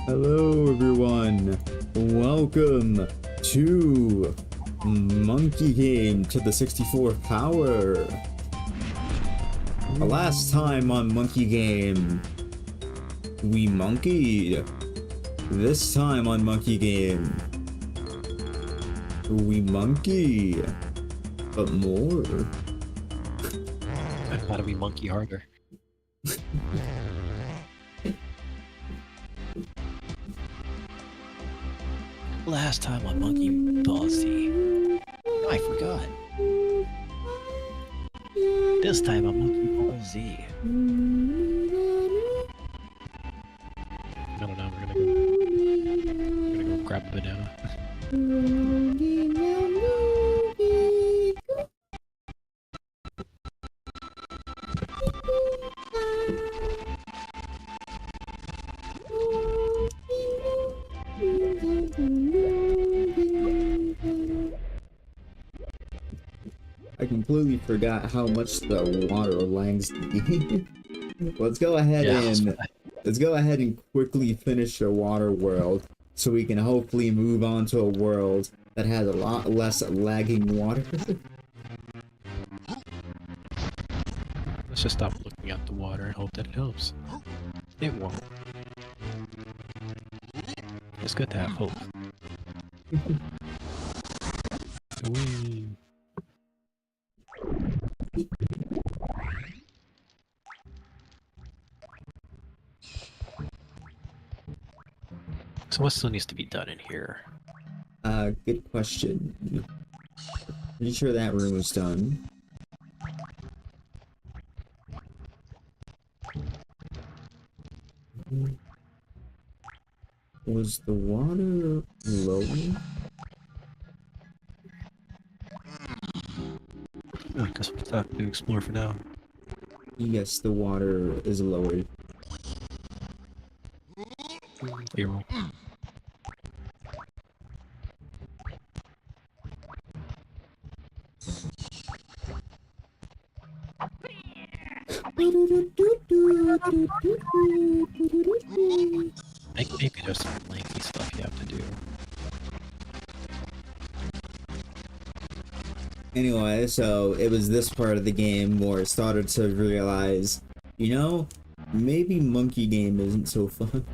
Hello everyone, welcome to Monkey Game to the 64th power. The last time on Monkey Game, we monkeyed. This time on Monkey Game, we monkey, but more. How do we monkey harder? Last time on Monkey Ball Z. I forgot. This time on Monkey Ball Z. I don't know, we're gonna go grab a banana. I completely forgot how much the water lags the game. Let's go ahead and quickly finish the water world so we can hopefully move on to a world that has a lot less lagging water. Let's just stop looking at the water and hope that it helps. It won't. It's good to have hope. Whee. So what still needs to be done in here? Good question. Pretty sure that room was done. Was the water low? I guess we'll have to explore for now. Yes, the water is lowered. Hero. Maybe there's some lengthy stuff you have to do. Anyway, so it was this part of the game where I started to realize, you know, maybe Monkey Game isn't so fun.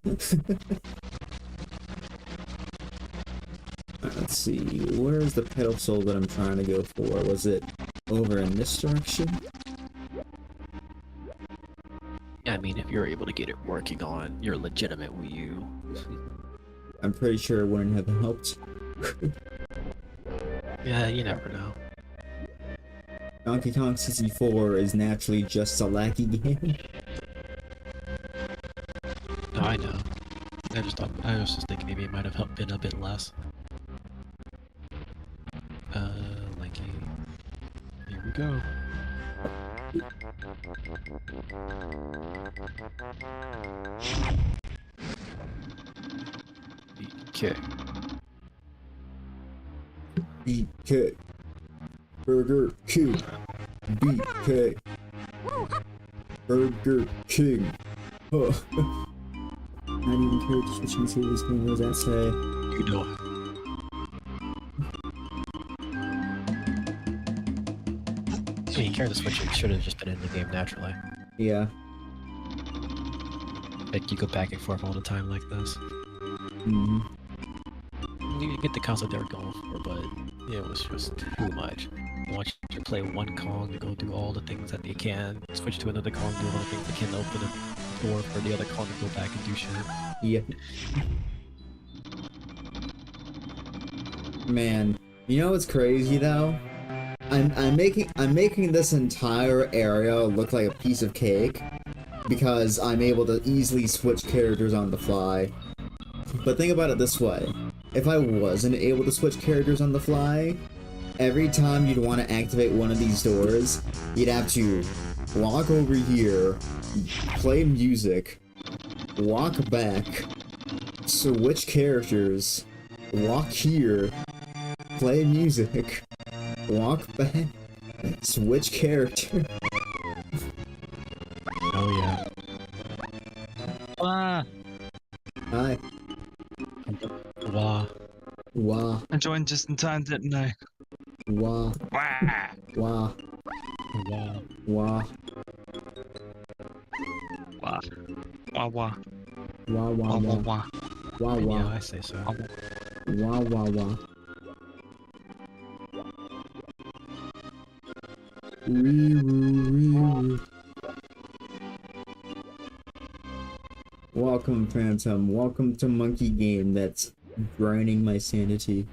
Let's see, where's the pedestal that I'm trying to go for? Was it over in this direction? Yeah, I mean, if you're able to get it working on your legitimate Wii U. I'm pretty sure it wouldn't have helped. Yeah, you never know. Donkey Kong 64 is naturally just a laggy game. No, I know. I was just thinking maybe it might have been a bit less. Lanky. Here we go. BK. BK. Burger King. BK. Burger King. Oh. Not even care to switch and see this thing. What does that say? You know. I mean, care to switch it should have just been in the game naturally. Yeah. Like you go back and forth all the time like this. Mm-hmm. You get the concept they were going for, but it was just too much. I want you to play one Kong to go do all the things that they can, switch to another Kong, do all the things they can, open a door for the other Kong to go back and do shit. Yeah. Man, you know what's crazy though? I'm making this entire area look like a piece of cake because I'm able to easily switch characters on the fly. But think about it this way. If I wasn't able to switch characters on the fly, every time you'd want to activate one of these doors, you'd have to walk over here, play music, walk back, switch characters, walk here, play music, walk back, switch character. Oh yeah. Ah! Hi. Wah, I joined just in time, didn't I? wah, Wah! wah, Wow. wah, Wah. Wah wah. wah, wah, Wah wah wah, wah. wah, Yeah, wah, I say so. Wah, wah. wah, wah, wah. Wee-woo. Welcome, Phantom. Welcome to Monkey Game that's draining my sanity.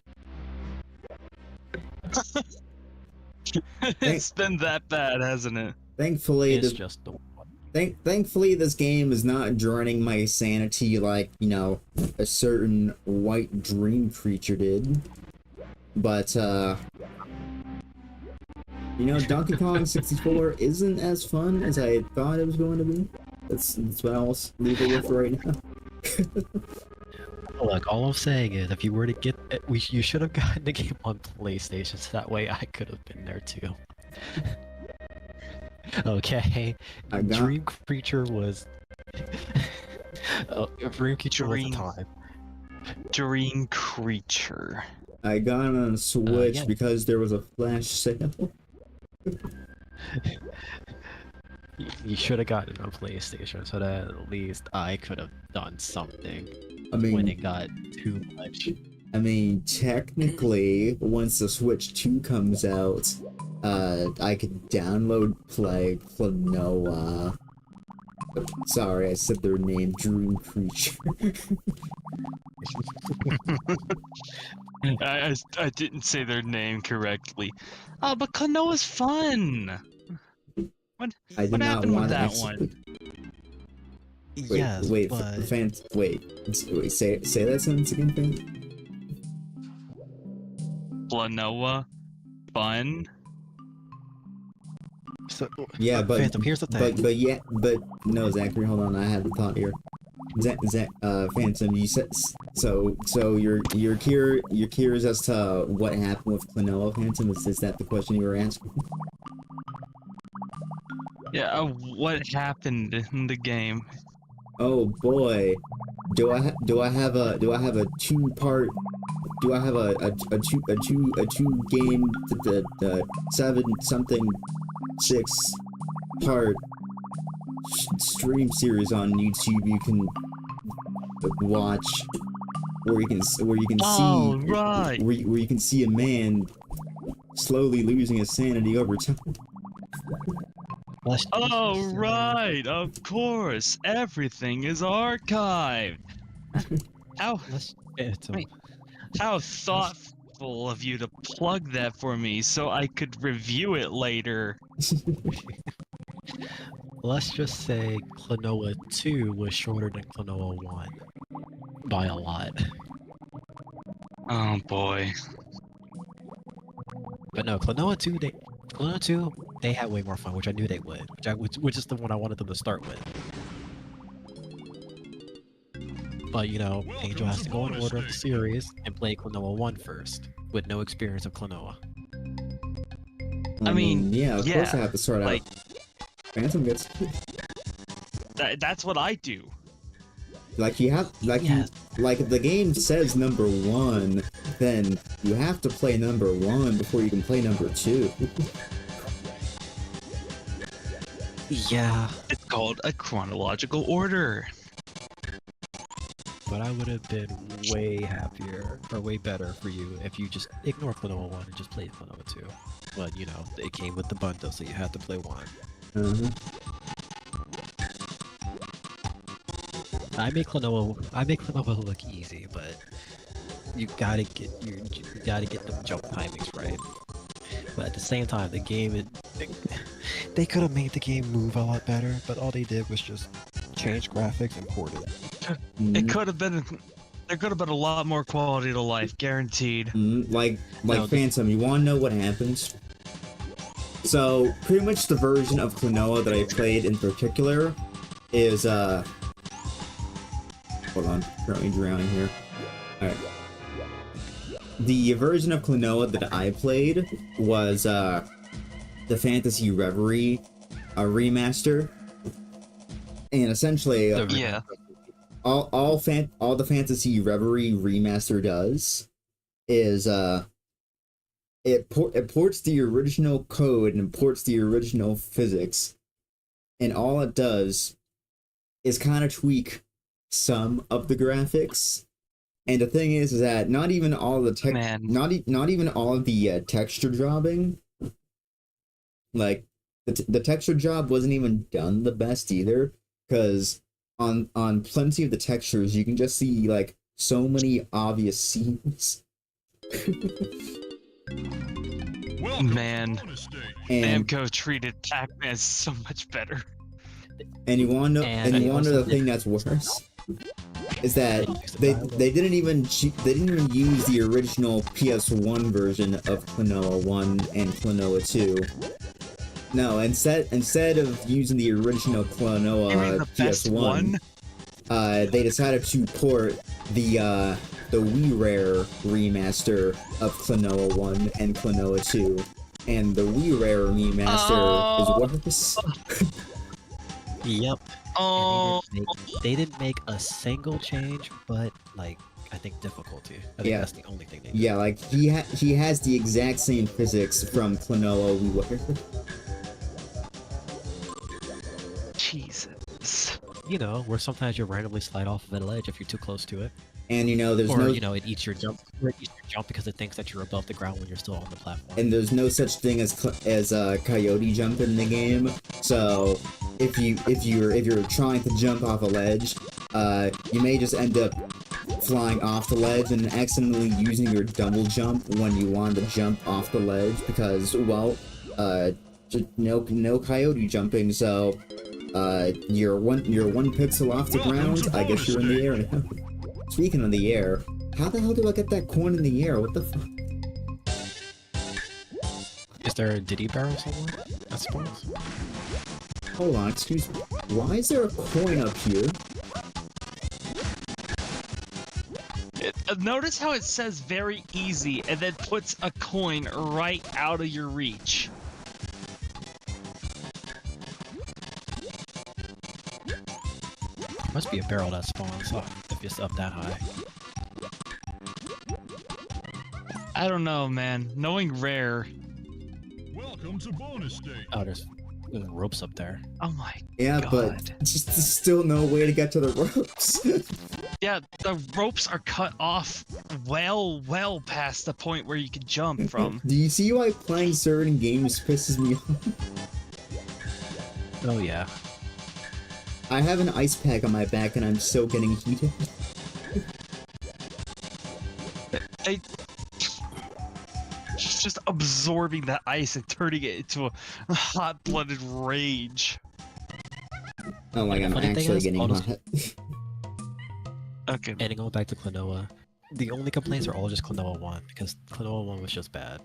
It's been that bad, hasn't it? Thankfully, It's this just the one. thankfully this game is not draining my sanity like, you know, a certain white dream creature did. But you know, Donkey Kong 64 isn't as fun as I thought it was going to be. That's what I'll leave it with right now. Look, all I'm saying is, if you were to get it, you should have gotten the game on PlayStation, so that way I could have been there too. Okay, I got- Dream Creature was. Dream Creature was a Dream. time. Dream creature. I got it on a Switch yeah. because there was a flash sale. You should have gotten it on PlayStation, so that at least I could have done something I when mean, it got too much. technically, once the Switch 2 comes out, I could download play Klonoa. Sorry, I said their name, Dream Creature. I didn't say their name correctly. Oh, but Klonoa's fun. I did What not happened with want that to one? Yes, wait, but wait, say that sentence again, fan? Klonoa, fun. so, Yeah, but Phantom, here's the thing. but no, Zachary, hold on, I had the thought here. Phantom, you said so you're curious as to what happened with Klonoa, Phantom? Is that the question you were asking? Yeah, what happened in the game? Oh boy, do I have a two-part? Do I have a two game the 7-something-6-part stream series on YouTube you can watch, where you can Oh, see right. where you can see a man slowly losing his sanity over time. Oh, right, of course. Everything is archived. How Wait. how thoughtful of you to plug that for me so I could review it later. Let's just say Klonoa 2 was shorter than Klonoa 1. By a lot. Oh boy. But no, Klonoa 2, they had way more fun, which I knew they would. Which is the one I wanted them to start with. But, you know, Angel has to go in order of the series and play Klonoa 1 first, with no experience of Klonoa. I mean, yeah, of course I yeah, have to start like- out. Phantom gets That's what I do. like you have like Yeah. like if the game says number 1, then you have to play number 1 before you can play number 2. Yeah, It's called a chronological order. but I would have been way happier, or way better for you if you just ignore Klonoa 1 and just played Klonoa 2. But, you know, it came with the bundle, so you had to play 1. Uh-huh. I make Klonoa look easy, but you gotta get them jump timings right. But at the same time, the game they could have made the game move a lot better, but all they did was just change graphics and port it. It could have been. There could have been a lot more quality to life, guaranteed. Like No, Phantom, you want to know what happens? So pretty much the version of Klonoa that I played in particular is hold on, currently drowning here. Alright. The version of Klonoa that I played was the Fantasy Reverie remaster. And essentially Yeah. all the Fantasy Reverie remaster does is it ports the original code and ports the original physics, and all it does is kind of tweak some of the graphics. And the thing is that not even all the not even all of the texture jobbing, like the texture job wasn't even done the best either, because on plenty of the textures you can just see like so many obvious seams. Man, And Namco treated Pac-Man so much better. and you want to know And and you I want to know also the thing that's worse is that they didn't even use the original PS1 version of Klonoa 1 and Klonoa 2. No, instead of using the original Klonoa You mean the best PS1, one? they decided to port the Wii Rare remaster of Klonoa 1 and Klonoa 2, and the Wii Rare remaster is worse. Yep. Oh, And they didn't make a single change, but like I think difficulty. I think Yeah. that's the only thing they did. Yeah, like he has the exact same physics from Klonoa WiiWare. Jesus. You know, where sometimes you randomly slide off of a ledge if you're too close to it, And there's or no you know, it eats your jump. Or it eats your jump because it thinks that you're above the ground when you're still on the platform. and there's no such thing as coyote jump in the game. So if you're trying to jump off a ledge, you may just end up flying off the ledge and accidentally using your double jump when you want to jump off the ledge because just no coyote jumping. So you're one pixel off the ground. I guess you're in the air now. Speaking of the air, how the hell do I get that coin in the air? What the fuck? Is there a Diddy barrel somewhere? I suppose. Hold on, excuse me. Why is there a coin up here? Notice how it says very easy and then puts a coin right out of your reach. Must be a barrel that spawns up if it's up that high. I don't know, man. Knowing Rare. Welcome to bonus stage. Oh, there's ropes up there. Oh my Yeah, God. but just there's still no way to get to the ropes. Yeah, the ropes are cut off well past the point where you can jump from. Do you see why playing certain games pisses me off? Oh yeah. I have an ice pack on my back and I'm still getting heated. Just absorbing that ice and turning it into a hot-blooded rage. Oh my god, I'm Funny thing actually is, getting honestly- hot. Okay. And going back to Klonoa, the only complaints are all just Klonoa 1, because Klonoa 1 was just bad.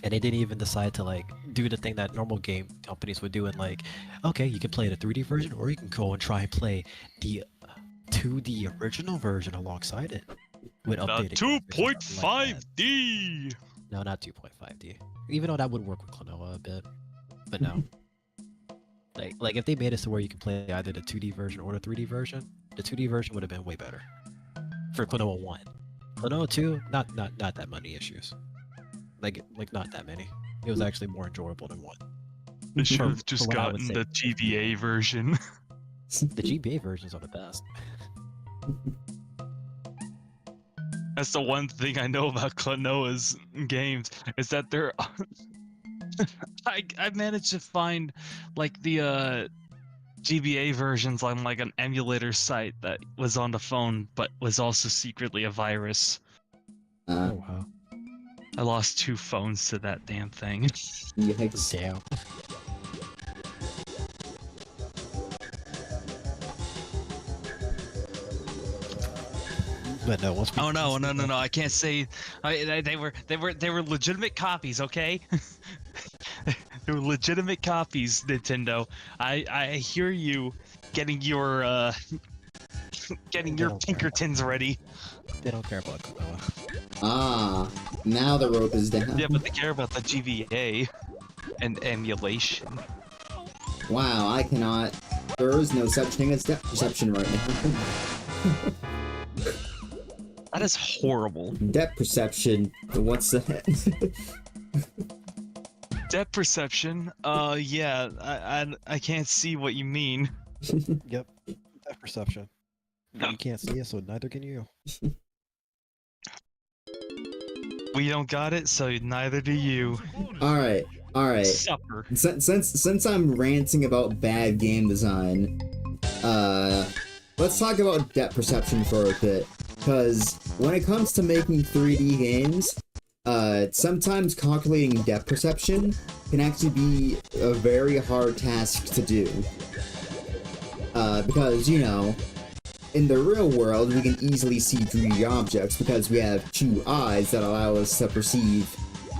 And they didn't even decide to like do the thing that normal game companies would do and like, okay, you can play the 3D version or you can go and try and play the 2D original version alongside it. With The updated graphics and stuff like that. 2.5D! No, not 2.5D. Even though that would work with Klonoa a bit. But no. like if they made it to where you can play either the 2D version or the 3D version, the 2D version would have been way better. For Klonoa 1. Klonoa 2, not that many issues. Like not that many. It was actually more enjoyable than 1. They should For- have just for what I would gotten say. the GBA version. The GBA versions are the best. That's the one thing I know about Klonoa's games, is that they're... I managed to find, like, the, GBA versions on, like, an emulator site that was on the phone, but was also secretly a virus. Oh wow. I lost 2 phones to that damn thing. Yikes. Damn. But no, once we Oh no, I can't say. They were legitimate copies, okay? They were legitimate copies, Nintendo. I hear you getting your Pinkertons ready. They don't care about Klonoa. Ah, now the rope is down. Yeah, but they care about the GBA and emulation. Wow, I cannot. There is no such thing as depth perception right now. That is horrible. Depth perception. What's that? Depth perception. Yeah. I can't see what you mean. Yep. Depth perception. You can't see it, so neither can you. We don't got it, so neither do you. All right. Supper. Since I'm ranting about bad game design, let's talk about depth perception for a bit. Because when it comes to making 3D games, sometimes calculating depth perception can actually be a very hard task to do. Because, you know, in the real world, we can easily see 3D objects because we have two eyes that allow us to perceive,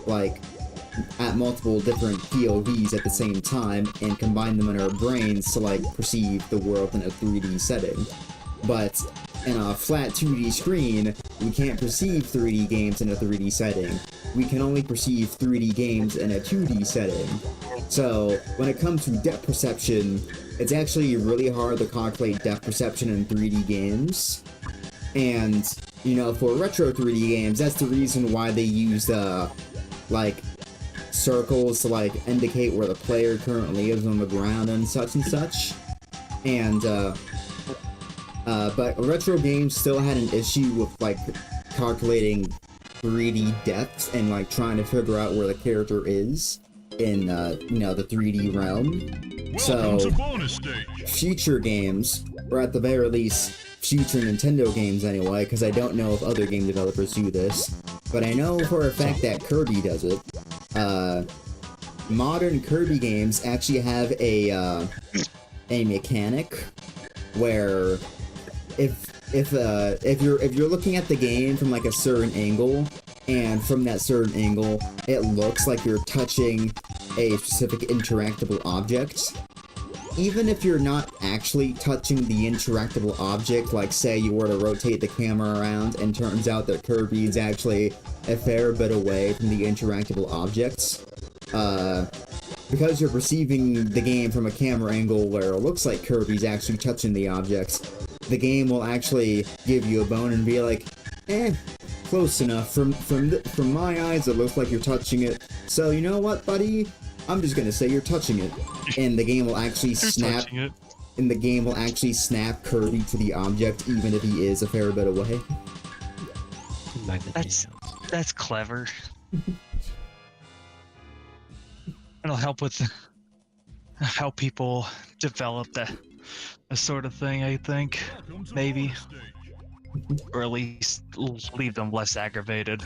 like, at multiple different POVs at the same time and combine them in our brains to, like, perceive the world in a 3D setting. But in a flat 2D screen, we can't perceive 3D games in a 3D setting. We can only perceive 3D games in a 2D setting. So, when it comes to depth perception, it's actually really hard to calculate depth perception in 3D games. And, you know, for retro 3D games, that's the reason why they use, like, circles to, like, indicate where the player currently is on the ground and such. And, but retro games still had an issue with, like, calculating 3D depth and, like, trying to figure out where the character is in, you know, the 3D realm. Welcome So, to bonus stage. future games, or at the very least, future Nintendo games anyway, because I don't know if other game developers do this, but I know for a fact that Kirby does it. Modern Kirby games actually have a mechanic where if you're looking at the game from like a certain angle, and from that certain angle, it looks like you're touching a specific interactable object. Even if you're not actually touching the interactable object, like say you were to rotate the camera around and turns out that Kirby is actually a fair bit away from the interactable objects, because you're perceiving the game from a camera angle where it looks like Kirby's actually touching the objects, the game will actually give you a bone and be like, close enough. From my eyes, it looks like you're touching it. So you know what, buddy? I'm just gonna say you're touching it, and the game will actually snap. And the game will actually snap Kirby to the object, even if he is a fair bit away. That's clever. It'll help with how people develop that sort of thing, I think. Maybe. Or at least leave them less aggravated.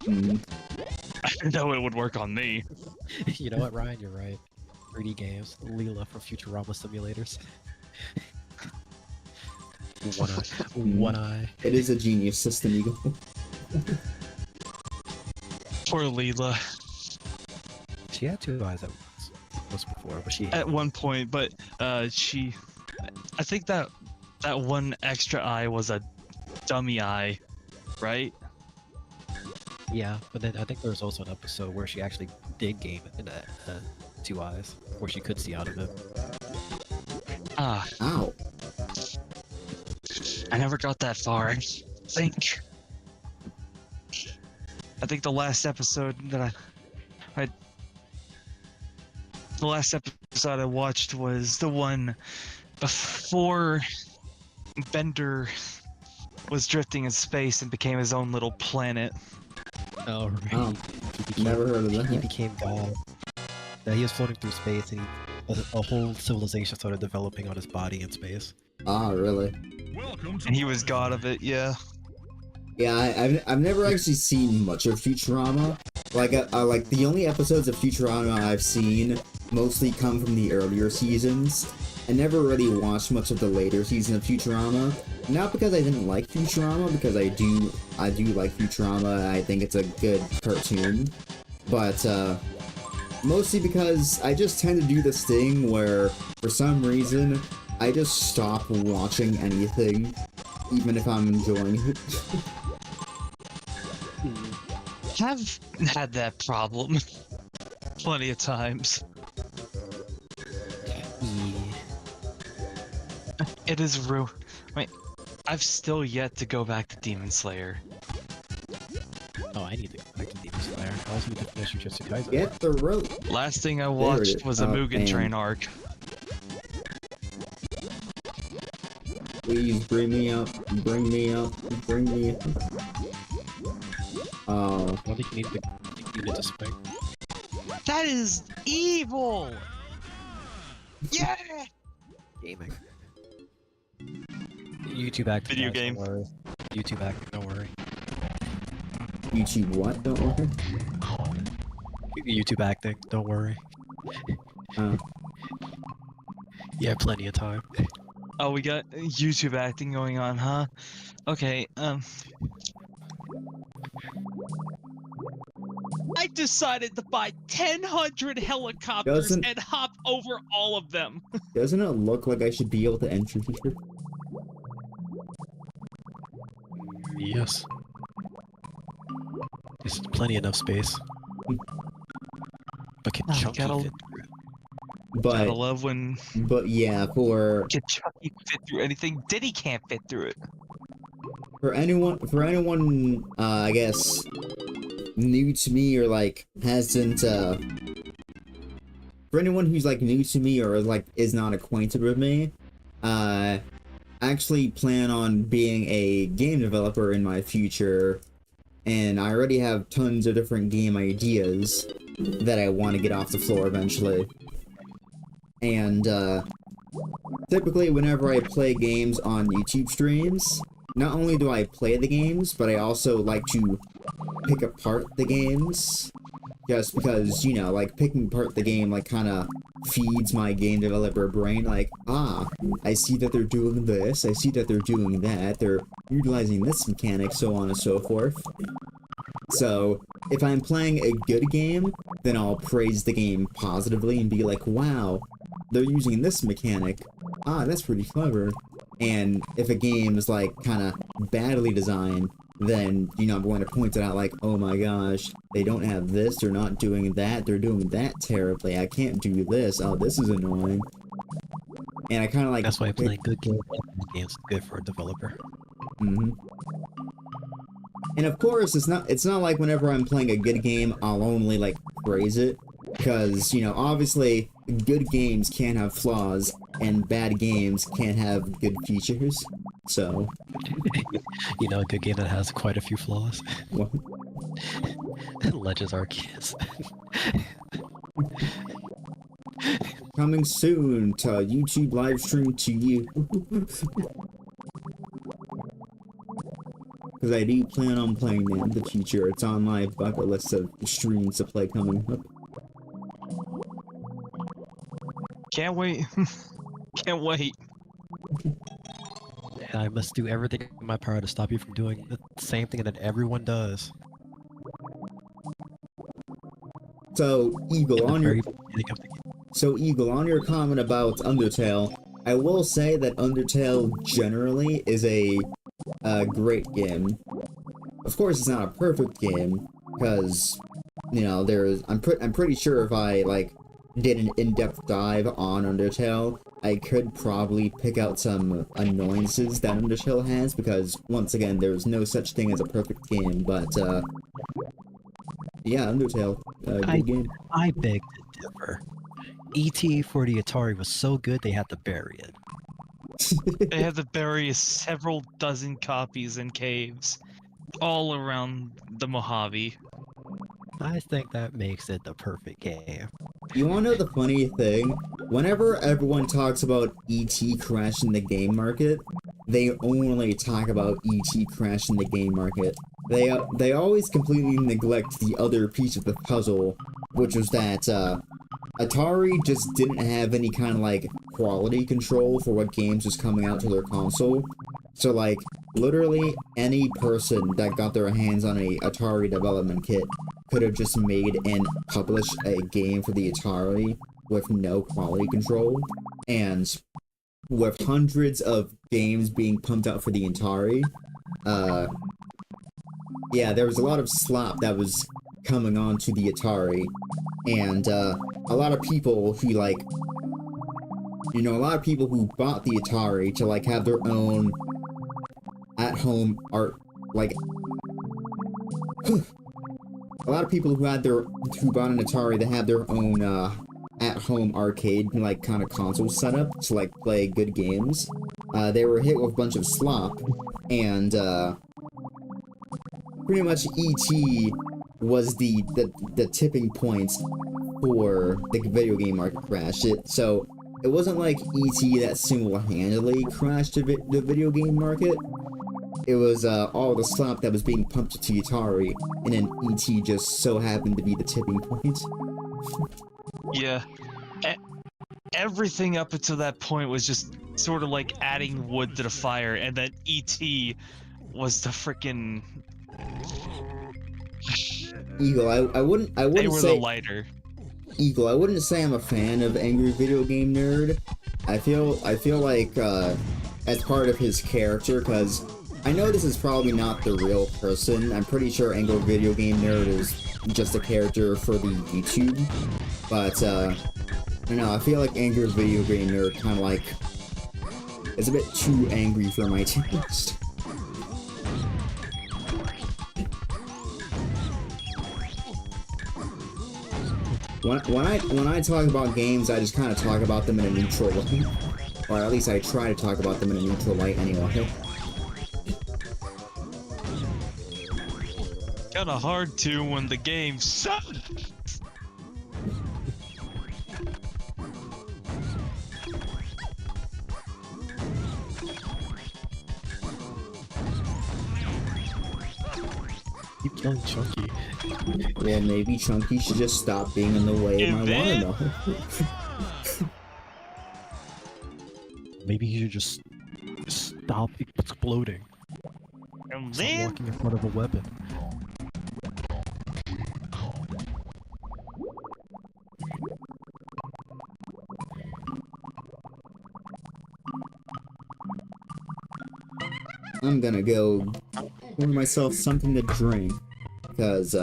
I know it would work on me. You know what, Ryan? You're right. 3D games. Leela for Futurama simulators. One eye. It is a genius system, Eagle. Poor Leela. She had two eyes at once before, but she At one point, but I think that one extra eye was a dummy eye, right? yeah. But then I think there was also an episode where she actually did game in two eyes, where she could see out of it. Ah, Ow. I never got that far. I think the last episode that the last episode I watched was the one before Bender was drifting in space and became his own little planet. Oh, right. Oh, Became- never heard of that. He became God. Yeah, he was floating through space, and a whole civilization started developing on his body in space. Ah, really? Welcome to And he was bonus god of it, yeah. Yeah, I've never actually seen much of Futurama. Like, like the only episodes of Futurama I've seen mostly come from the earlier seasons. I never really watched much of the later season of Futurama. Not because I didn't like Futurama, because I do like Futurama. I think it's a good cartoon, but mostly because I just tend to do this thing where, for some reason, I just stop watching anything, even if I'm enjoying it. Have had that problem plenty of times. Yeah. It is Wait, I've still yet to go back to Demon Slayer. Oh, I need to go back to Demon Slayer. I also need to finish Jujutsu Kaisen. Get the rope. Last thing I it watched is. was a Oh, Mugen man. Train arc. Please bring me up. Bring me up. Bring me up. Oh, I don't think you need to spec. That is evil! Yeah! Gaming. YouTube acting. Video guys, game. Don't worry. YouTube acting, don't worry. YouTube what? Don't worry. YouTube acting, don't worry. You have plenty of time. Oh, we got YouTube acting going on, huh? Okay, I decided to buy 1,000 helicopters Doesn't- and hop over all of them. Doesn't it look like I should be able to enter here? Yes. There's plenty enough space. But can Oh, Chunky gotta- fit through it? Gotta But love when yeah, for Chucky fit through anything. Diddy can't fit through it. anyone I guess new to me or like hasn't for anyone who's like new to me or like is not acquainted with me, I actually plan on being a game developer in my future, and I already have tons of different game ideas that I want to get off the floor eventually. And typically whenever I play games on YouTube streams, not only do I play the games, but I also like to pick apart the games. Just because, you know, like, picking apart the game, like, kind of feeds my game developer brain, like, ah, I see that they're doing this, I see that they're doing that, they're utilizing this mechanic, so on and so forth. So, if I'm playing a good game, then I'll praise the game positively and be like, wow, they're using this mechanic, ah, that's pretty clever. And if a game is, like, kind of badly designed, then, you know, I'm going to point it out like, oh my gosh, they don't have this, they're not doing that, they're doing that terribly, I can't do this, oh, this is annoying. And I kind of like... That's why playing good games is good for a developer. Mm-hmm. And of course, it's not like whenever I'm playing a good game, I'll only, like, praise it. Because, you know, obviously, good games can't have flaws, and bad games can't have good features. So... You know, a good game that has quite a few flaws. What? Legends Arceus. Coming soon to YouTube live stream to you. Because I do plan on playing it in the future. It's on my bucket list of streams to play coming up. Can't wait. Can't wait. And I must do everything in my power to stop you from doing the same thing that everyone does. So, Eagle, In the on your... very beginning of the game. So, Eagle, on your comment about Undertale, I will say that Undertale generally is a great game. Of course, it's not a perfect game, because, you know, I'm pretty sure if I, like, did an in-depth dive on Undertale, I could probably pick out some annoyances that Undertale has, because, once again, there's no such thing as a perfect game, but, yeah, Undertale, good game. I beg to differ. E.T. for the Atari was so good they had to bury it. They had to bury several dozen copies in caves all around the Mojave. I think that makes it the perfect game. You wanna know the funny thing? Whenever everyone talks about E.T. crashing the game market, they only talk about E.T. crashing the game market. They always completely neglect the other piece of the puzzle, which was that, Atari just didn't have any kind of, like, quality control for what games was coming out to their console. So, like, literally any person that got their hands on a Atari development kit could have just made and published a game for the Atari with no quality control. And with hundreds of games being pumped out for the Atari, yeah, there was a lot of slop that was coming on to the Atari. And, a lot of people who, like, you know, a lot of people who bought the Atari to, like, have their own at-home art, like, a lot of people who bought an Atari, they have their own, at-home arcade, like, kind of console setup to, like, play good games. They were hit with a bunch of slop, and, pretty much E.T. was the tipping point for the video game market crash. So, it wasn't like E.T. that single-handedly crashed the video game market. It was all the slop that was being pumped to Atari, and then E.T. just so happened to be the tipping point. Yeah. Everything up until that point was just sort of like adding wood to the fire, and then E.T. was the frickin' Eagle, I wouldn't they were say the lighter. Eagle, I wouldn't say I'm a fan of Angry Video Game Nerd. I feel like as part of his character, because I know this is probably not the real person. I'm pretty sure Angry Video Game Nerd is just a character for the YouTube, but I don't know, I feel like Angry Video Game Nerd kind of like is a bit too angry for my taste. When I talk about games, I just kind of talk about them in a neutral light, or at least I try to talk about them in a neutral light anyway. Kinda hard to when the game sucks. Keep killing Chunky. Well, maybe Chunky should just stop being in the way of my watermelon. Maybe he should just stop exploding. And Stop then walking in front of a weapon. I'm gonna go pour myself something to drink, because,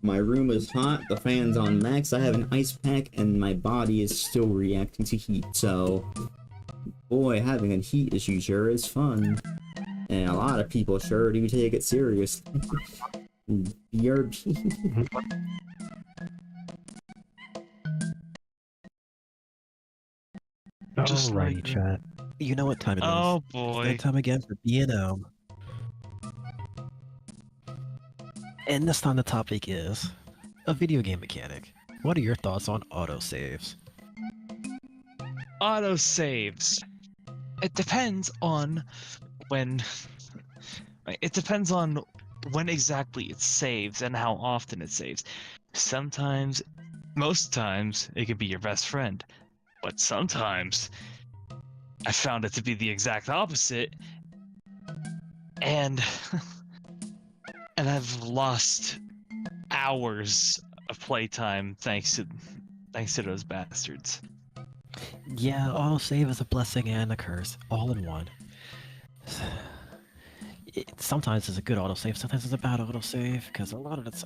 my room is hot, the fan's on max, I have an ice pack, and my body is still reacting to heat, so... Boy, having a heat issue sure is fun. And a lot of people sure do take it seriously. BRB. Just Alrighty, like- chat. You know what time it is. oh It's boy. that time again for B&M. And this time the topic is a video game mechanic. What are your thoughts on autosaves? Autosaves. It depends on when. It depends on when exactly it saves and how often it saves. Sometimes, most times, it could be your best friend, but sometimes I found it to be the exact opposite, and and I've lost hours of playtime thanks to those bastards. Yeah, autosave is a blessing and a curse, all in one. Sometimes it's a good autosave, sometimes it's a bad autosave,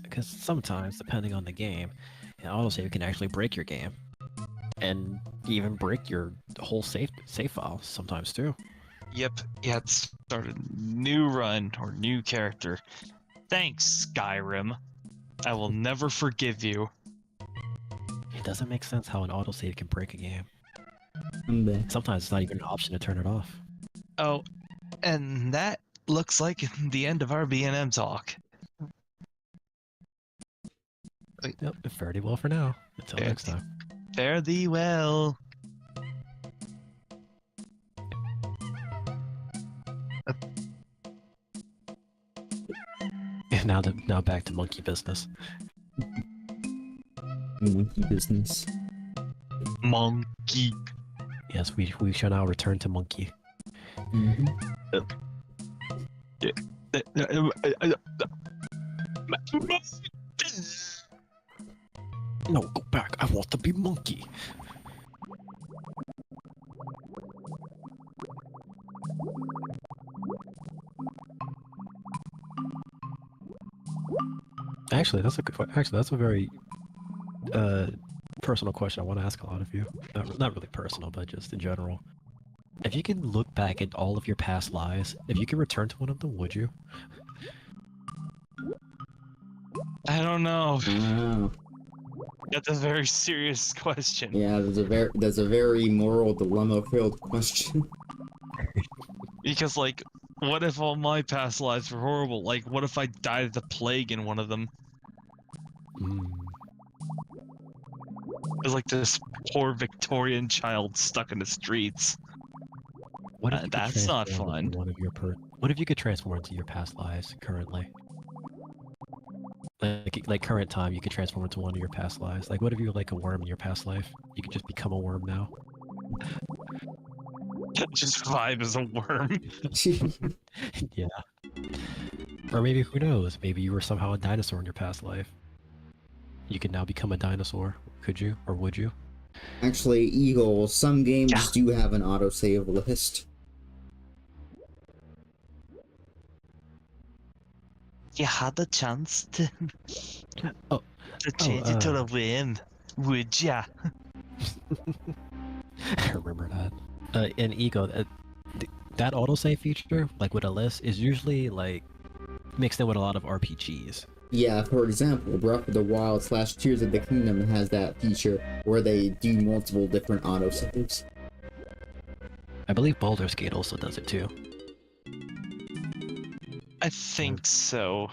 because sometimes, depending on the game, an autosave can actually break your game. And even break your whole save file sometimes too. Yep, you had to start a new run or new character. Thanks, Skyrim. I will never forgive you. It doesn't make sense how an autosave can break a game. I'm back. Sometimes it's not even an option to turn it off. Oh, and that looks like the end of our B&M talk. Yep, fare thee well for now. Until Yeah. next time. Fare thee well. Now back to monkey business. Monkey business. Monkey. Yes, we shall now return to monkey. No, go back. I want to be monkey. Actually, that's a very personal question I want to ask a lot of you. Not really personal, but just in general. If you can look back at all of your past lives, if you could return to one of them, would you? I don't know. Wow. That's a very serious question. Yeah, there's a very moral dilemma filled question. Because, like, what if all my past lives were horrible? Like, what if I died of the plague in one of them? Mm. It's like this poor Victorian child stuck in the streets. What if you could That's not transform into fun. one of your What if you could transform into your past lives currently? Like current time, you could transform into one of your past lives. Like, what if you were like a worm in your past life? You could just become a worm now. Just vibe as a worm. Yeah. Or maybe, who knows? Maybe you were somehow a dinosaur in your past life. You could now become a dinosaur. Could you? Or would you? Actually, Eagle, some games Yeah. do have an autosave list. You had the chance to Oh, change it to a worm, would ya? I remember that. In Ego, that autosave feature, like with a list, is usually like mixed in with a lot of RPGs. Yeah, for example, Breath of the Wild / Tears of the Kingdom has that feature where they do multiple different autosaves. I believe Baldur's Gate also does it too. I think so.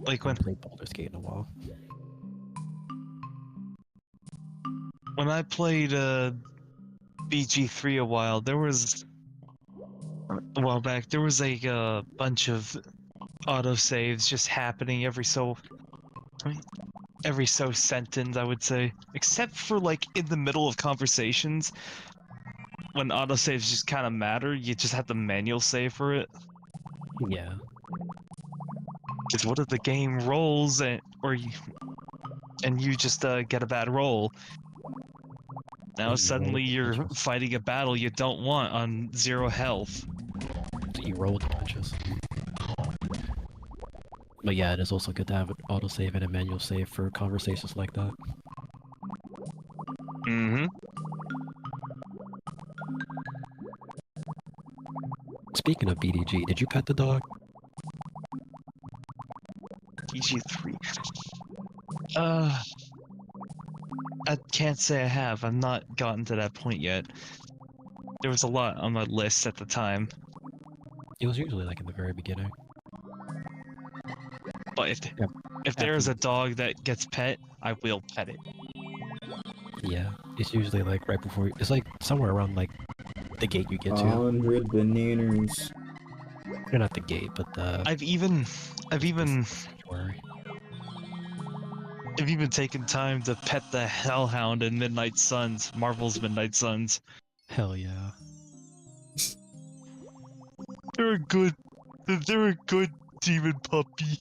Like I haven't played Baldur's Gate in a while. when I played BG3 a while back, there was like a bunch of autosaves just happening every so sentence, I would say. Except for like in the middle of conversations, when autosaves just kind of matter, you just have to manual save for it. Yeah. Because what if the game rolls and you just get a bad roll? Now You suddenly roll with the you're punches. fighting a battle you don't want on 0 health. You roll with the punches. But yeah, it is also good to have an autosave and a manual save for conversations like that. Mm-hmm. Speaking of BDG, did you pet the dog? BG3. I can't say I have. I've not gotten to that point yet. There was a lot on my list at the time. It was usually like in the very beginning. But if there is a dog that gets pet, I will pet it. Yeah, it's usually like right before. It's like somewhere around like the gate you get to. 100 bananas. Or not the gate, but the I've even sanctuary. I've even taken time to pet the Hellhound in Midnight Suns, Marvel's Midnight Suns. Hell yeah. They're a good demon puppy.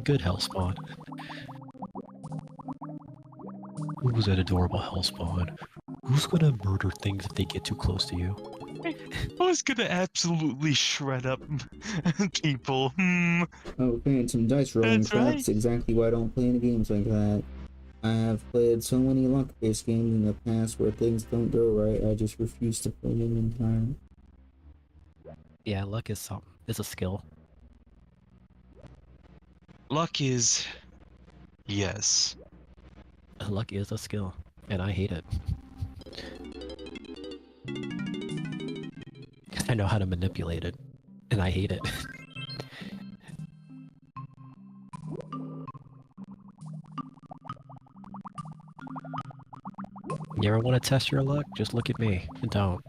Good Hellspawn. Who's that adorable Hellspawn? Who's gonna murder things if they get too close to you? I was gonna absolutely shred up people. Oh, Phantom Dice rolling. That's right. That's exactly why I don't play any games like that. I have played so many luck-based games in the past where things don't go right, I just refuse to play them entirely. Yeah, luck is something. It's a skill. Luck is... yes. Luck is a skill, and I hate it. I know how to manipulate it, and I hate it. You ever want to test your luck? Just look at me, and don't.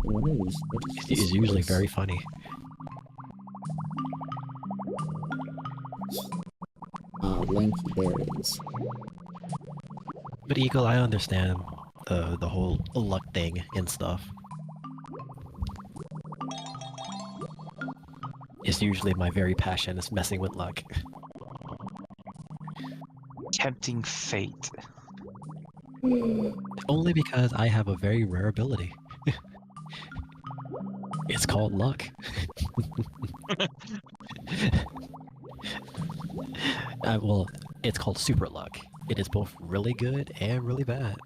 What is It's usually very funny. Lanky, there it is. But Eagle, I understand the whole luck thing and stuff. It's usually my very passion is messing with luck. Tempting fate. Only because I have a very rare ability. It's called luck. Well, it's called super luck. It is both really good and really bad.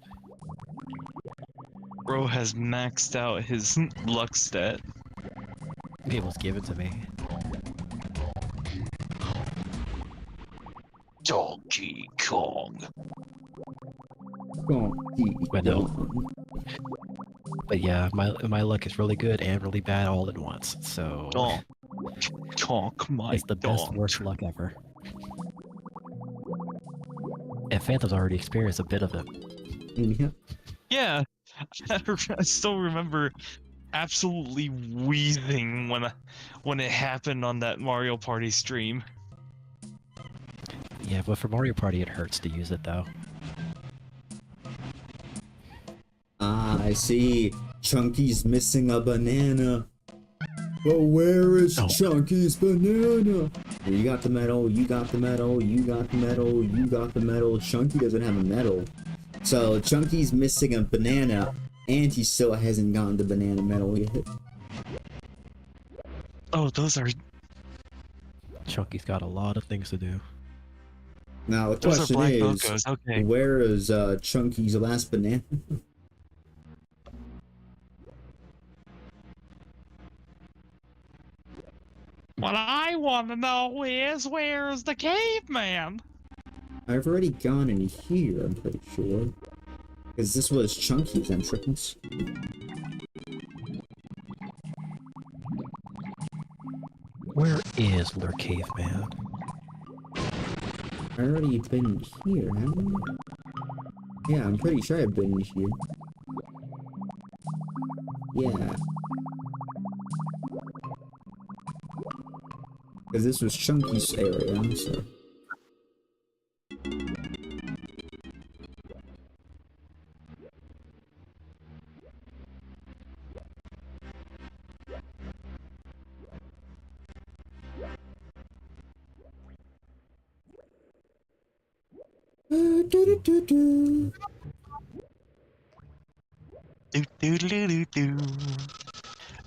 Bro has maxed out his luck stat. It was given to me. Donkey Kong. Donkey But no. Kong. But yeah, my luck is really good and really bad all at once. So Donk. Donk my it's the best donk. worst luck ever. And Phantom's already experienced a bit of it. Yeah. Yeah. I still remember absolutely wheezing when it happened on that Mario Party stream. Yeah, but for Mario Party it hurts to use it though. Ah, I see. Chunky's missing a banana. But where is Oh. Chunky's banana? You got the medal, you got the medal, you got the medal, you got the medal. Chunky doesn't have a medal. So Chunky's missing a banana, and he still hasn't gotten the banana medal yet. Oh, those are Chunky's got a lot of things to do. Now the those are question black is, Bocos. Okay. where is Chunky's last banana? What I want to know is where's the caveman? I've already gone in here, I'm pretty sure. Because this was Chunky's entrance. Where is Lure Caveman? I already been here, haven't I? Yeah, I'm pretty sure I've been here. Yeah. Because this was Chunky's area, so... Do-do-do-do. Do do do do do.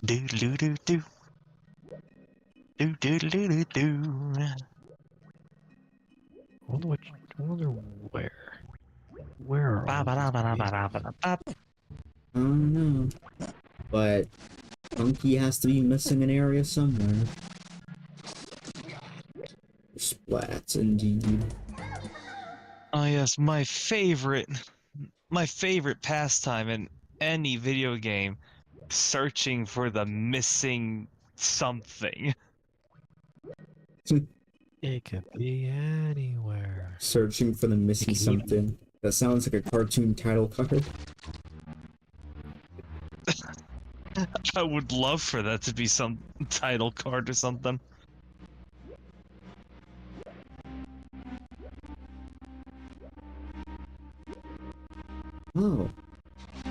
Do do do do. Do do do do do. I wonder where. Where are all these Ba-ba-da-ba-da-ba-da-ba-da. I don't know. But Chunky has to be missing an area somewhere. Splats, indeed. Oh yes, my favorite pastime in any video game, searching for the missing something. It could be anywhere. Searching for the missing You can even- something. That sounds like a cartoon title card. I would love for that to be some title card or something. Oh.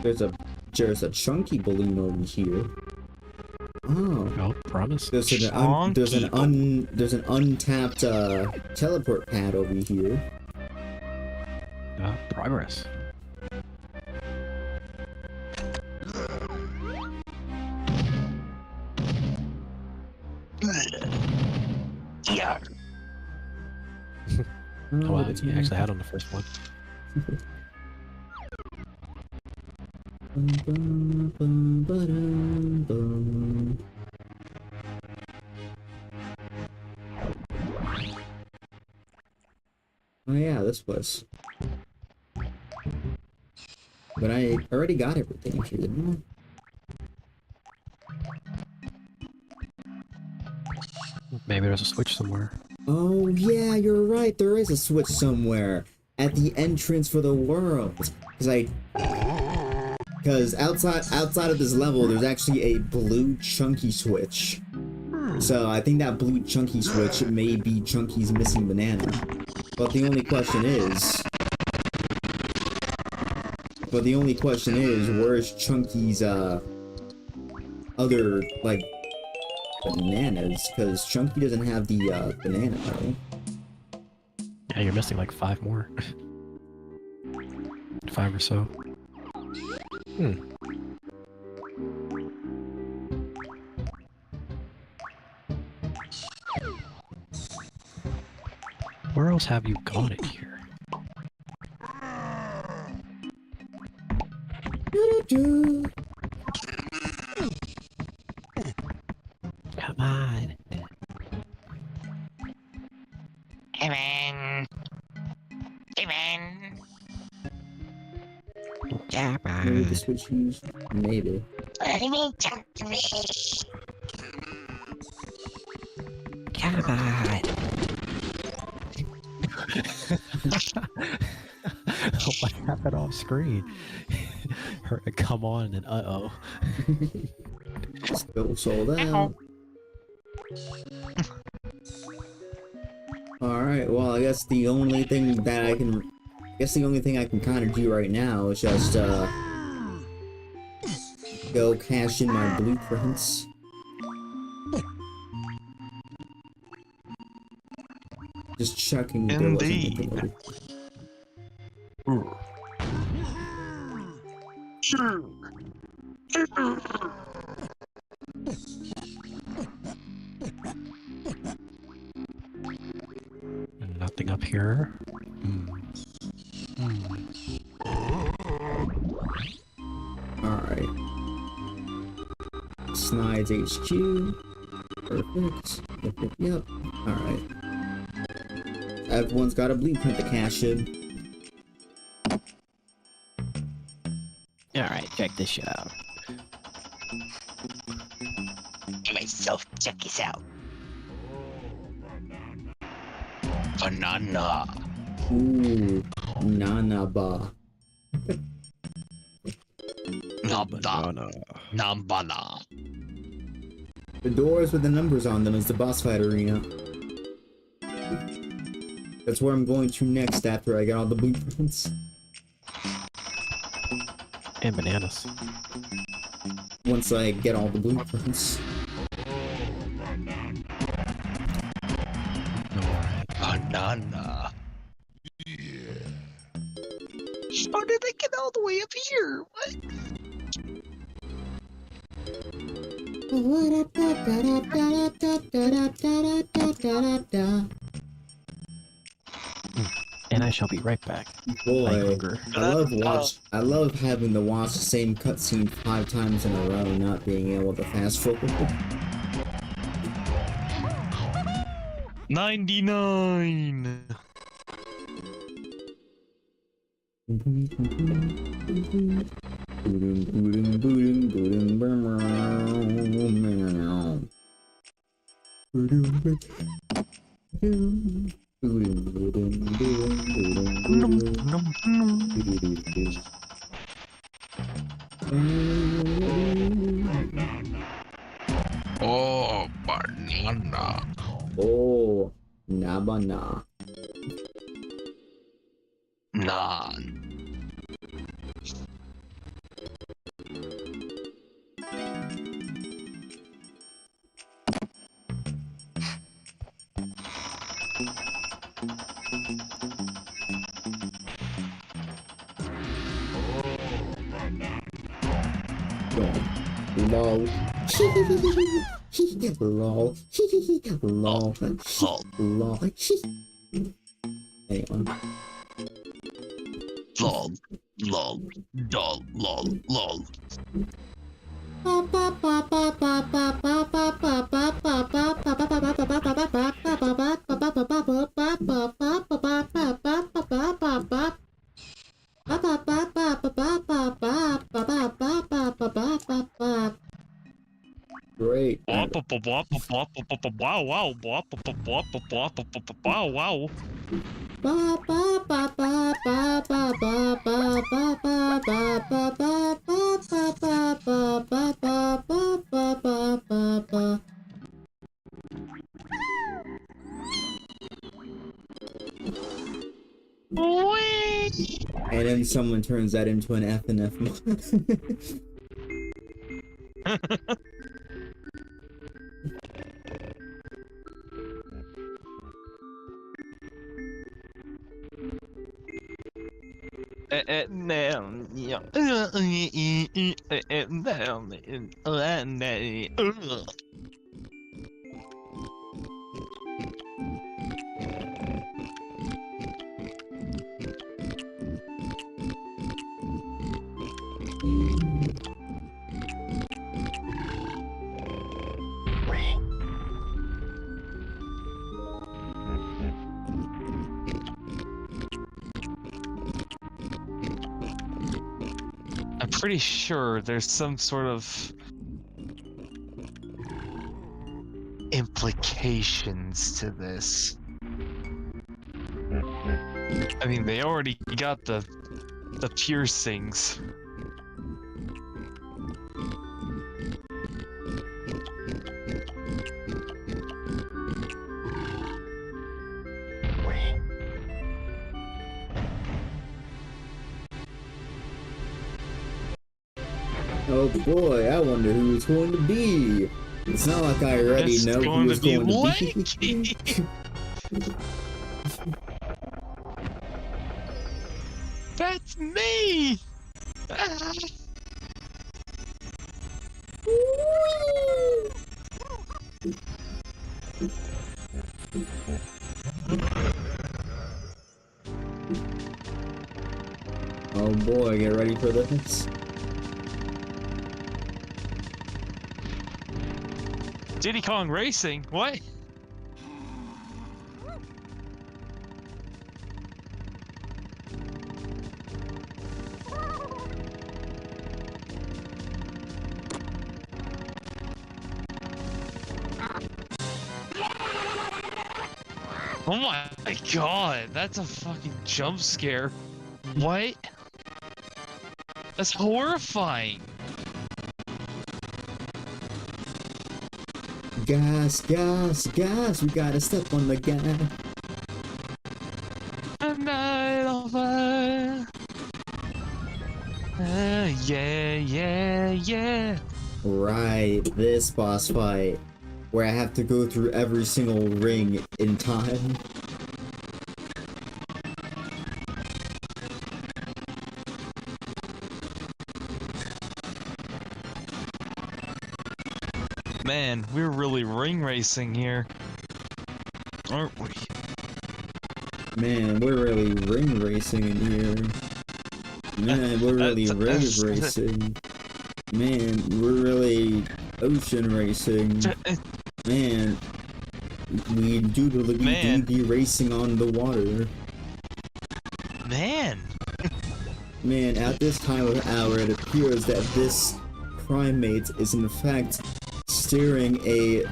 There's a Chunky balloon over here. Oh. Oh, promise. There's an untapped teleport pad over here. Progress. Yeah. Oh wow, you actually had on the first one. Oh yeah, this place. But I already got everything here, didn't Maybe there's a switch somewhere. I? Oh yeah, you're right. There is a switch somewhere at the entrance for the world. Because outside of this level, there's actually a blue Chunky switch. So I think that blue Chunky switch may be Chunky's missing banana. But the only question is, where's Chunky's other like bananas? Because Chunky doesn't have the banana medal. Yeah, you're missing like 5 more. 5 or so. Where else have you got it here? Do-do-do. Maybe the switch used. Maybe. Come on. What happened off screen? Her come on and uh-oh. Still sold out. Alright, well I guess the only thing that I can kind of do right now is just go cash in my blueprints. Just checking if there wasn't Indeed. anything. Nothing up here. Alright. Snides HQ. Perfect. Yep. Alright. Everyone's got a blueprint to cash in. Alright, check this shit out. Hey myself, check this out. Banana. Ooh. Nanaba. Nambana. Nambana. The doors with the numbers on them is the boss fight arena. That's where I'm going to next after I get all the blueprints. And bananas. Once I get all the blueprints. Alright. Banana. How did I get all the way up here? What? And I shall be right back. Boy, I'm hungry. I love having to watch the same cutscene 5 times in a row, not being able to fast forward. 99. Oh, banana. Oh, nabana. Nan. Lol. Lol. Lol. Lol. Anyway. Lol. Lol. Lol. Lol. Lol. Great. Wow, wow. And then someone turns that into an F and F mod. pretty sure there's some sort of implications to this. I mean, they already got the piercings. Oh boy, I wonder who it's going to be. It's not like I already It's know who going it's to be going to Lanky. be. That's me! Ah. Oh boy, get ready for this. Diddy Kong Racing? What? Oh my god, that's a fucking jump scare. What? That's horrifying. Gas, gas, gas, we gotta step on the gas. A night on fire. Yeah. Right, this boss fight, where I have to go through every single ring in time. Man, we're really ring racing here, aren't we? Man, we're really ring racing in here. Man, we're really rave racing. Man, we're really ocean racing. Man, we do be racing on the water. Man! Man, at this time of hour, it appears that this primate is in fact steering a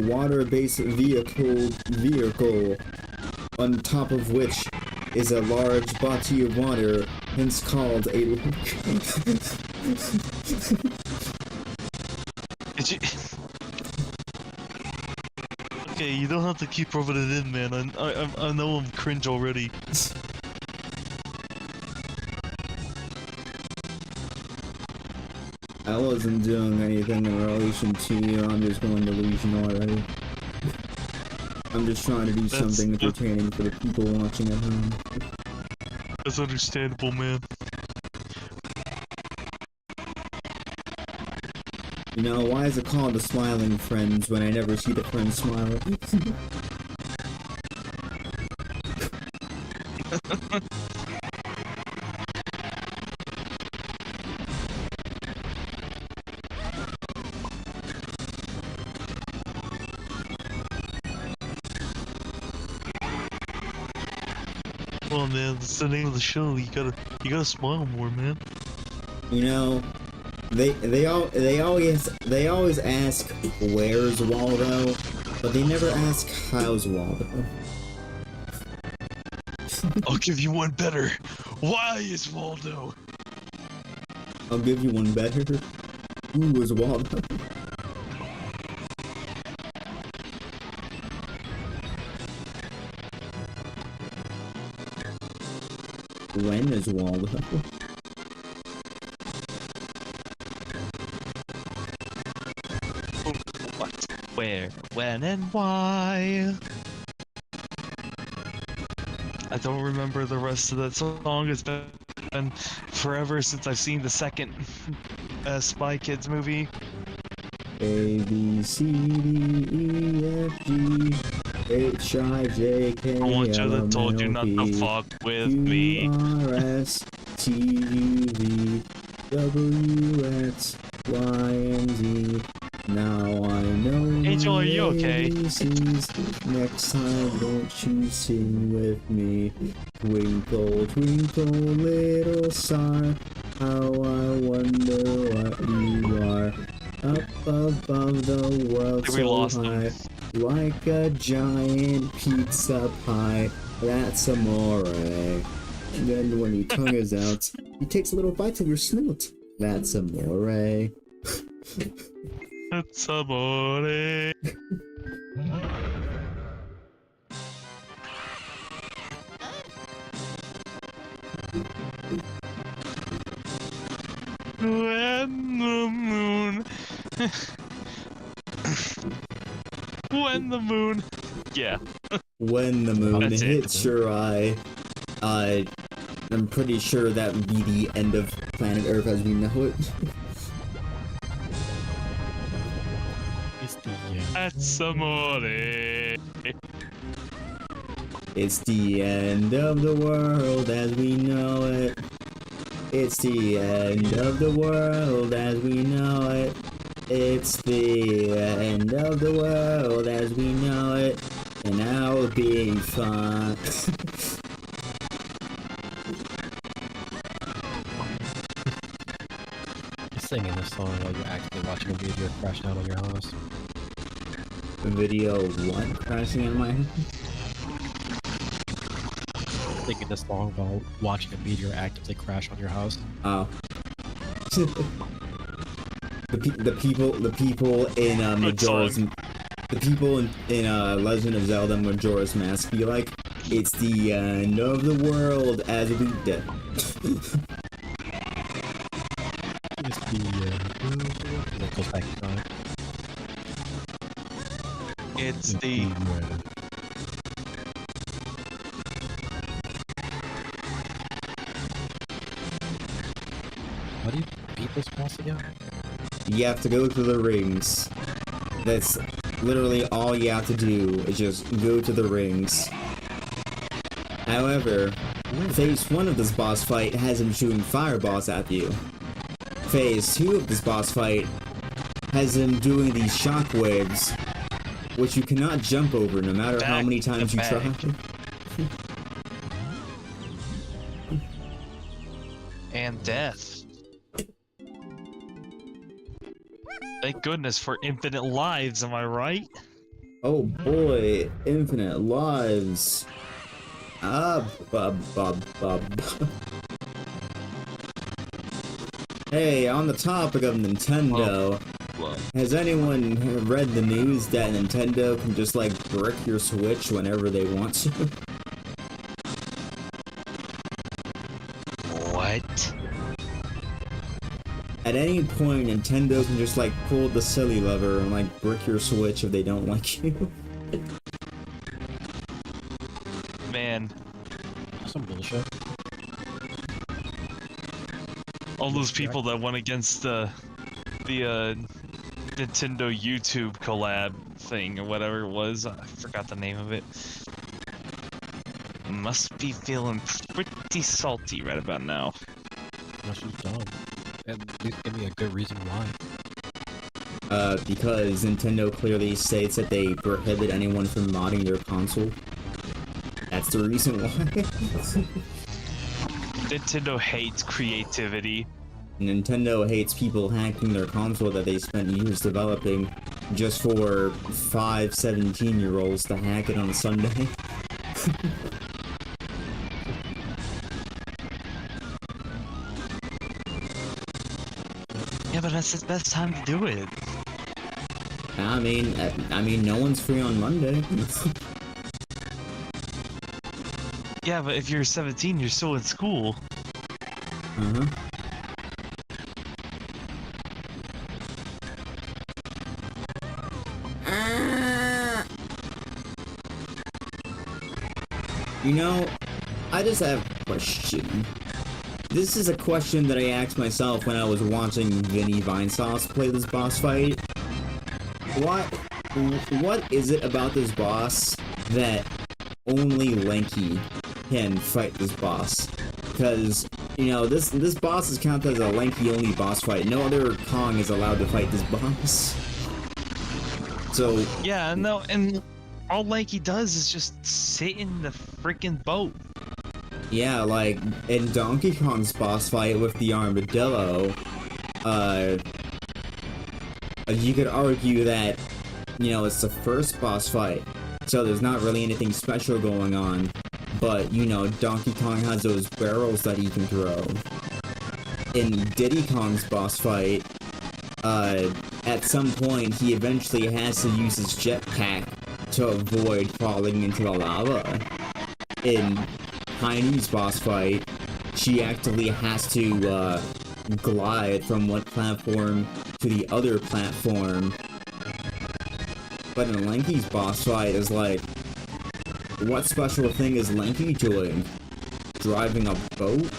water-based vehicle on top of which is a large body of water, hence called a Did you... Okay, you don't have to keep rubbing it in, man. I know I'm cringe already. I wasn't doing anything in relation to you, I'm just going delusional already. I'm just trying to do something entertaining for the people watching at home. That's understandable, man. You know, why is it called the Smiling Friends when I never see the friends smile? Come on, man. That's the name of the show. You gotta smile more, man. You know, they always ask where's Waldo, but they never ask how's Waldo. I'll give you one better. Why is Waldo? I'll give you one better. Who is Waldo? When is Waldo? What? Where? When? And why? I don't remember the rest of that song. It's been forever since I've seen the second Spy Kids movie. A, B, C, D, E, F, G, H, I, J, K, I want you L, to M, told you N, not O, to P, fuck with Q, me. R, S, T, U, V, W, X, Y, and Z. Now I know Angel, are you okay? ABCs. Next time, don't you sing with me. Twinkle, twinkle, little star, How I wonder what you are. Up above the world We so lost high. him. Like a giant pizza pie. That's amore. And then when your tongue is out, he takes a little bite of your snout. That's amore. It's amore. When the moon. When the moon. Yeah. When the moon That's it. hits your eye, I'm pretty sure that would be the end of planet Earth as we know it. It's the That's amore. It's the end of the world as we know it. It's the end of the world as we know it. It's the end of the world as we know it. And now we're being fun. You're singing this song while you're actually watching a video crashing out on your house. Video what? Crashing in my head? Singing this song while watching a meteor actively crash on your house. Oh. the people in Majora's Legend of Zelda Majora's Mask be like, it's the end of the world as we did. It's the that goes back in time. It's the. How do you beat this boss again? You have to go through the rings. That's literally all you have to do is just go to the rings. However, phase 1 of this boss fight has him shooting fireballs at you. Phase 2 of this boss fight has him doing these shockwaves, which you cannot jump over no matter how many times you try. And death. Thank goodness for infinite lives, am I right? Oh boy, infinite lives. Hey, on the topic of Nintendo, has anyone read the news that Nintendo can just like brick your Switch whenever they want to? What? At any point, Nintendo can just like pull the silly lever and like brick your Switch if they don't like you. Man, Some bullshit. all those people that went against the Nintendo YouTube collab thing or whatever it was, I forgot the name of it. Must be feeling pretty salty right about now. That's just dumb. And please give me a good reason why. Because Nintendo clearly states that they prohibit anyone from modding their console. That's the reason why. Nintendo hates creativity. Nintendo hates people hacking their console that they spent years developing just for 5 17-year-olds to hack it on a Sunday. Yeah, but that's the best time to do it. I mean, no one's free on Monday. Yeah, but if you're 17, you're still in school. Uh-huh. You know, I just have a question. This is a question that I asked myself when I was watching Vinny Vinesauce play this boss fight. What is it about this boss that only Lanky can fight this boss? Because, you know, this boss is counted as a Lanky-only boss fight. No other Kong is allowed to fight this boss. So... Yeah, no, and all Lanky does is just sit in the freaking boat. Yeah, like, in Donkey Kong's boss fight with the armadillo, you could argue that, you know, it's the first boss fight, so there's not really anything special going on, but, you know, Donkey Kong has those barrels that he can throw. In Diddy Kong's boss fight, at some point, he eventually has to use his jetpack to avoid falling into the lava. In Heinu's boss fight, she actually has to, glide from one platform to the other platform. But in Lanky's boss fight is like, what special thing is Lanky doing? Driving a boat?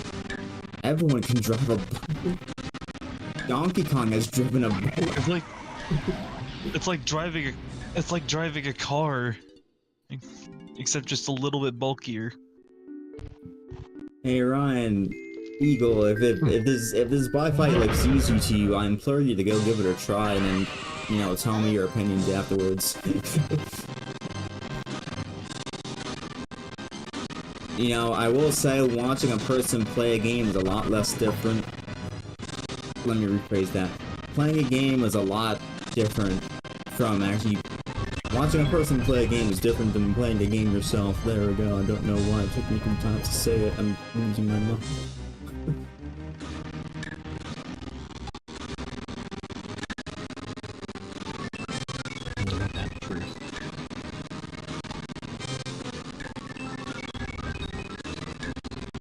Everyone can drive a boat. Donkey Kong has driven a boat. It's like driving a car, except just a little bit bulkier. Hey Ryan, Eagle, if this boss fight looks easy to you, I implore you to go give it a try and then, you know, tell me your opinions afterwards. You know, I will say watching a person play a game is a lot less different. Let me rephrase that. Playing a game is a lot different from actually... Watching a person play a game is different than playing the game yourself. There we go, I don't know why it took me some time to say it. I'm losing my mind.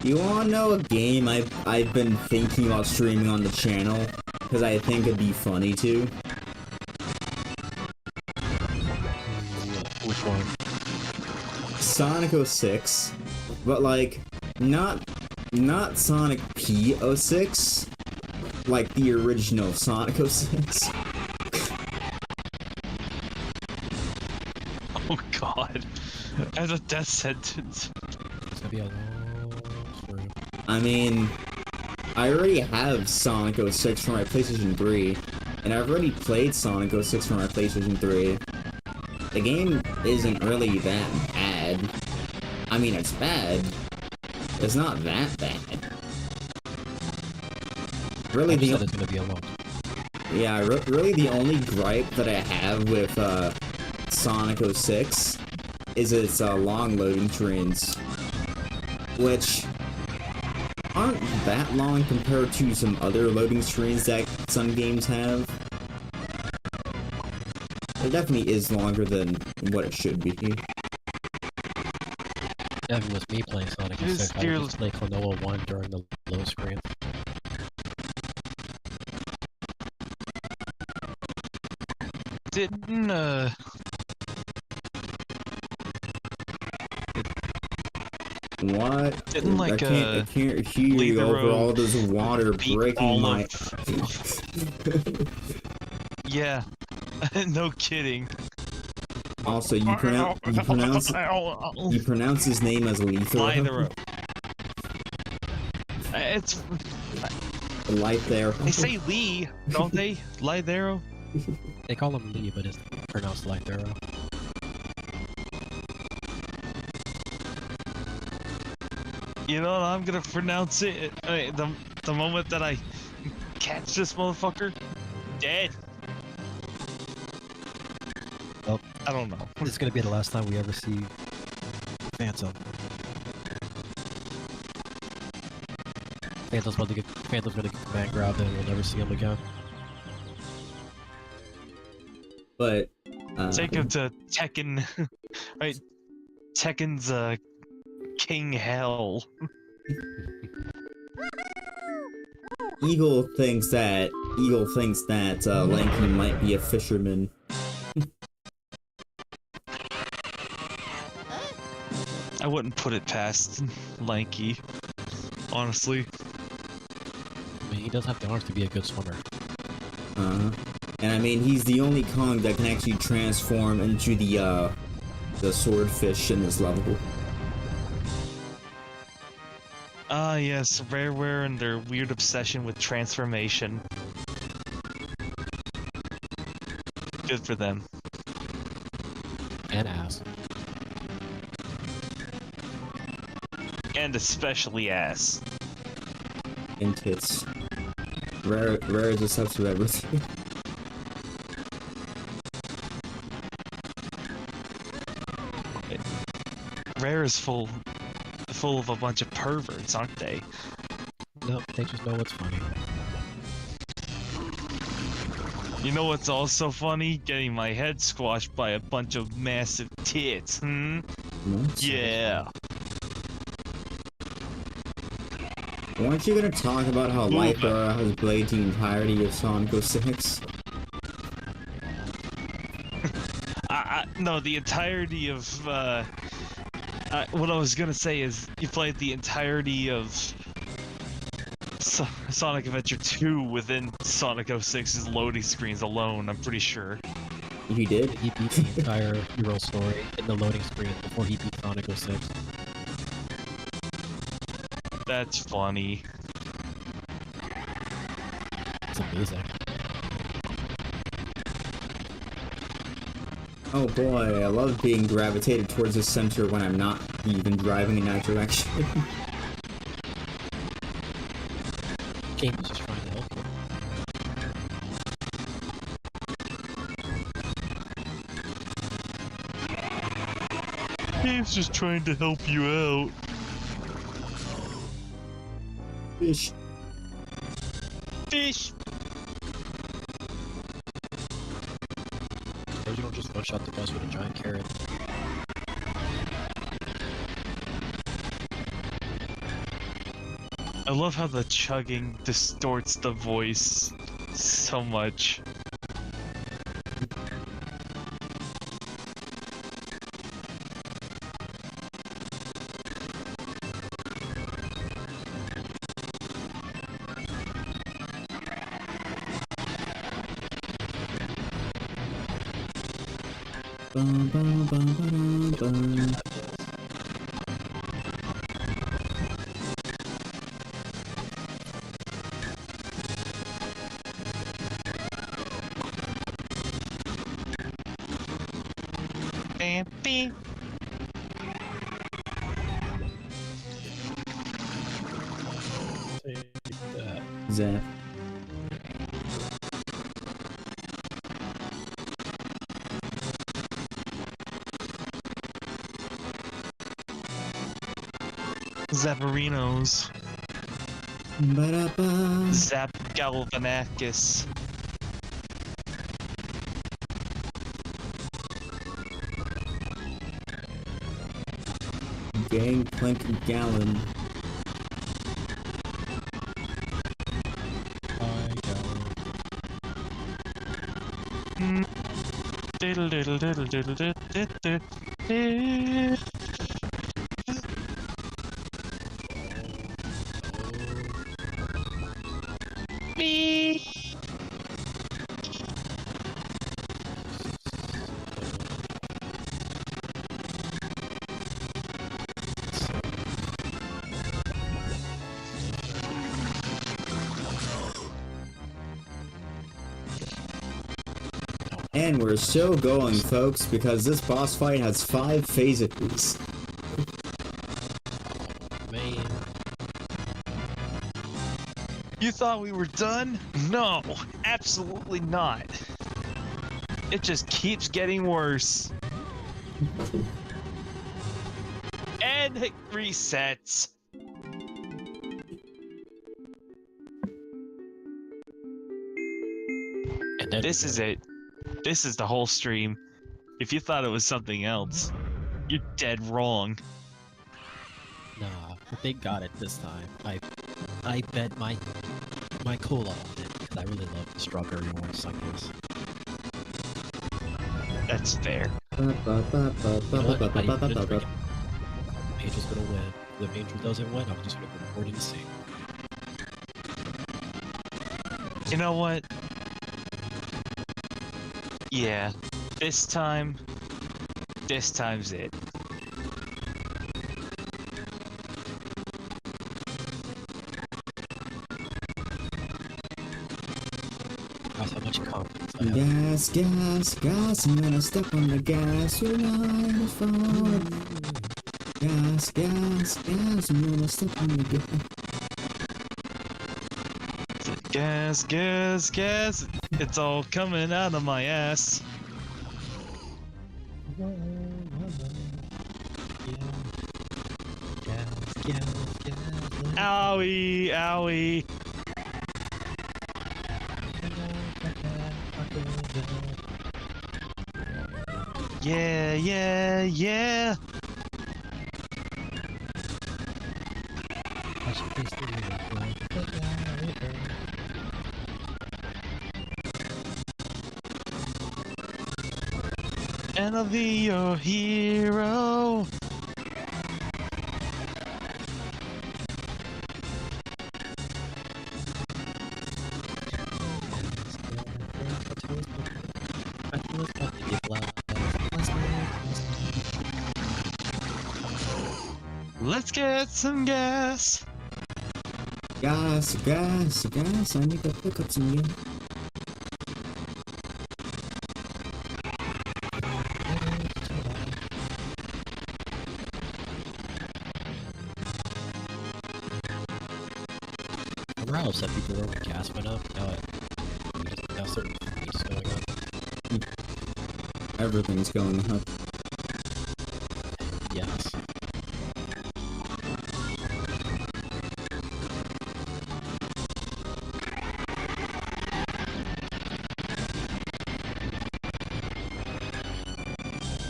You wanna know a game I've been thinking about streaming on the channel? Because I think it'd be funny too. Which one? Sonic 06, but like not Sonic P06, like the original Sonic 06. Oh God, as a death sentence. It's gonna be a long story. I mean, I already have Sonic 06 for my PlayStation 3, and I've already played Sonic 06 for my PlayStation 3. The game isn't really that bad. I mean, it's bad. It's not that bad. Really, I said it's gonna be a long. Yeah, really the only gripe that I have with Sonic 06 is its long loading screens, which aren't that long compared to some other loading screens that some games have. It definitely is longer than what it should be. Yeah, if it was me playing Sonic It is 06, I would just play Klonoa 1 during the low screen. Didn't What? Didn't, like, I can't hear Leave you the over Road all this water beat breaking all my... yeah, no kidding. Also, you pronounce his name as Lie the Lethero. road. It's Light there. they say Lee, don't they? Lythero? They call him Lee, but it's pronounced like Thero. You know what? I'm gonna pronounce it the moment that I catch this motherfucker. Dead. Well, I don't know. this is gonna be the last time we ever see Phantom. Phantom's gonna get command grabbed and we'll never see him again. But, Take him to Tekken. Right? Tekken's King Hell. Eagle thinks that Lanky might be a fisherman. I wouldn't put it past Lanky, honestly. I mean, he does have the arms to be a good swimmer. And I mean, he's the only Kong that can actually transform into the swordfish in this level. Ah, yes, Rareware and their weird obsession with transformation. Good for them. And ass. and especially ass. And tits. Rare is a subs to everything. Rare is full of a bunch of perverts, aren't they? No, they just know what's funny. You know what's also funny? Getting my head squashed by a bunch of massive tits, hmm? Yeah. Weren't you gonna talk about how Lycra has played the entirety of Sonic 06? No, the entirety of, what I was gonna say is, you played the entirety of Sonic Adventure 2 within Sonic 06's loading screens alone, I'm pretty sure. He did? He beat the entire hero story in the loading screen before he beat Sonic 06. That's funny. It's amazing. Oh boy, I love being gravitated towards the center when I'm not even driving in that direction. Game is just trying to help you. Game's just trying to help you out. Fish. Fish! Or you don't just one-shot the boss with a giant carrot. I love how the chugging distorts the voice so much. Bum, bum, bum, ba-dum, bum. Beep. Take that. Zap. Zapparinos. Ba-da-ba. Zap Galvanakis. Gangplank Gallon. Diddle diddle diddle diddle diddle diddle diddle. Beep. And we're still going, folks, because this boss fight has 5 phases. Man. You thought we were done? No, absolutely not. It just keeps getting worse. And it resets. And then This is it. This is the whole stream. If you thought it was something else, you're dead wrong. Nah, but they got it this time. I bet my cola on it because I really love the strawberry orange cycles. That's fair. You know what? Not even gonna drink it. The Angel's gonna win. If the Angel doesn't win, I'm just gonna go recording and sing. You know what? Yeah, this time's it. That's how much confidence I have. Gas, gas, gas, I'm gonna step on the gas, your line is falling. Gas, gas, gas, I'm gonna step on the gas. Gas, gas, gas. It's all coming out of my ass. Owie, owie. Yeah, yeah, yeah. And I'll be your hero. Let's get some gas. Gas, gas, gas, I need to pick up some gas. I remember how upset people were when gas went up. Now certain things going up. Everything's going up. Yes.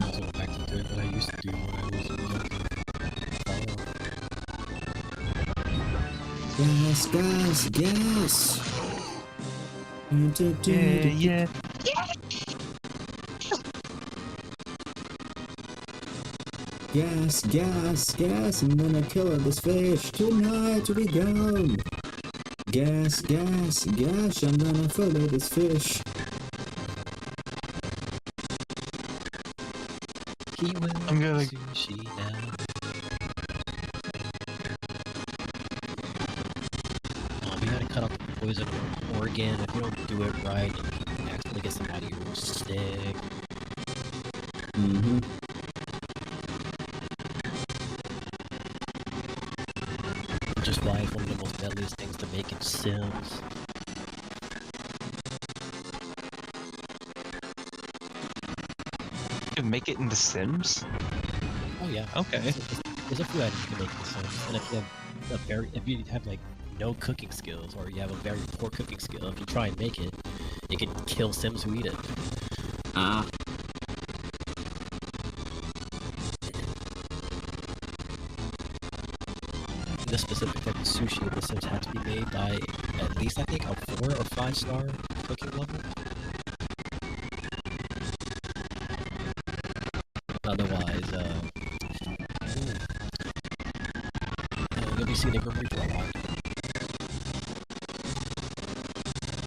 I also went back to doing what I used to do when I was younger. Gas, gas, gas. Yeah, yeah. Gas, gas, gas, I'm gonna kill this fish. Tonight we go. Gas, gas, gas, I'm gonna follow this fish. I'm gonna. Sushi now. You gotta cut off the poison organ. If you don't do it right, you accidentally get somebody who will stick. Mm-hmm. Which is why it's one of the most deadliest things to make in Sims. You can make it in The Sims? Oh yeah. Okay. There's a few items you can make in The Sims, and if you have like no cooking skills, or you have a very poor cooking skill, if you try and make it, you can kill Sims who eat it. Ah. This specific type of sushi in The Sims has to be made by at least, I think, a 4 or 5 star cooking level. Otherwise, you'll be seeing a Grim Reaper a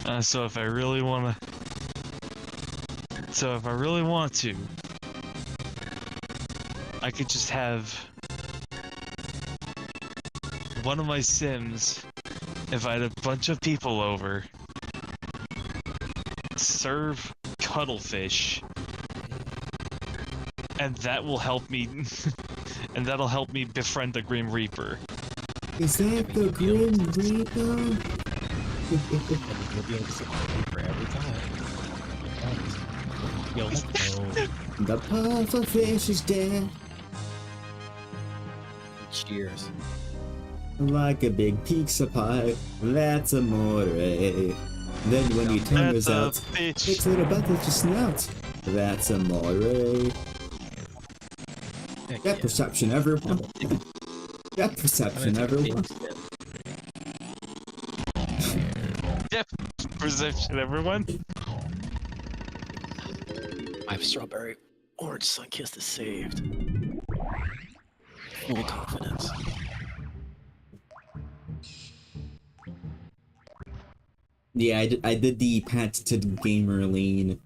lot. So if I really want to, I could just have one of my Sims invite a bunch of people over, serve cuttlefish, and that will help me, and that'll help me befriend the Grim Reaper. Is that the Grim Reaper? You'll be able to see Grim Reaper every time. You'll know. The puffer fish is dead. Cheers. Like a big pizza pie, that's amore. Then when your tongue That's is a out, bitch. it's little butt with your snout. That's amore. Heck Depth yeah. perception, everyone. Depth perception, everyone. Depth perception, everyone. I have strawberry orange Sunkist is saved. Full confidence. Yeah, I did the patented gamer lean.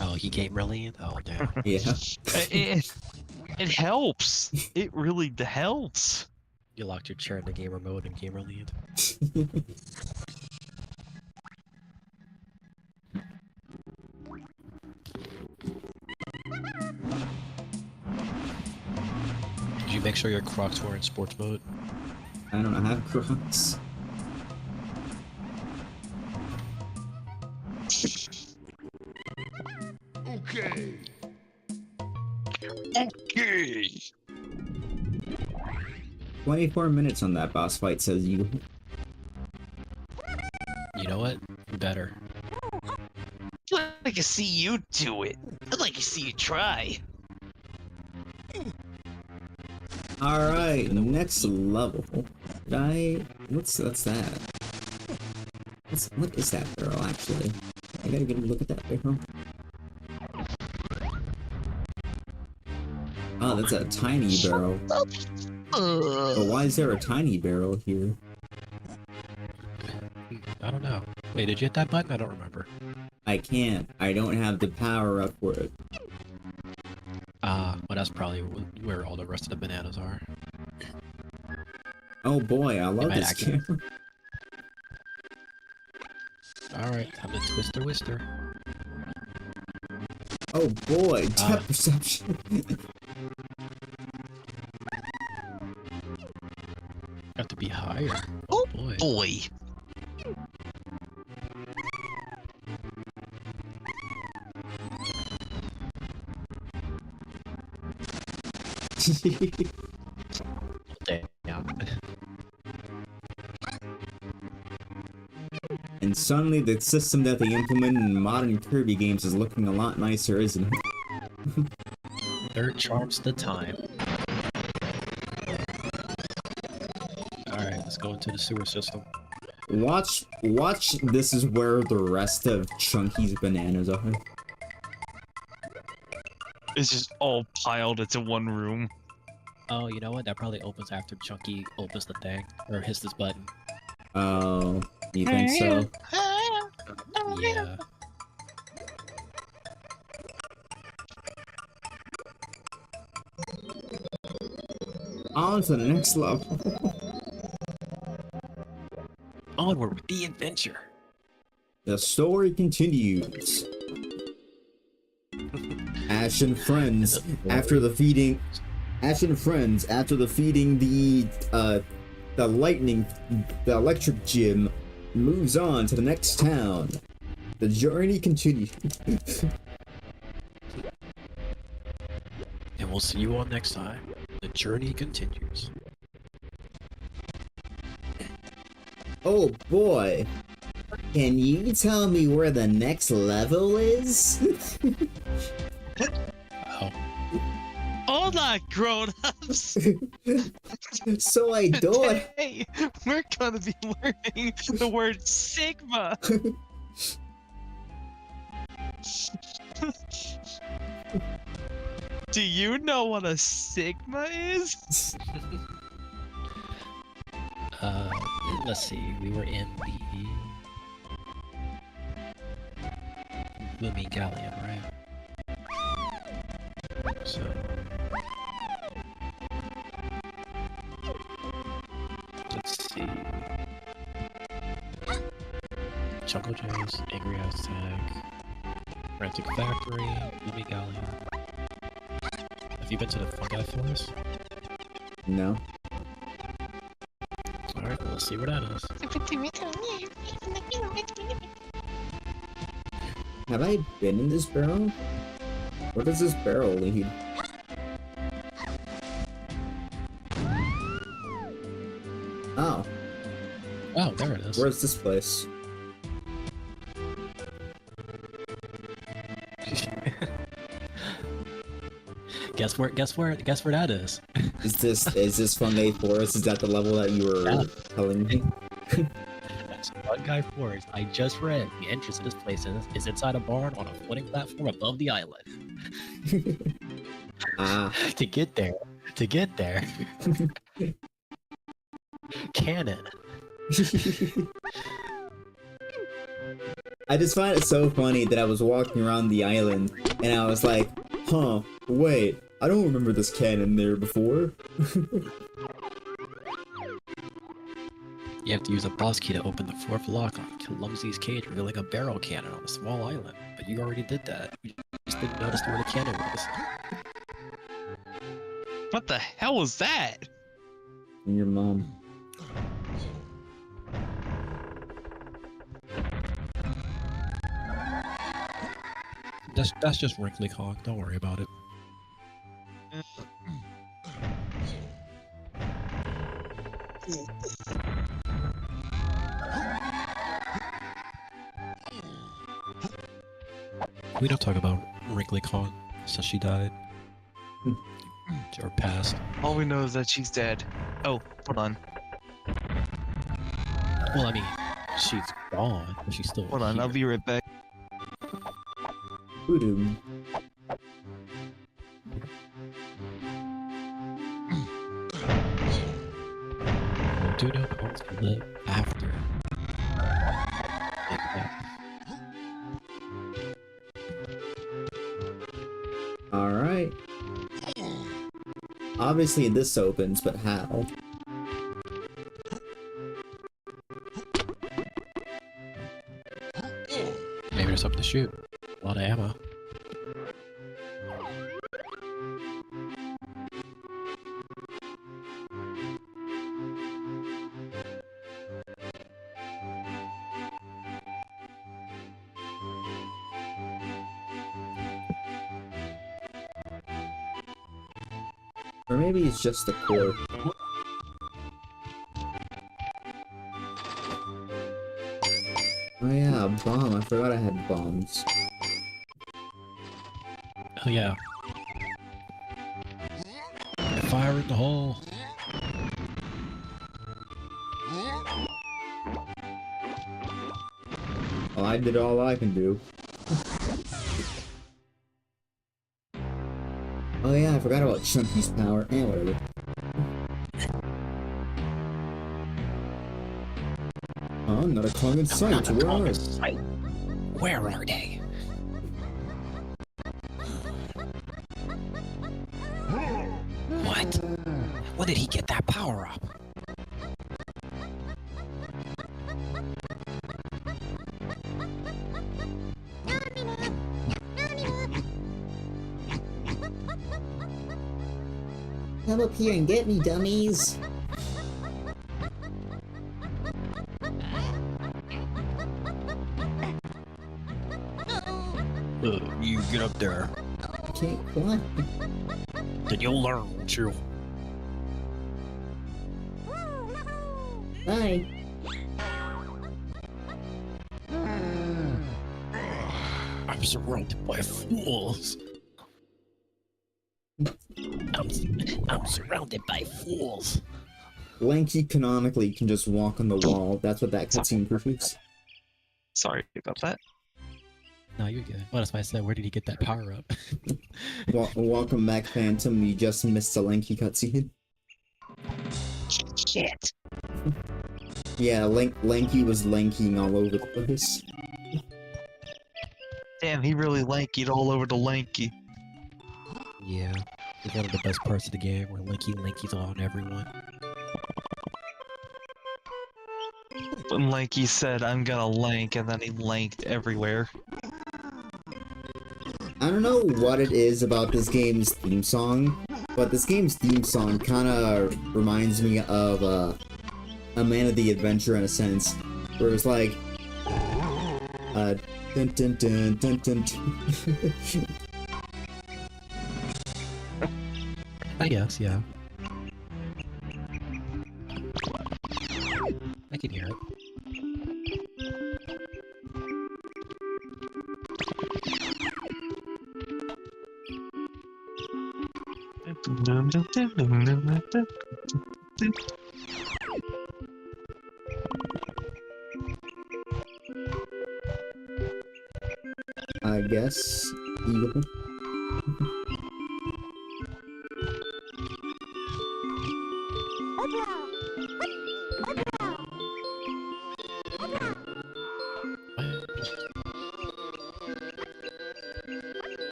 Oh, he gamer lead? Oh, damn. Yeah. It helps. It really helps. You locked your chair into gamer mode and gamer lead. you make sure your Crocs were in sports mode? I don't have Crocs. Okay. Okay. 24 minutes on that boss fight, says you. You know what? Better. I'd like to see you do it. I'd like to see you try. Alright, next level. What's that? What is that barrel, actually? I gotta get a look at that barrel. Oh, that's a tiny barrel. But why is there a tiny barrel here? I don't know. Wait, did you hit that button? I don't remember. I can't. I don't have the power up for it. Well, that's probably where all the rest of the bananas are. Oh boy, I love this camera. Alright, time to twist or whister. Oh boy, depth perception. Have to be higher. Oh Boy. boy. Damn. And suddenly the system that they implemented in modern Kirby games is looking a lot nicer, isn't it? Third charms the time. Alright, let's go into the sewer system. Watch, this is where the rest of Chunky's bananas are. It's just all piled into one room. Oh, you know what? That probably opens after Chunky opens the thing. Or hits this button. Oh, you think so? Yeah. On to the next level. Onward with the adventure. The story continues. Ash and friends after defeating the electric gym moves on to the next town. The journey continues. And we'll see you all next time. The journey continues. Oh boy. Can you tell me where the next level is? Oh. Hold on, grown-ups! So I don't. Today, we're gonna be learning the word Sigma! Do you know what a Sigma is? Let's see. We were in the Gloomy Galleon, right? So let's see. Chuckle J's, Angry House Tag, Frantic Factory, Gloomy Galleon. Have you been to the Fungi Forest? No. Alright, well, let's see where that is. Have I been in this barrel? Where does this barrel lead? Oh. Oh, there it is. Where's this place? Guess where that is? Is this Fungi Forest? Is that the level that you were telling me? That's Fungi Forest. I just read the entrance to this place is inside a barn on a floating platform above the island. Ah. To get there. Cannon. I just find it so funny that I was walking around the island and I was like, huh, wait, I don't remember this cannon there before. You have to use a boss key to open the fourth lock on Clumsy's cage, revealing a barrel cannon on a small island. But you already did that. You just didn't notice where the cannon was. What the hell was that? And your mom. That's just Wrinkly Kong. Don't worry about it. We don't talk about Wrinkly Kong since she died. Or passed. All we know is that she's dead. Oh, hold on. Well, I mean, she's gone, but she's still Hold on, here. I'll be right back. Voodoo. Do know Kongs can live after. Like that. Alright. Obviously this opens, but how? Maybe there's something to shoot. A lot of ammo. Or maybe it's just the core. Oh yeah, a bomb. I forgot I had bombs. Oh yeah. Fire in the hole. Well, I did all I can do. Oh yeah, I forgot about Chunky's power. And whatever. Oh, not a Kong in sight. Where are they? Where are they? What? When did he get that power up? Come up here and get me, dummies! You get up there. I can't climb. Then you'll learn, won't you? Bye. I'm surrounded by fools. I'm surrounded by fools. Lanky canonically can just walk on the wall. That's what that cutscene proves. Sorry about that. No, you're good. Well, that's why I said, where did he get that power up? Welcome back, Phantom. You just missed a Lanky cutscene. Shit. Yeah, Lanky was lankying all over the place. Damn, he really lankied all over the lanky. Yeah. It's one of the best parts of the game where Lanky's on everyone. When Lanky said, I'm gonna lank, and then he lanked everywhere. I don't know what it is about this game's theme song, but this game's theme song kinda reminds me of A Man of the Adventure in a sense, where it's like, dun dun dun dun dun. I guess, yeah. I can hear it. I guess. Evil.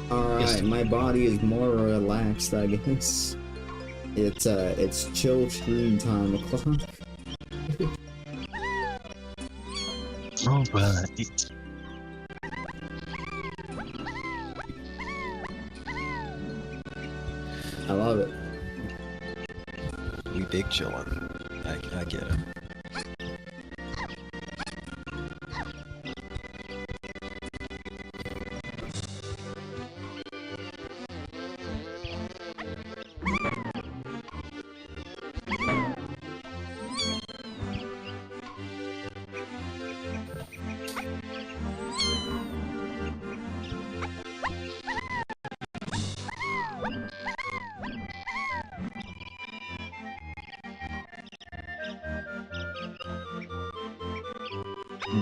Alright, my body is more relaxed, I guess. It's chill screen time o'clock. Alright. cake chilling. I get it.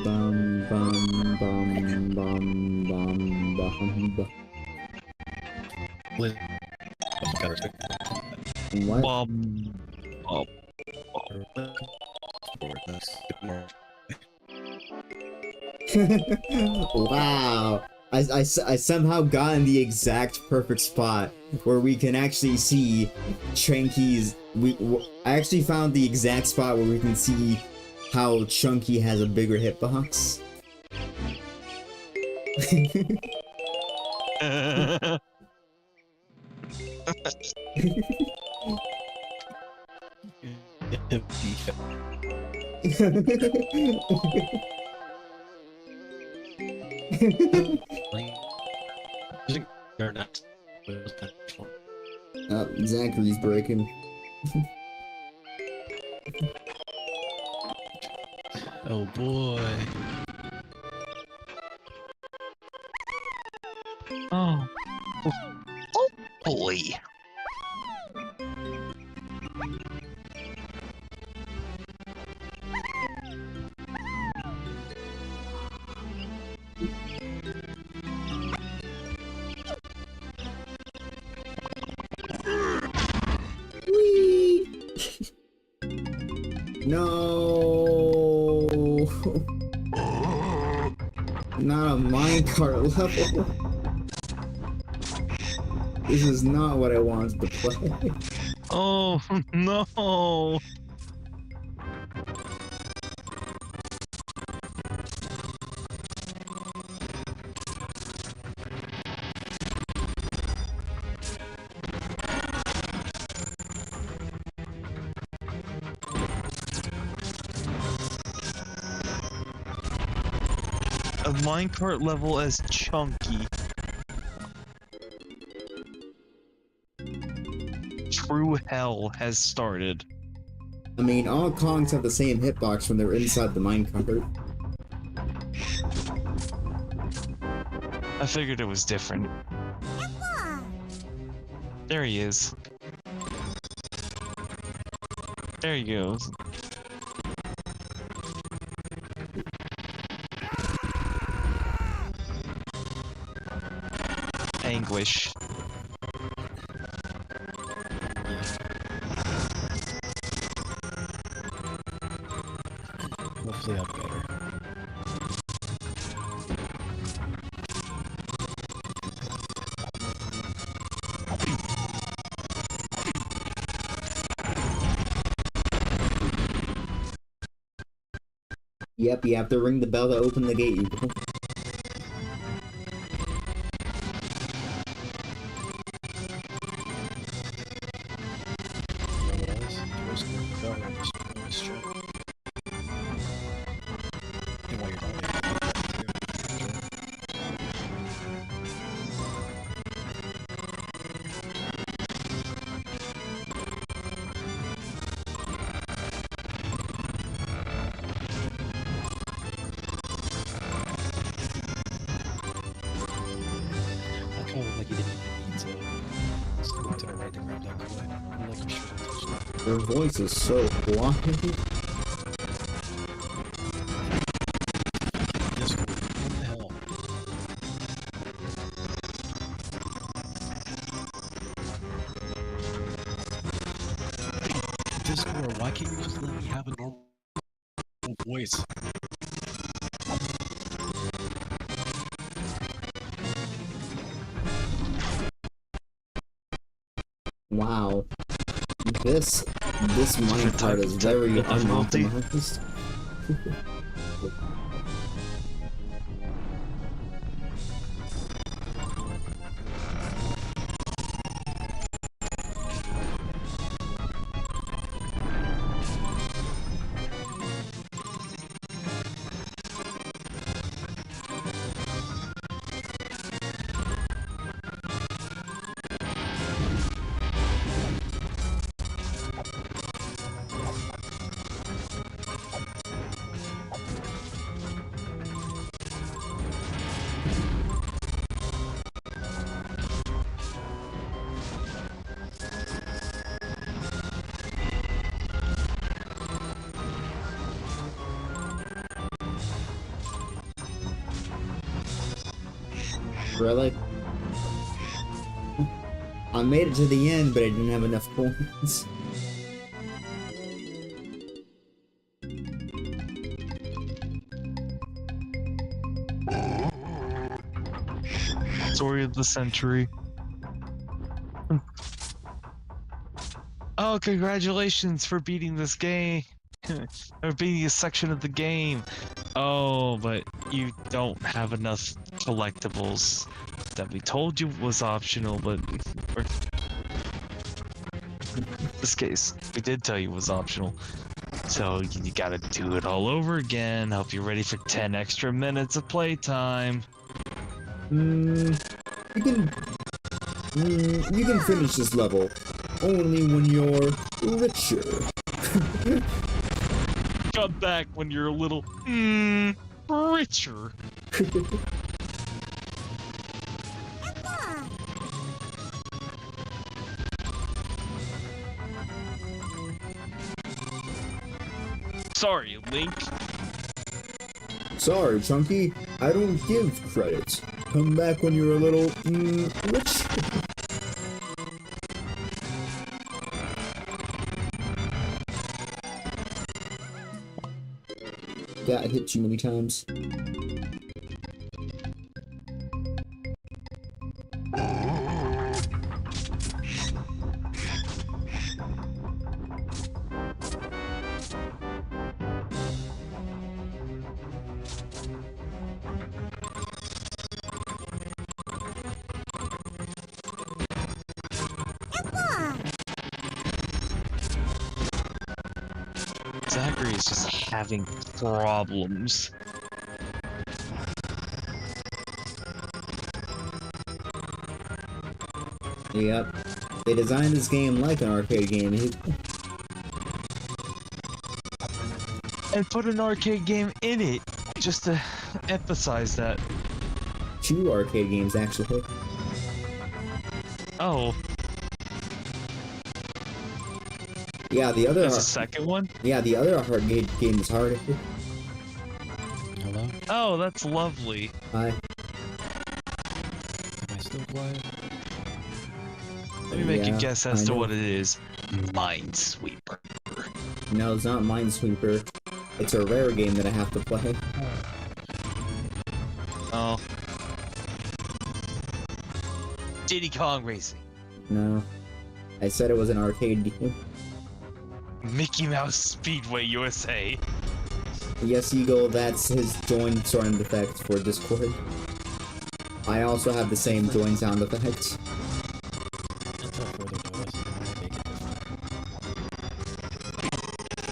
Bum bum bum bum bum bum. Liz, What? Bob. Wow. I somehow got in the exact perfect spot where we can actually see Chunky's. I actually found the exact spot where we can see how Chunky has a bigger hitbox. Zachary's breaking. Oh boy. Oh. Oh boy. Whee! No. Not a minecart level. This is not what I wanted to play. Oh no. A minecart level as Chunky. True hell has started. I mean, all Kongs have the same hitbox when they're inside the minecart. I figured it was different. There he is. There he goes. Anguish. Hopefully I'm better. Yep, you have to ring the bell to open the gate, you go. Like you didn't even need to go to the right to grab that coin. I'm like, you should have touched it. Your voice is so quiet. Discord, what the hell? Discord, why can't you just let me have a normal voice? Wow. This minecart is very unoptimized. Really? I made it to the end, but I didn't have enough points. Story of the century. Oh, congratulations for beating this game. Or beating a section of the game. Oh, but you don't have enough collectibles that we told you was optional, but in this case, we did tell you was optional. So you gotta do it all over again. Hope you're ready for 10 extra minutes of playtime. You can finish this level only when you're richer. Come back when you're a little richer. Sorry, Link. Sorry, Chunky, I don't give credit. Come back when you're a little rich. Got hit too many times. Zachary is just having problems. Yep. They designed this game like an arcade game. And put an arcade game in it, just to emphasize that. 2 arcade games, actually. Oh, Yeah, the other... there's a second one? Yeah, the other arcade game is harder. Hello? Oh, that's lovely. Hi. Am I still quiet? Let me make Yeah, a guess as I to know. what it is. Minesweeper. No, it's not Minesweeper. It's a rare game that I have to play. Oh. Diddy Kong Racing. No. I said it was an arcade game. Mickey Mouse Speedway USA. Yes, Eagle, that's his join sound effect for Discord. I also have the same join sound effect. Until further notice, I might make it different.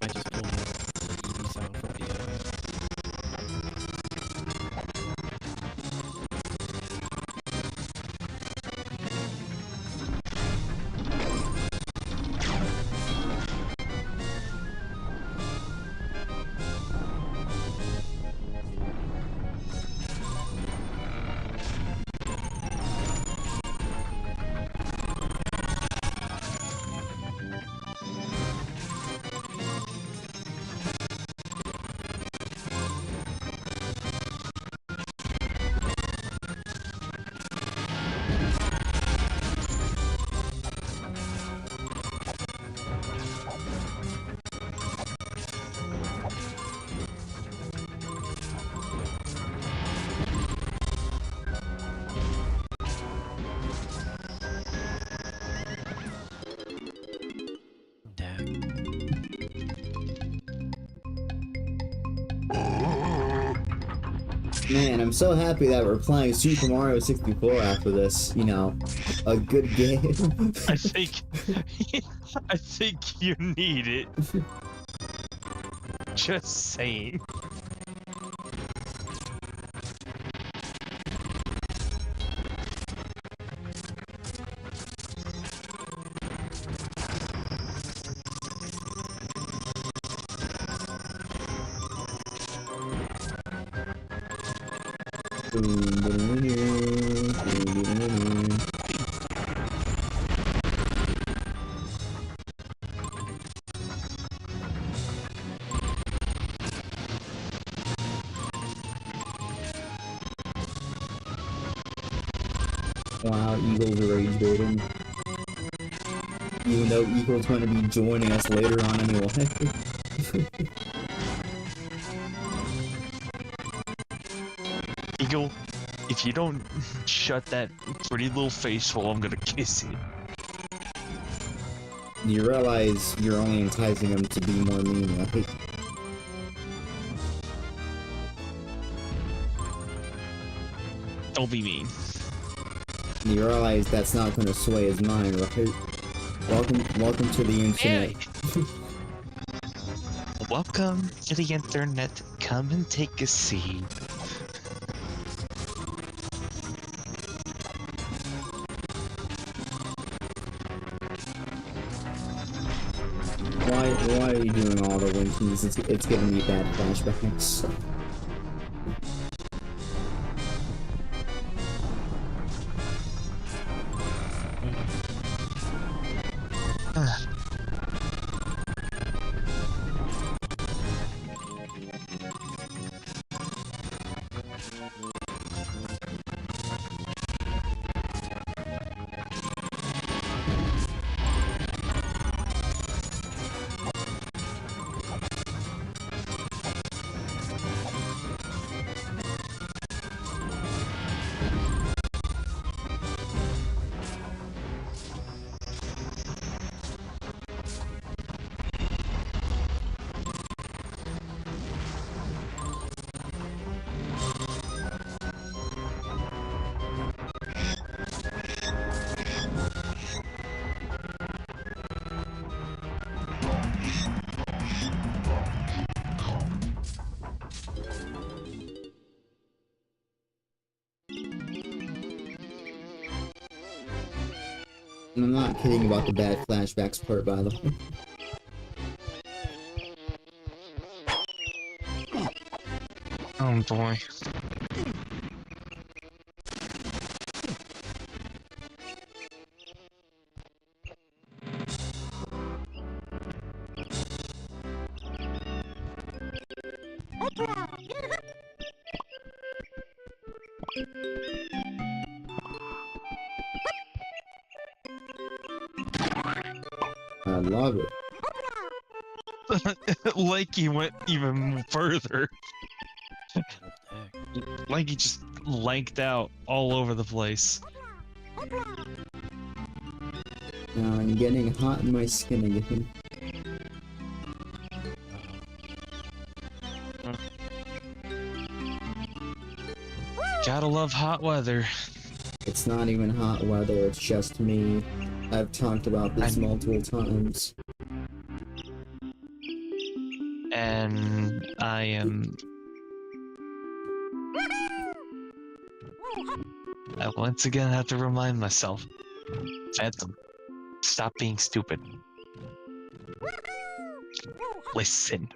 I just pulled the EV sound from the anime. Man, I'm so happy that we're playing Super Mario 64 after this. You know, a good game. I think I think you need it. Just saying. Wow, Eagle's rage baiting. Even though Eagle's going to be joining us later on anyway. Eagle, if you don't shut that pretty little face hole, I'm gonna kiss it. You realize you're only enticing him to be more mean, right? Don't be mean. You realize that's not going to sway his mind, right? Welcome to the internet. Hey! Welcome to the internet. Come and take a seat. Why are you doing all the winkies? It's giving me bad flashbacks. I'm not kidding about the bad flashbacks part, by the way. Oh boy. I love it. Like went even further. What the heck? Like he just lanked out all over the place. Now I'm getting hot in my skin again. Gotta love hot weather. It's not even hot weather, it's just me. I've talked about this multiple times. And I am... I once again have to remind myself. Phantom, stop being stupid. Listen.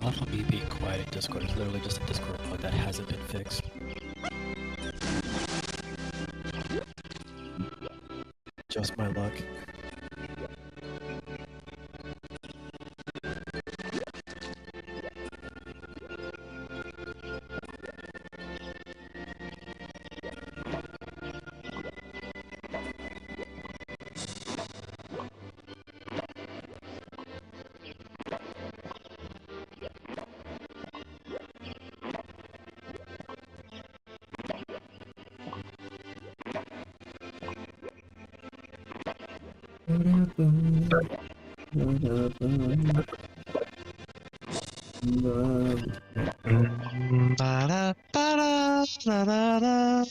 I love how me being quiet in Discord is literally just a Discord bug that hasn't been fixed. Just my luck. Ba-da-ba-da-da-da-da.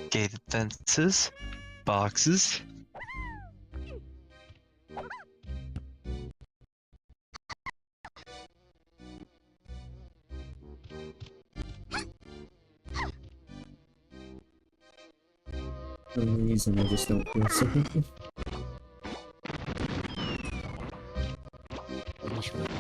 Gated fences. Boxes. For some reason, I just don't feel safe. I'm not sure that I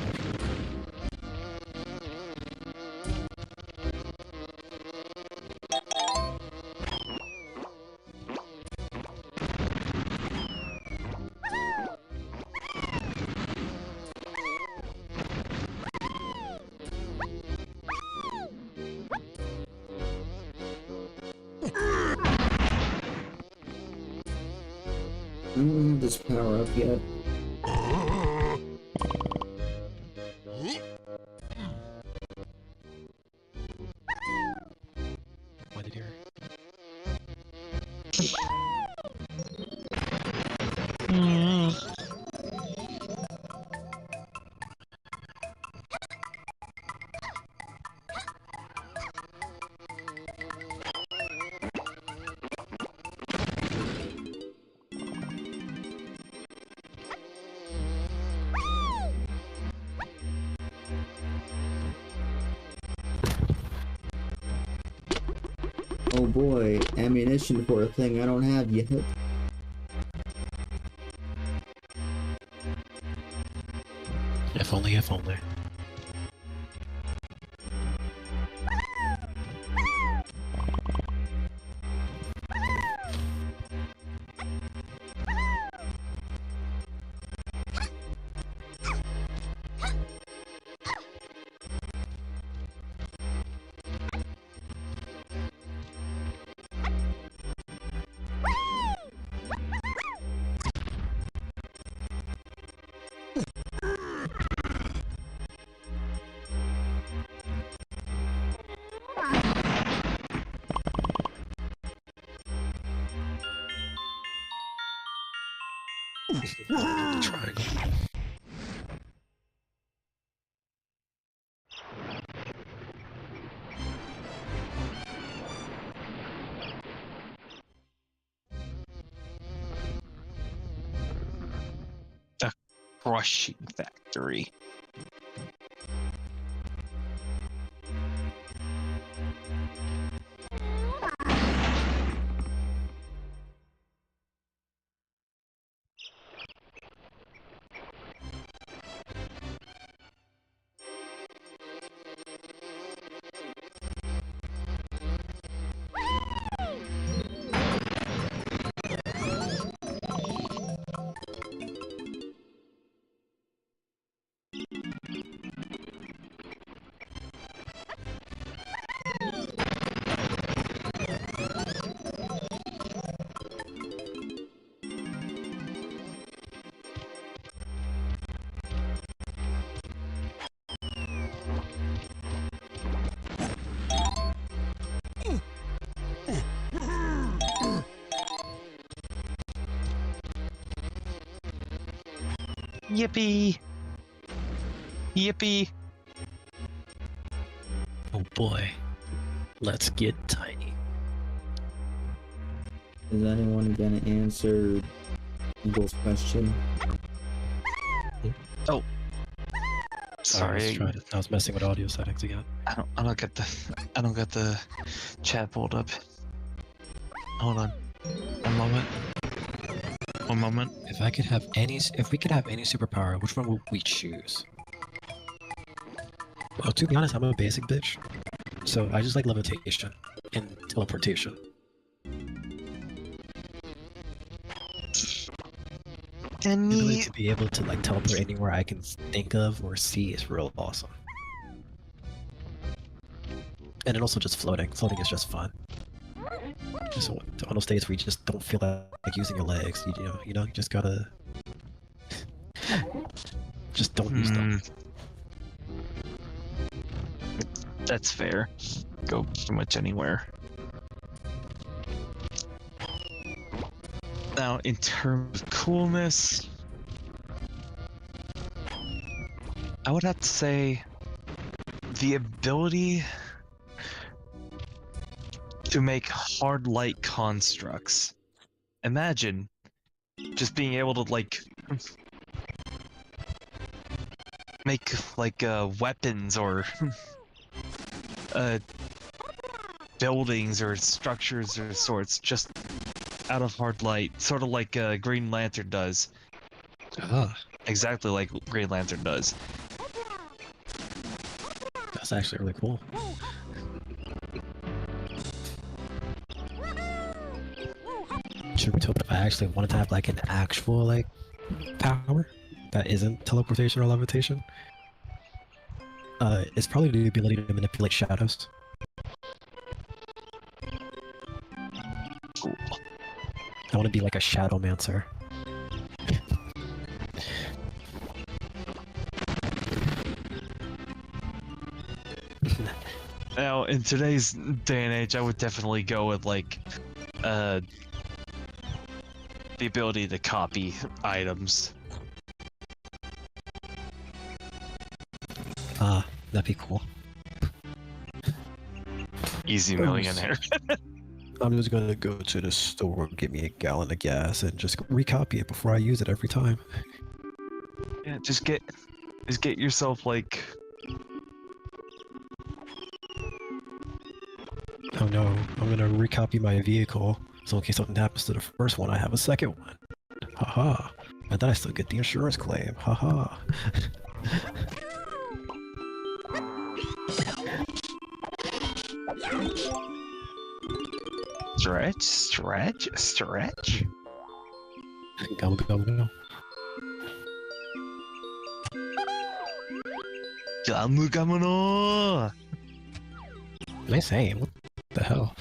don't have this power up yet. Why did you? Oh boy, ammunition for a thing I don't have yet. If only, if only. Triangle. The crushing factory. Yippee! Yippee! Oh boy. Let's get tiny. Is anyone gonna answer Eagle's question? Oh. Sorry, Sorry, I was messing with audio settings again. I don't get the chat pulled up. Hold on. One moment. One moment. If we could have any superpower, which one would we choose? Well, to be honest, I'm a basic bitch, so I just like levitation and teleportation. The ability to be able to like teleport anywhere I can think of or see is real awesome. And then also just floating. Floating is just fun. Just on those days where you just don't feel like using your legs, you just gotta just don't use them. That's fair. Go pretty much anywhere. Now, in terms of coolness, I would have to say the ability to make hard light constructs. Imagine just being able to like make like weapons or buildings or structures or sorts just out of hard light, sort of like Green Lantern does. Ah, Exactly like Green Lantern does. that's actually really cool. Truth be told, if I actually wanted to have like an actual like power that isn't teleportation or levitation, it's probably the ability to manipulate shadows. Cool. I want to be like a shadowmancer. Now, in today's day and age, I would definitely go with like the ability to copy items. Ah, that'd be cool. Easy millionaire. I'm just gonna go to the store, get me a gallon of gas, and just recopy it before I use it every time. Yeah, just get yourself like. Oh no, I'm gonna recopy my vehicle, so in case something happens to the first one, I have a second one. Haha. And then I still get the insurance claim. Haha. Stretch, stretch, stretch. Go, go, go. Gamu gamu no. What am I saying? What the hell?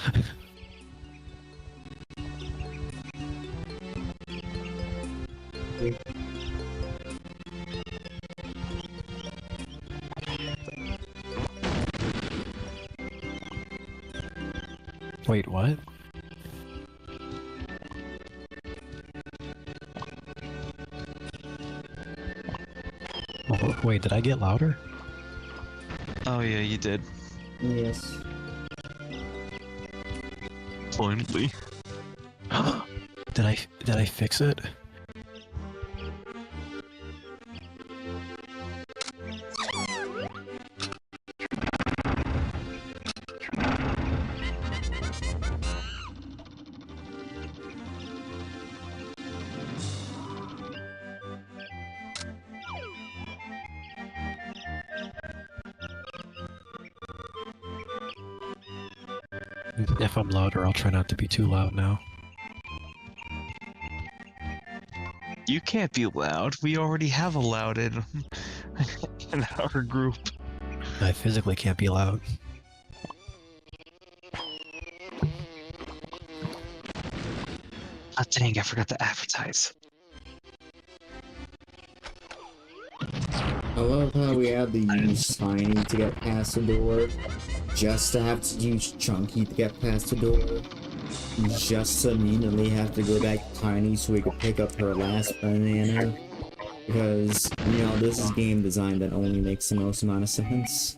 Wait, what? Oh, wait, did I get louder? Oh yeah, you did. Yes. Finally. Did I fix it? If I'm louder, I'll try not to be too loud now. You can't be loud. We already have a loud in in our group. I physically can't be loud. Ah, dang, I forgot to advertise. I love how we had to use Tiny to get past the door, just to have to use Chunky to get past the door, just to immediately have to go back to Tiny so we could pick up her last banana. Because, you know, this is game design that only makes the most amount of sense.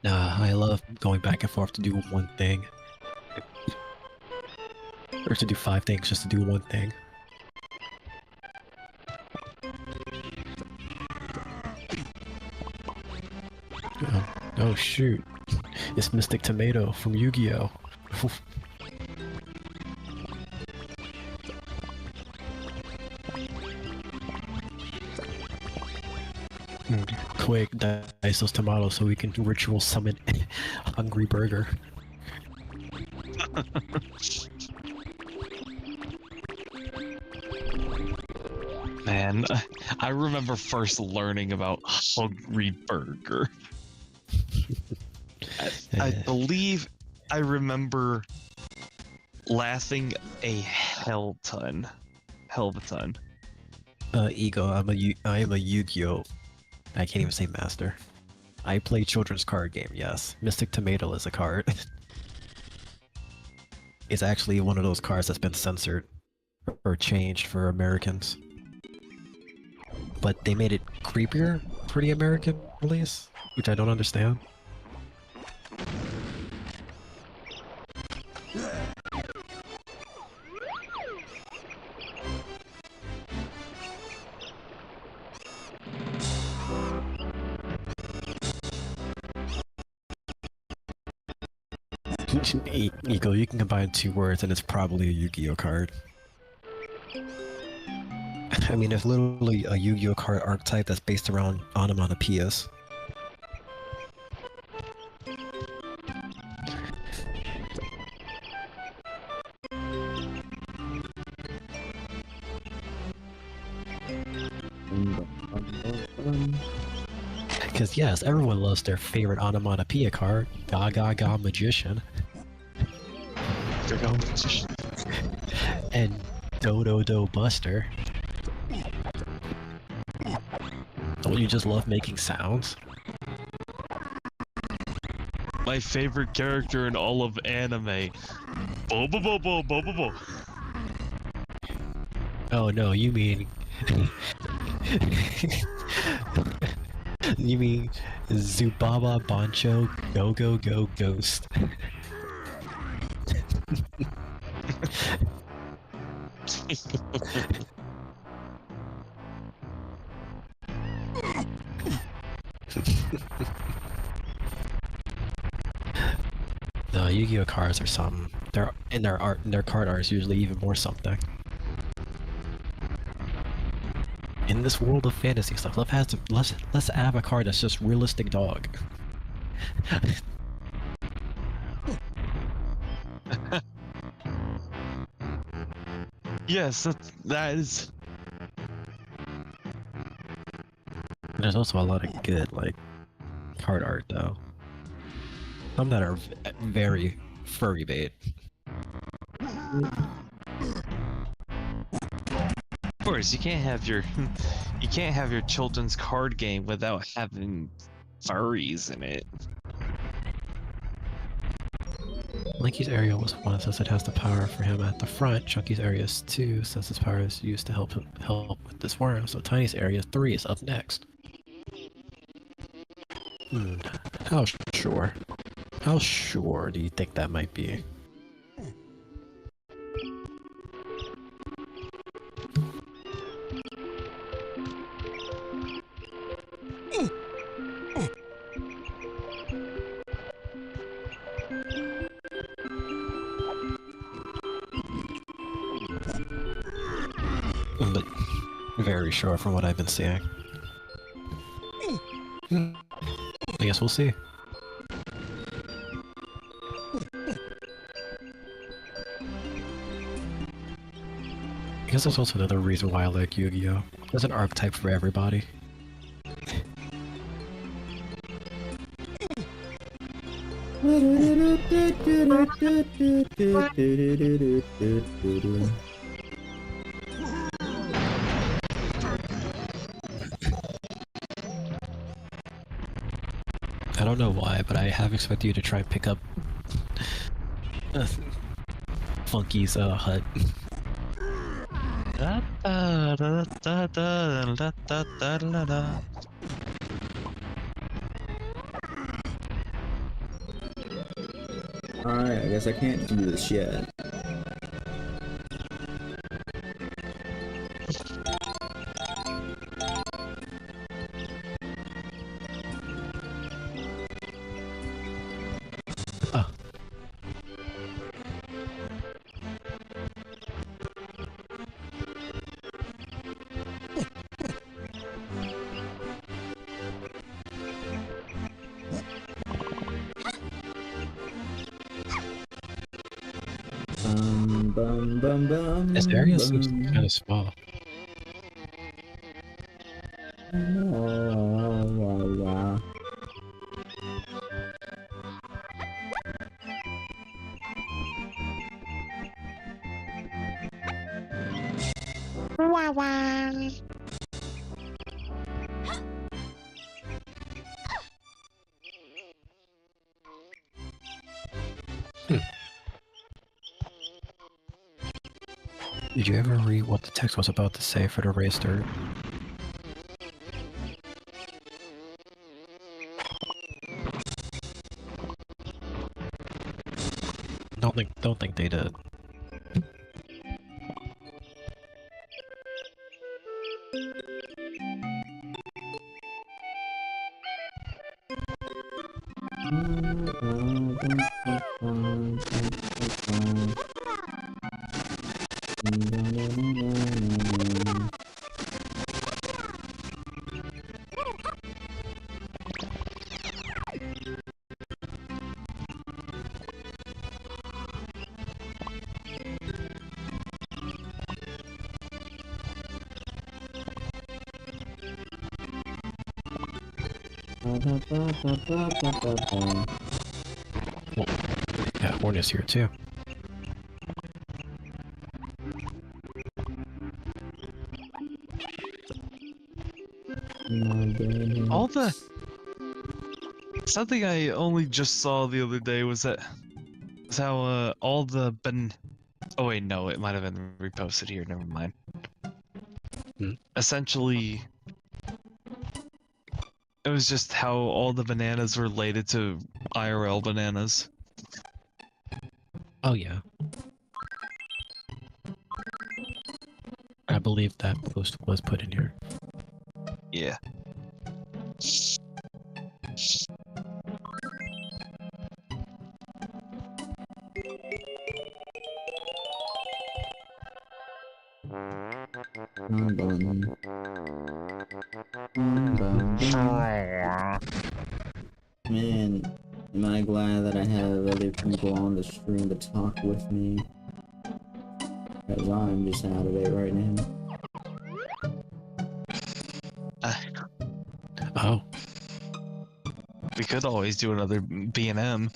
Nah, I love going back and forth to do one thing. Or to do 5 things just to do one thing. Oh shoot. It's Mystic Tomato from Yu-Gi-Oh! Quick, dice those tomatoes so we can ritual summon Hungry Burger. Man, I remember first learning about Hungry Burger. I believe I remember laughing a hell of a ton. Ego, I am a Yu-Gi-Oh! I can't even say master. I play children's card game, yes. Mystic Tomato is a card. It's actually one of those cards that's been censored or changed for Americans. But they made it creepier for the American release, which I don't understand. Eagle, you can combine two words and it's probably a Yu-Gi-Oh card. I mean, it's literally a Yu-Gi-Oh card archetype that's based around onomatopoeias. Because yes, everyone loves their favorite onomatopoeia card, Ga Ga Ga Magician, and Do Do Do Buster. Don't you just love making sounds? My favorite character in all of anime. Bo bo bo bo bo bo bo. Oh no, you mean... you mean Zubaba Bancho Go Go Go Ghost. No, Yu-Gi-Oh cards are something. Their card art is usually even more something. In this world of fantasy stuff, let's have a card that's just realistic dog. Yes, that is. There's also a lot of good, like, card art, though. Some that are very furry bait. Of course, you can't have your children's card game without having furries in it. Linky's area was 1, since it has the power for him at the front. Chunky's area is 2, since his power is used to help with this worm. So Tiny's area 3 is up next. How sure? How sure do you think that might be? But very sure from what I've been seeing. I guess we'll see. I guess that's also another reason why I like Yu-Gi-Oh! There's an archetype for everybody. I don't know why, but I have expected you to try and pick up Funky's hut. Alright, I guess I can't do this yet. Oh. Bum bum bum. This area seems kind of small. Wah wah. Did you ever read what the text was about to say for the raised dirt? Don't think they did. Yeah, Hornet's here too. All the something I only just saw the other day was how all the oh wait, no, it might have been reposted here. Never mind. Essentially, it was just how all the bananas were related to IRL bananas. Oh yeah. I believe that post was put in here. Yeah. Man, am I glad that I have other people on the stream to talk with me. Because I'm just out of it right now. Oh. We could always do another B&M.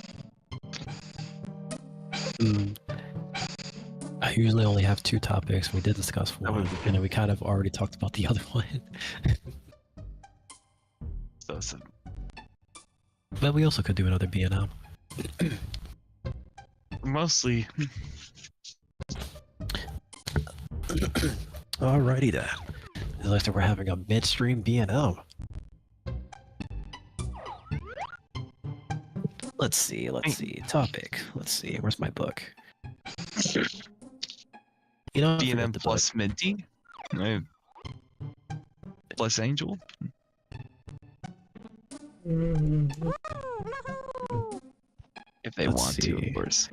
I usually only have 2 topics. We did discuss That one, would be and then we kind of already talked about the other one. So, But we also could do another B&M. mostly, Alrighty then. It looks like we're having a midstream B&M. Let's see. Topic. Let's see. Where's my book? You know, I forget B&M the plus Minty, plus Angel. If they Let's want to, see. of course.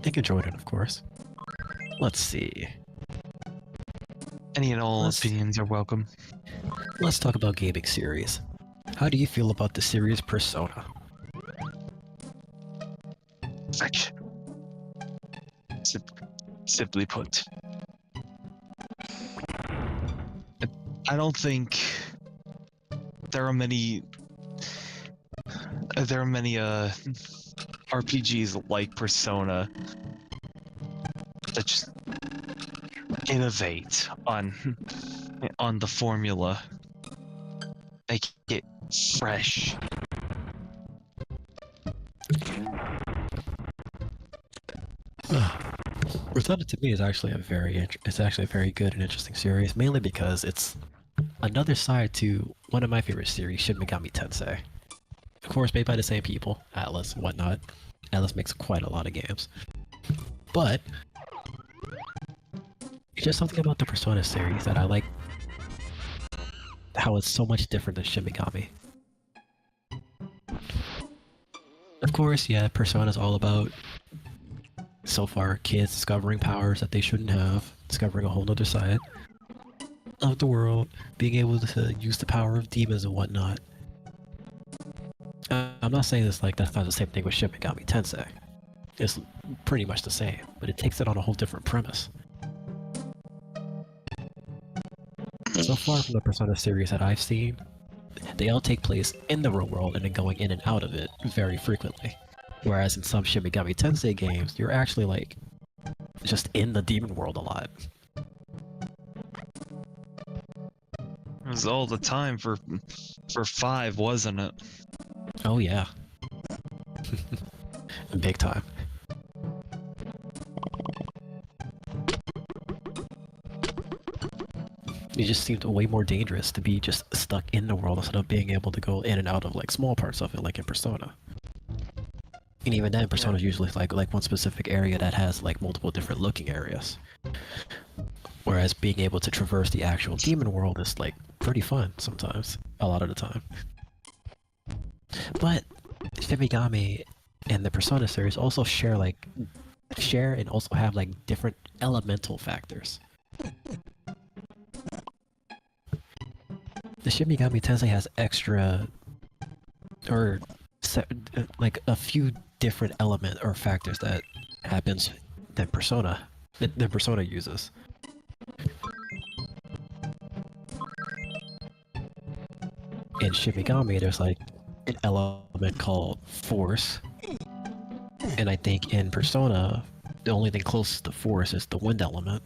They can join it, of course. Let's see. Any and all Let's- opinions are welcome. Let's talk about gaming series. How do you feel about the series Persona? Perfection. Simply put, I don't think there are many RPGs like Persona that just innovate on the formula, make it fresh. Persona to me is actually a very good and interesting series, mainly because it's another side to one of my favorite series, Shin Megami Tensei. Of course, made by the same people, Atlas and whatnot. Atlas makes quite a lot of games, but it's just something about the Persona series that I like. How it's so much different than Shin Megami. Of course, yeah, Persona is all about, so far, kids discovering powers that they shouldn't have, discovering a whole other side of the world, being able to use the power of demons and whatnot. I'm not saying this like that's not the same thing with Shin Megami Tensei. It's pretty much the same, but it takes it on a whole different premise. So far from the Persona series that I've seen, they all take place in the real world and then going in and out of it very frequently. Whereas in some Shin Megami Tensei games, you're actually like just in the demon world a lot. It was all the time for 5, wasn't it? Oh yeah. Big time. It just seemed way more dangerous to be just stuck in the world instead of being able to go in and out of like small parts of it, like in Persona. And even then, Persona is usually like one specific area that has like multiple different looking areas. Whereas being able to traverse the actual demon world is like pretty fun sometimes, a lot of the time. But Shin Megami and the Persona series also share like share and also have like different elemental factors. The Shimigami Tensei has extra, or like a few different element or factors that happens that Persona uses. In Shimigami, there's like an element called Force, and I think in Persona, the only thing closest to Force is the Wind element.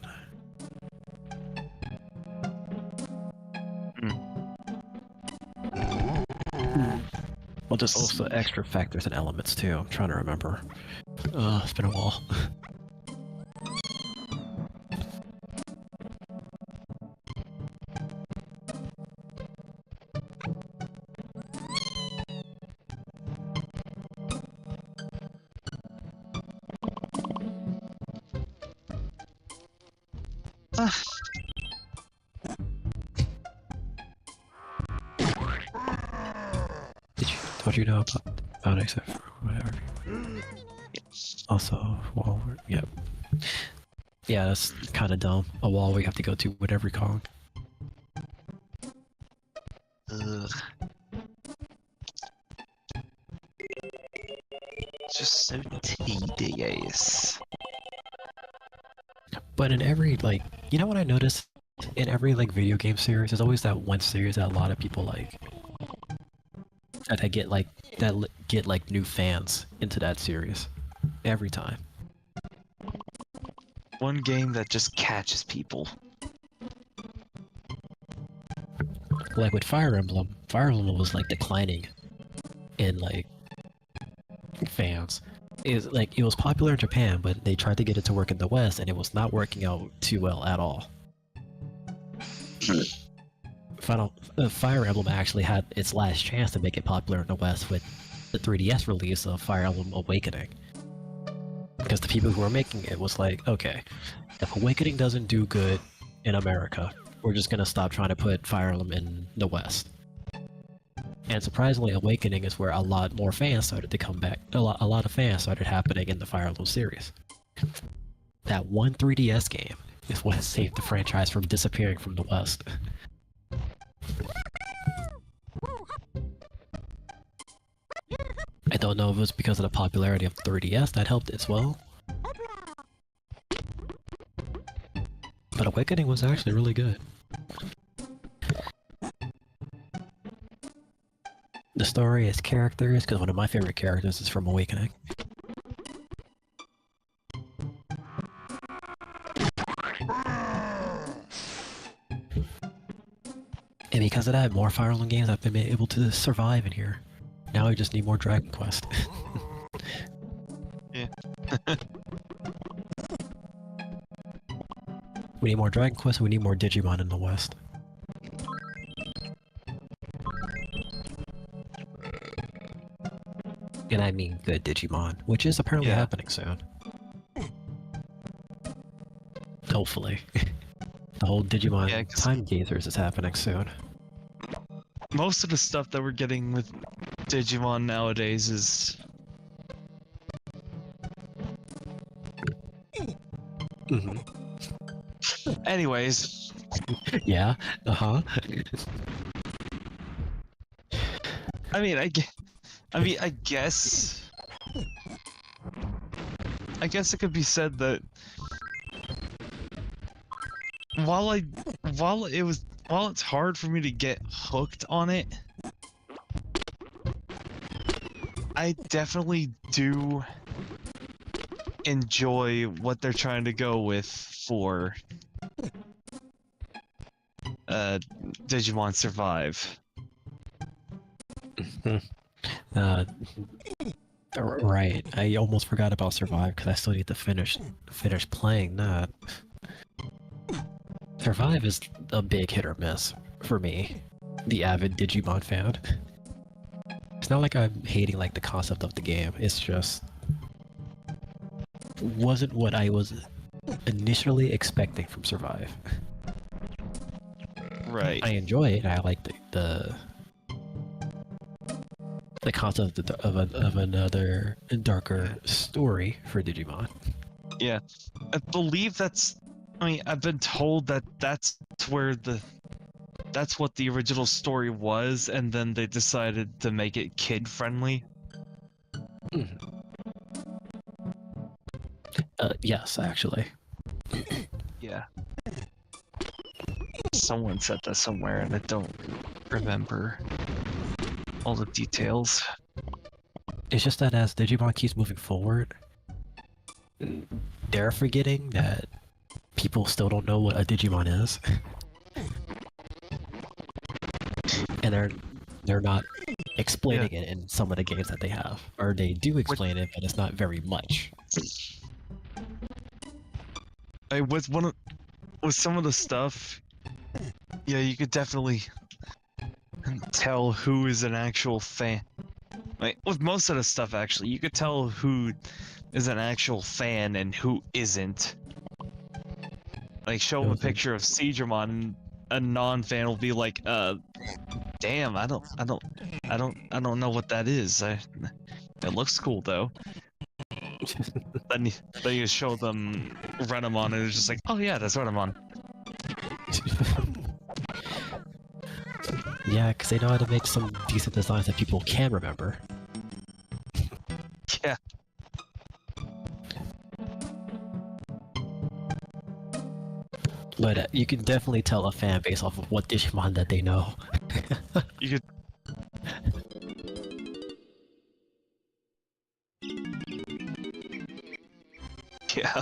Well, there's also extra factors and elements too. I'm trying to remember. It's been a while. What do you know about it except for whatever? Also, wall. Yep. Yeah, that's kind of dumb. A wall we have to go to with every Kong. Ugh. Just so tedious. But in every, like, you know what I noticed? In every, like, video game series, there's always that one series that a lot of people like. That get, like, new fans into that series. Every time. One game that just catches people. Like with Fire Emblem was, like, declining in, like, fans. It was popular in Japan, but they tried to get it to work in the West, and it was not working out too well at all. Fire Emblem actually had its last chance to make it popular in the West with the 3DS release of Fire Emblem Awakening. Because the people who were making it was like, okay, if Awakening doesn't do good in America, we're just gonna stop trying to put Fire Emblem in the West. And surprisingly, Awakening is where a lot more fans started to come back. A lot of fans started happening in the Fire Emblem series. That one 3DS game is what saved the franchise from disappearing from the West. I don't know if it was because of the popularity of the 3DS that helped as well. But Awakening was actually really good. The story, its characters, because one of my favorite characters is from Awakening. And because of that, more Fire Emblem games have been able to survive in here. Now we just need more Dragon Quest. Yeah. We need more Dragon Quest, we need more Digimon in the West. And I mean good Digimon, which is apparently happening soon. Hopefully. The whole Digimon Time Gazers is happening soon. Most of the stuff that we're getting with Digimon nowadays is... Anyways. Yeah, uh-huh. I mean, I guess it could be said that while it's hard for me to get hooked on it, I definitely do enjoy what they're trying to go with for Digimon Survive. Right. I almost forgot about Survive because I still need to finish playing that. Survive is a big hit or miss for me, the avid Digimon fan. It's not like I'm hating like the concept of the game. It's just wasn't what I was initially expecting from Survive. Right. I enjoy it. I like the concept of another darker story for Digimon. Yeah, I believe that's. I mean, I've been told that that's where that's what the original story was, and then they decided to make it kid friendly. Yes, actually. Yeah. Someone said that somewhere, and I don't remember all the details. It's just that as Digimon keeps moving forward, they're forgetting that people still don't know what a Digimon is. And they're not explaining it in some of the games that they have. Or they do explain it, but it's not very much. I was one of with some of the stuff. Yeah, you could definitely tell who is an actual fan. Like with most of the stuff, actually, you could tell who is an actual fan and who isn't. Like, show them a picture of Seedramon, and a non-fan will be like, damn, I don't know what that is. It looks cool though." Then you show them Renamon, and it's just like, oh yeah, that's Renamon. Yeah, because they know how to make some decent designs that people can remember. Yeah. But you can definitely tell a fan base off of what Digimon that they know. You could. Yeah.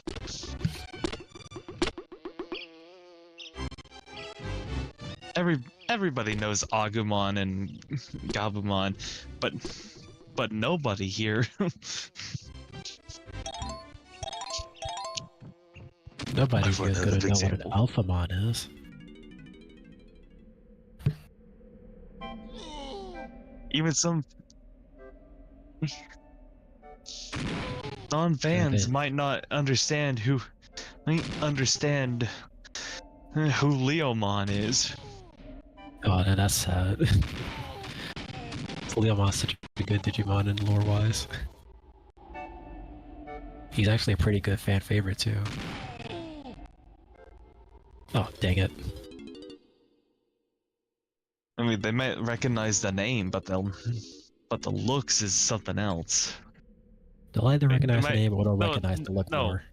Everybody knows Agumon and Gabumon, but nobody here. Nobody I've here is learned gonna an know what an example. Alphamon is. Even some non-fans might not understand who Leomon is. Oh, that's sad. Leomon's such a good Digimon in lore-wise. He's actually a pretty good fan favorite too. Oh, dang it. I mean, they might recognize the name, but the looks is something else. They'll either recognize the might- name or they'll no, recognize the look no. more.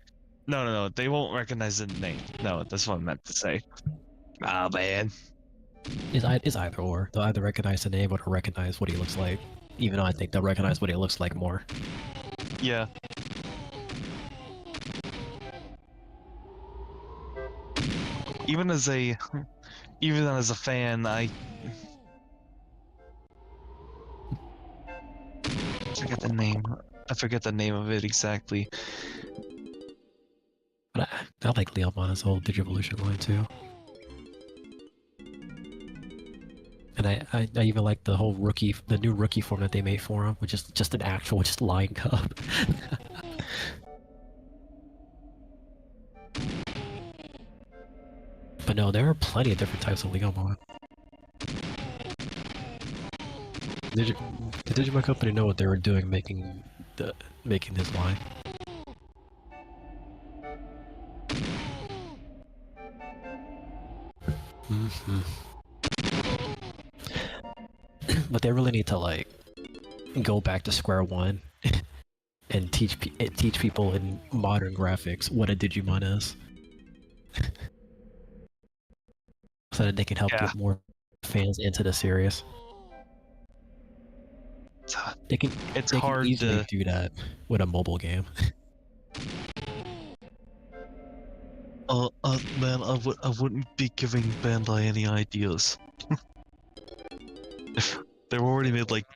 No, they won't recognize the name. No, that's what I meant to say. Ah, man. It's either or. They'll either recognize the name or they'll recognize what he looks like. Even though I think they'll recognize what he looks like more. Yeah. Even as a fan, I forget the name. I forget the name of it exactly. But I like Leomon's whole Digivolution line too. And I even like the whole the new rookie form that they made for him, which is just an actual line cup. But no, there are plenty of different types of Leomon. The Digimon company know what they were doing making this line. But they really need to like go back to square one and teach people in modern graphics what a Digimon is, so that they can help get more fans into the series. They can easily do that with a mobile game. Man, I wouldn't be giving Bandai any ideas. They've already made like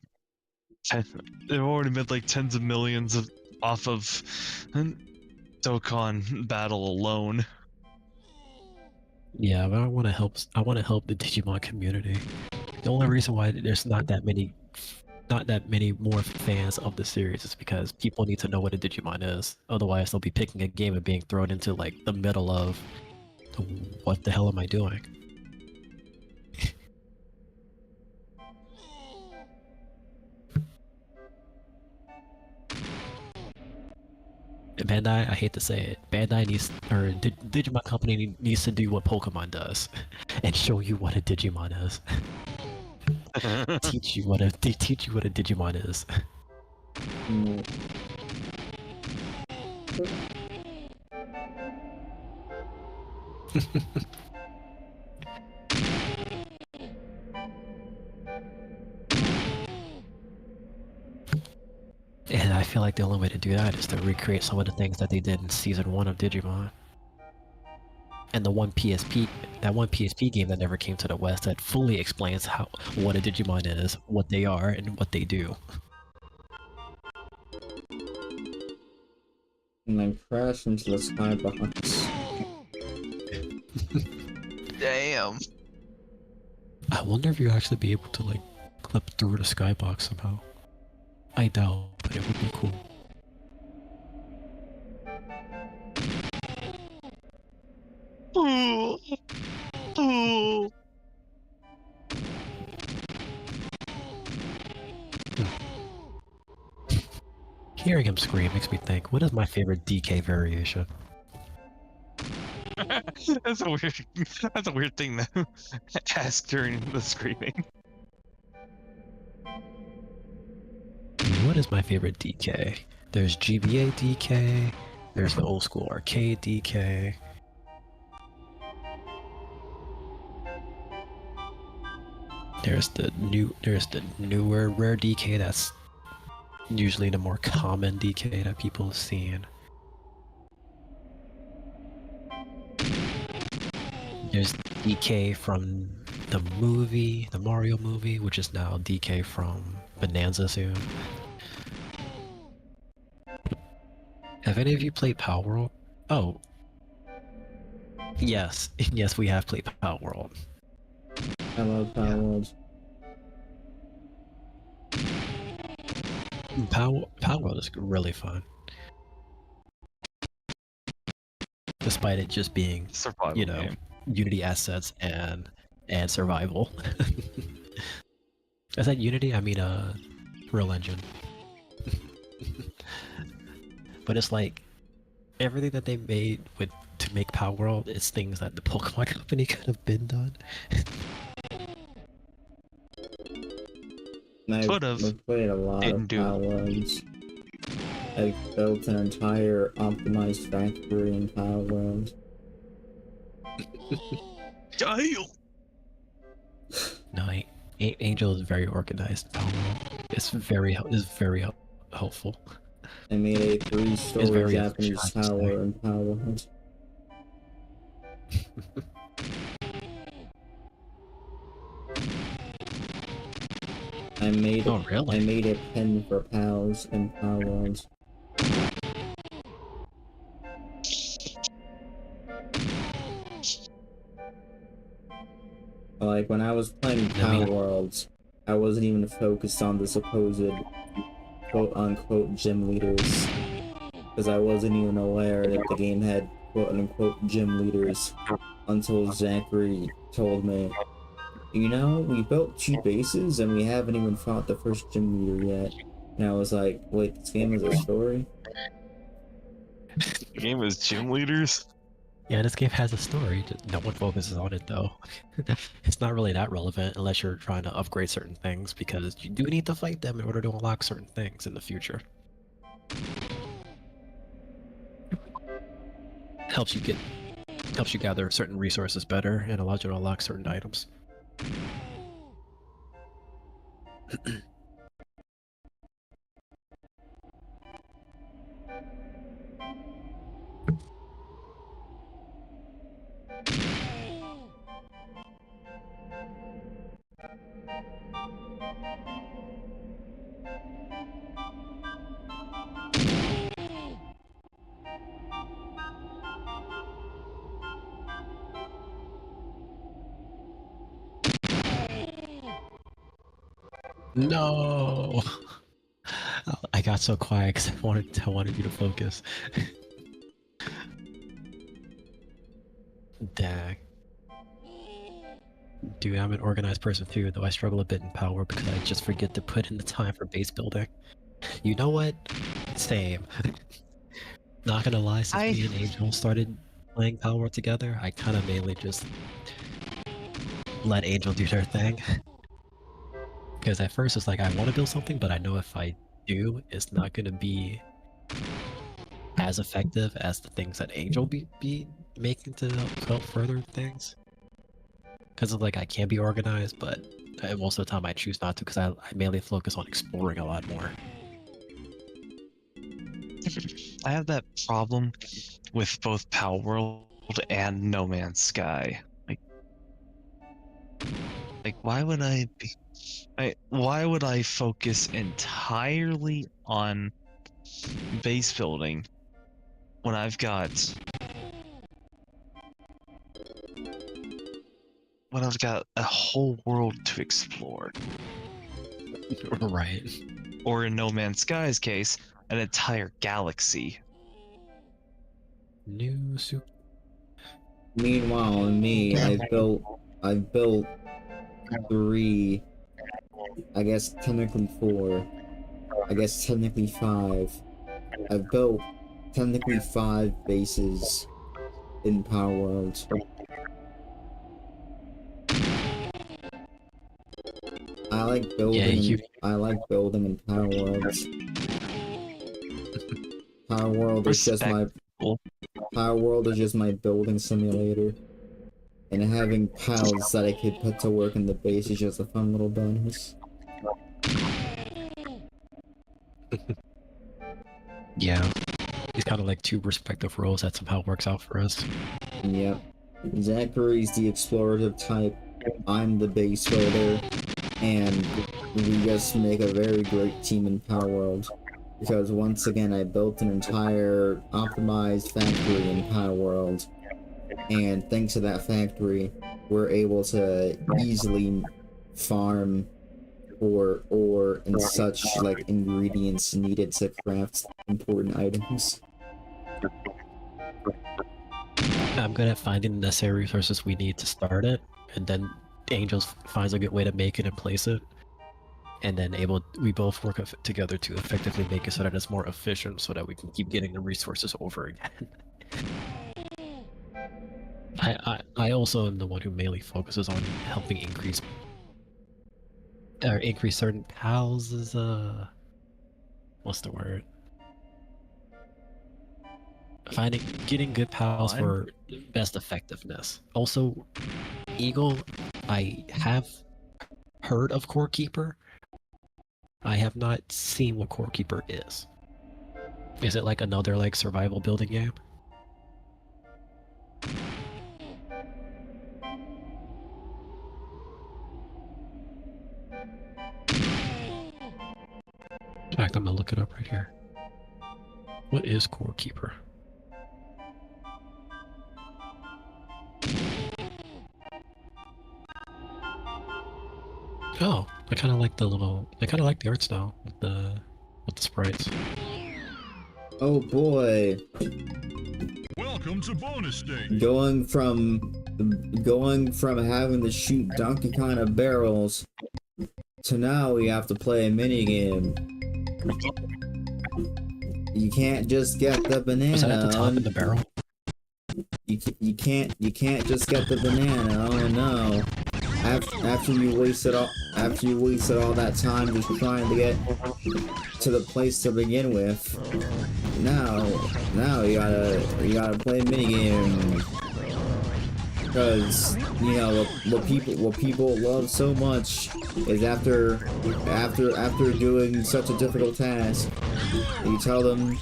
tens of millions off of Dokkan Battle alone. Yeah, but I want to help. I want to help the Digimon community. The only reason why there's not that many more fans of the series is because people need to know what a Digimon is. Otherwise, they'll be picking a game and being thrown into like the middle of what the hell am I doing? Bandai, I hate to say it, Bandai needs, or Digimon Company needs to do what Pokemon does, and show you what a Digimon is. teach you what a Digimon is. Mm. And I feel like the only way to do that is to recreate some of the things that they did in Season 1 of Digimon. And that one PSP game that never came to the West that fully explains what a Digimon is, what they are, and what they do. And then crash into the skybox. Damn. I wonder if you actually be able to like clip through the skybox somehow. I doubt, but it would be cool. Ooh. Ooh. Hearing him scream makes me think, what is my favorite DK variation? That's a weird thing to ask during the screaming. What is my favorite DK? There's GBA DK, there's the old school arcade DK. There's the newer rare DK that's usually the more common DK that people have seen. There's DK from the movie, the Mario movie, which is now DK from Bonanza soon. Have any of you played Power World? Oh. Yes, yes, we have played Power World. I love Power World. Power World is really fun. Despite it just being, Survival you know, game. Unity assets and survival. Is that Unity? I mean, Real Engine. But it's like everything that they made to make Power World is things that the Pokemon Company could have been done. I've played a lot Didn't of do. Power Worlds. I built an entire optimized factory in Power World. Damn. No, Angel is very organized in Power World. It's very helpful. I made a 3-story very Japanese abstract, tower in Power World. I made Oh, really? I made a pen for pals in Power World. Like when I was playing Power Worlds, I wasn't even focused on the supposed quote-unquote gym leaders, because I wasn't even aware that the game had quote-unquote gym leaders until Zachary told me, you know, we built 2 bases and we haven't even fought the first gym leader yet. And I was like, wait, this game is a story? The game is gym leaders. Yeah, this game has a story. Just no one focuses on it though. It's not really that relevant unless you're trying to upgrade certain things, because you do need to fight them in order to unlock certain things in the future. Helps you gather certain resources better and allows you to unlock certain items. No! I got so quiet because I wanted you to focus. Dang. Dude, I'm an organized person too, though I struggle a bit in Power because I just forget to put in the time for base building. You know what? Same. Not gonna lie, since me and Angel started playing Power World together, I kind of mainly just let Angel do their thing. Because at first it's like I want to build something, but I know if I do, it's not gonna be as effective as the things that Angel be making to help further things. Because like I can be organized, but most of the time I choose not to because I mainly focus on exploring a lot more. I have that problem with both Power World and No Man's Sky. Like why would I be? Why would I focus entirely on base building when I've got a whole world to explore? Right. Or in No Man's Sky's case, an entire galaxy. New soup. Meanwhile, me, I've built 3, I guess technically 4, I guess technically 5. I've built technically 5 bases in Power World. I like building. I like building in Power Worlds. Power World is just my Power World is just my building simulator, and having pals that I could put to work in the base is just a fun little bonus. Yeah, it's kind of like 2 respective roles that somehow works out for us. Yep. Zachary's the explorative type. I'm the base builder, and we just make a very great team in Power World. Because once again, I built an entire optimized factory in Power World, and thanks to that factory, we're able to easily farm for ore and such like ingredients needed to craft important items. I'm good at finding the necessary resources we need to start it, and then Angels finds a good way to make it and place it. And then we both work together to effectively make it so that it's more efficient, so that we can keep getting the resources over again. I also am the one who mainly focuses on helping increase certain pals. What's the word? Getting good pals for best effectiveness. Also, Eagle, I have heard of Core Keeper. I have not seen what Core Keeper is. Is it like another like survival building game? In fact, I'm gonna look it up right here. What is Core Keeper? Oh, I kind of like the art style with the sprites. Oh boy. Welcome to bonus stage. Going from having to shoot Donkey Kong of barrels to now we have to play a minigame. You can't just get the banana. Was that at the top of the barrel? You can't just get the banana. Oh no. After you wasted all that time just trying to get to the place to begin with, now you gotta play a minigame. Because you know what people love so much is after doing such a difficult task, you tell them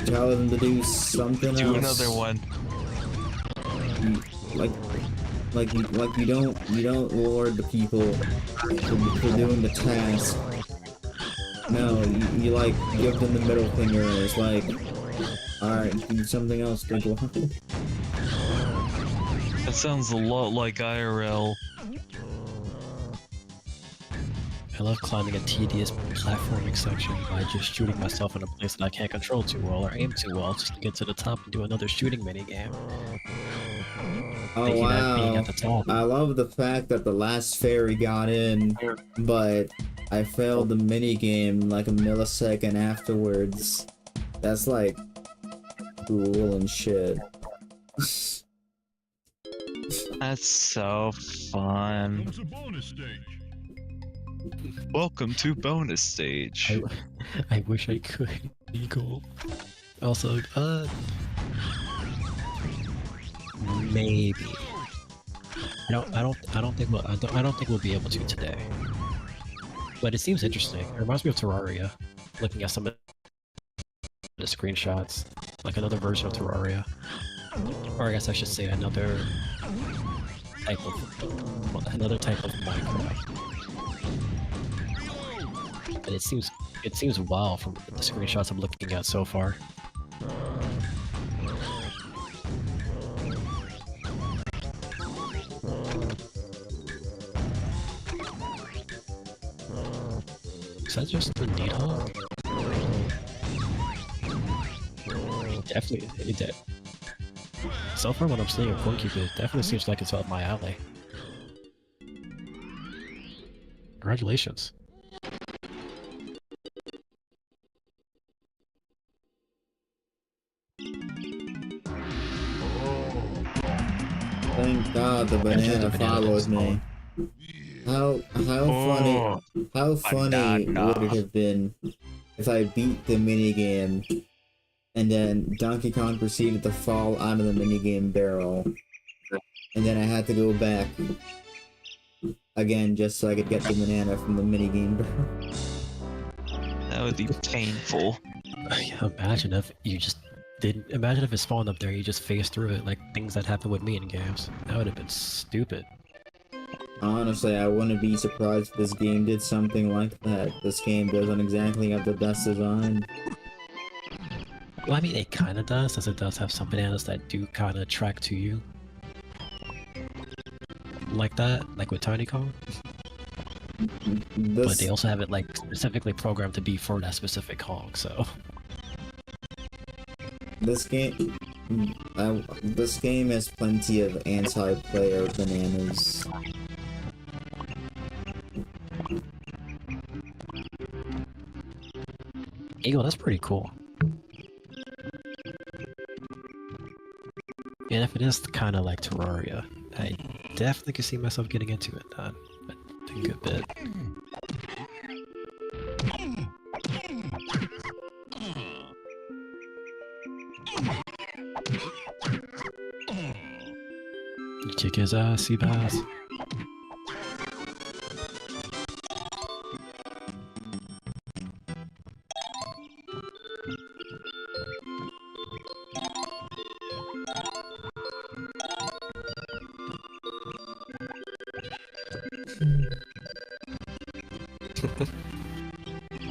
to do something else. Do another one. Like you don't reward the people for doing the task. No, you like give them the middle finger and it's like, alright, do something else, big one. That sounds a lot like IRL. I love climbing a tedious platforming section by just shooting myself in a place that I can't control too well or aim too well just to get to the top and do another shooting minigame. Oh wow, I love the fact that the last fairy got in, but I failed the minigame like a millisecond afterwards. That's like cool and shit. That's so fun. Welcome to bonus stage. Welcome to bonus stage. I wish I could. Eagle. Also, maybe. I don't think we'll be able to today. But it seems interesting. It reminds me of Terraria. Looking at some of the screenshots, like another version of Terraria, or I guess I should say another type of Minecraft. And it seems wild from the screenshots I'm looking at so far. Is that just the Needhog? Definitely, it did. So far, what I'm seeing of Cornkeep, it definitely seems like it's up my alley. Congratulations. Thank God the banana follows me. How funny would it have been if I beat the minigame and then Donkey Kong proceeded to fall out of the minigame barrel, and then I had to go back again just so I could get the banana from the minigame barrel. That would be painful. Imagine if you just didn't. Imagine if it spawned up there, you just phased through it like things that happen with me in games. That would have been stupid. Honestly, I wouldn't be surprised if this game did something like that. This game doesn't exactly have the best design. Well, I mean, it kind of does, as it does have some bananas that do kind of track to you. Like that, like with Tiny Kong. But they also have it like specifically programmed to be for that specific Kong, so... This game has plenty of anti-player bananas. Eagle, that's pretty cool. And if it is kind of like Terraria, I definitely can see myself getting into it a good bit. You kick his ass, Seabass.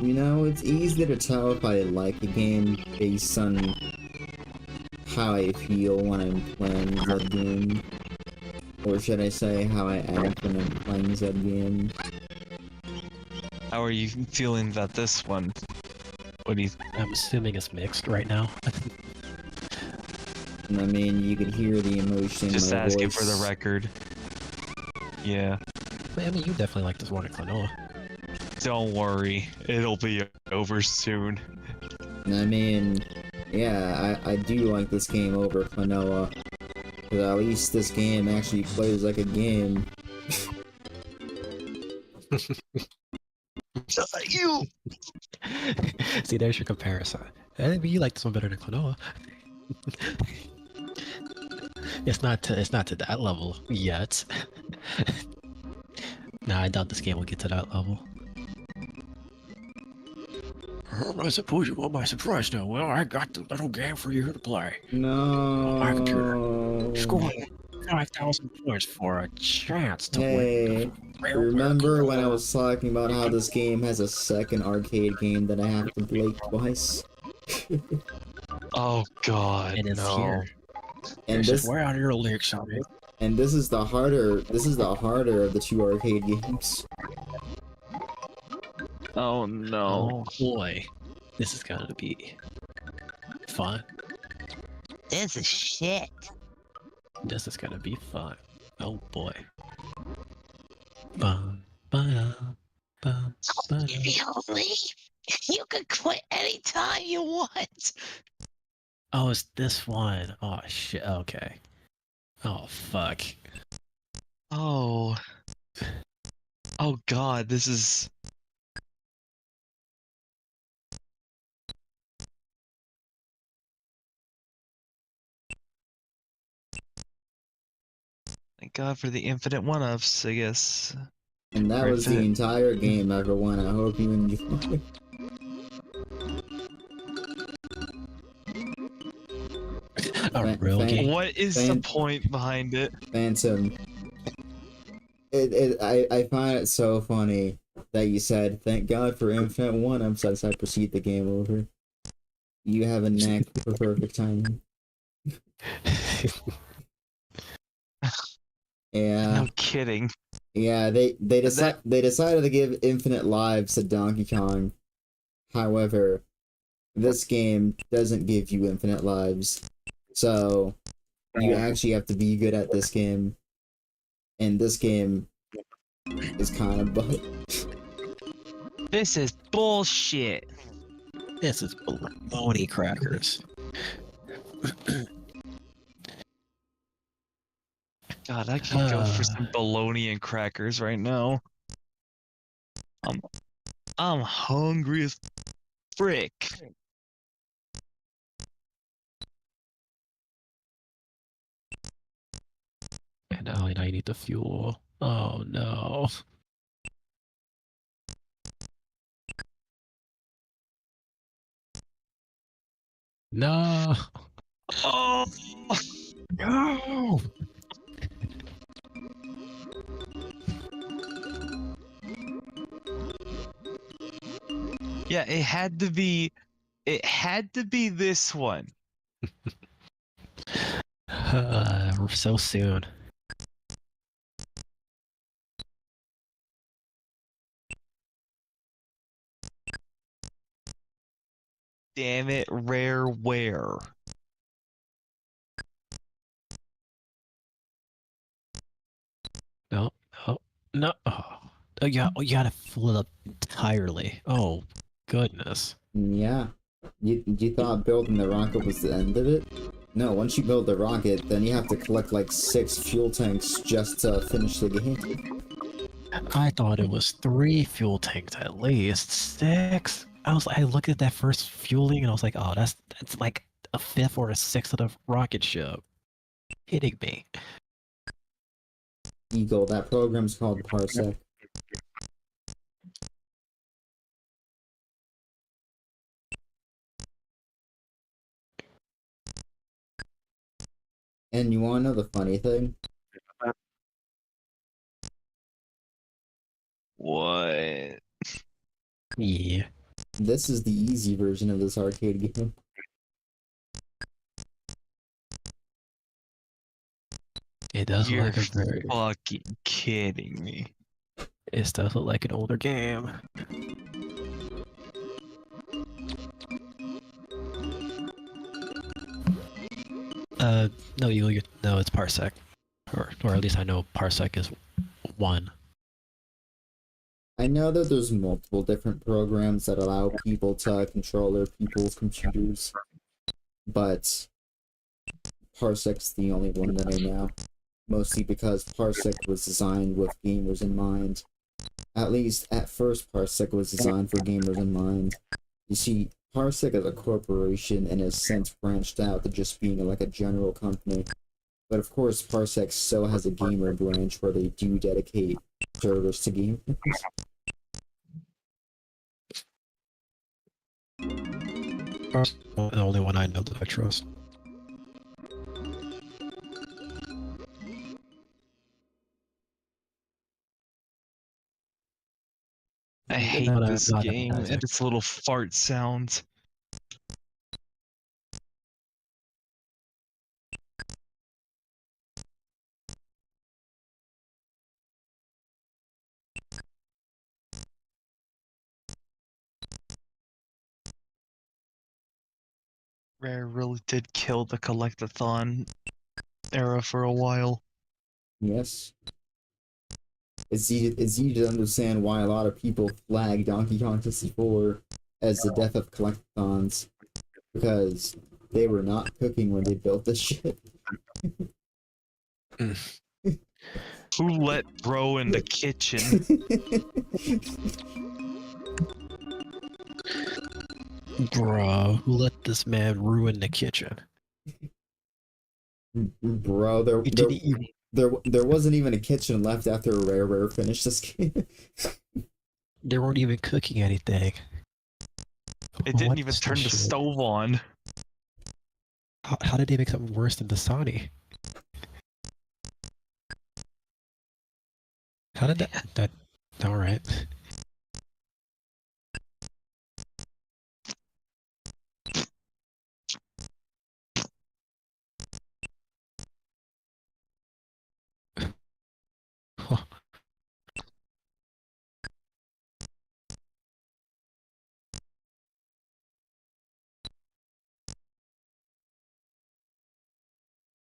You know, it's easy to tell if I like a game based on how I feel when I'm playing that game. Or should I say, how I act when I'm playing that game. How are you feeling about this one? What do you... I'm assuming it's mixed right now. And I mean, you could hear the emotion in Just my asking voice. for the record. Yeah. I mean, you definitely like this one at Klonoa. Don't worry, it'll be over soon. And I mean, yeah, I do like this game over Klonoa. Because at least this game actually plays like a game. You! See, there's your comparison. I mean, you like this one better than Klonoa. It's not to that level yet. Nah, I doubt this game will get to that level. I suppose you want my surprise now. Well, I got the little game for you to play. No. My computer. Score 5,000 points for a chance to Hey, win. remember when I was talking about how this game has a second arcade game that I have to play twice? Oh god, And it's no. here. And This is this, way out of your league, sorry. and this is the harder of the two arcade games. Oh no. Oh boy. This is gonna be fun. This is shit. This is gonna be fun. Oh boy. Bum, ba-dum, bum, ba-dum. If you leave, you can quit anytime you want. Oh, it's this one. Oh shit. Okay. Oh fuck. Oh. Oh God, this is. Thank God for the infinite one-ups, I guess. And that Or was the infinite. entire game, everyone. I hope you enjoyed. A real game. What is the point behind it? Phantom. I find it so funny that you said, "Thank God for infinite one-ups," as I proceed the game over. You have a knack for perfect timing. Yeah, No kidding. yeah. They decided to give infinite lives to Donkey Kong. However, this game doesn't give you infinite lives, so you actually have to be good at this game. And this game is kind of bug. This is bullshit. This is baloney crackers. God, I could go for some bologna and crackers right now. I'm hungry as frick. And now I need the fuel. Oh no. No. Oh No. yeah, it had to be. It had to be this one. So soon. Damn it, rareware. No. No. No. Oh yeah. Oh, you gotta fill it up entirely. Oh goodness. Yeah. You thought building the rocket was the end of it? No, once you build the rocket, then you have to collect like 6 fuel tanks just to finish the game. I thought it was 3 fuel tanks at least. 6. I looked at that first fueling and I was like, oh, that's like a fifth or a sixth of the rocket ship. Hitting me. Eagle, that program's called Parsec. And you wanna know the funny thing? What? Yeah. This is the easy version of this arcade game. It does look You're like a very. fucking kidding me. It does look like an older game. No, no, it's Parsec, or at least I know Parsec is 1. I know that there's multiple different programs that allow people to control their people's computers, but Parsec's the only one that I know. Mostly because Parsec was designed with gamers in mind. At least, at first, Parsec was designed for gamers in mind. You see, Parsec as a corporation and has since branched out to just being like a general company. But of course, Parsec still has a gamer branch where they do dedicate servers to gamers. The only one I know that I trust. I hate Not this game appetizer. and its little fart sounds. Rare really did kill the collectathon era for a while. Yes. It's easy to understand why a lot of people flag Donkey Kong 64 as the death of collectathons, because they were not cooking when they built this shit. Who let bro in the kitchen? Bruh, who let this man ruin the kitchen? Bro, He didn't even. there wasn't even a kitchen left after Rare finished this game. They weren't even cooking anything. It didn't What even is turn this the shit? stove on. How did they make something worse than Dasani? How did that? All right.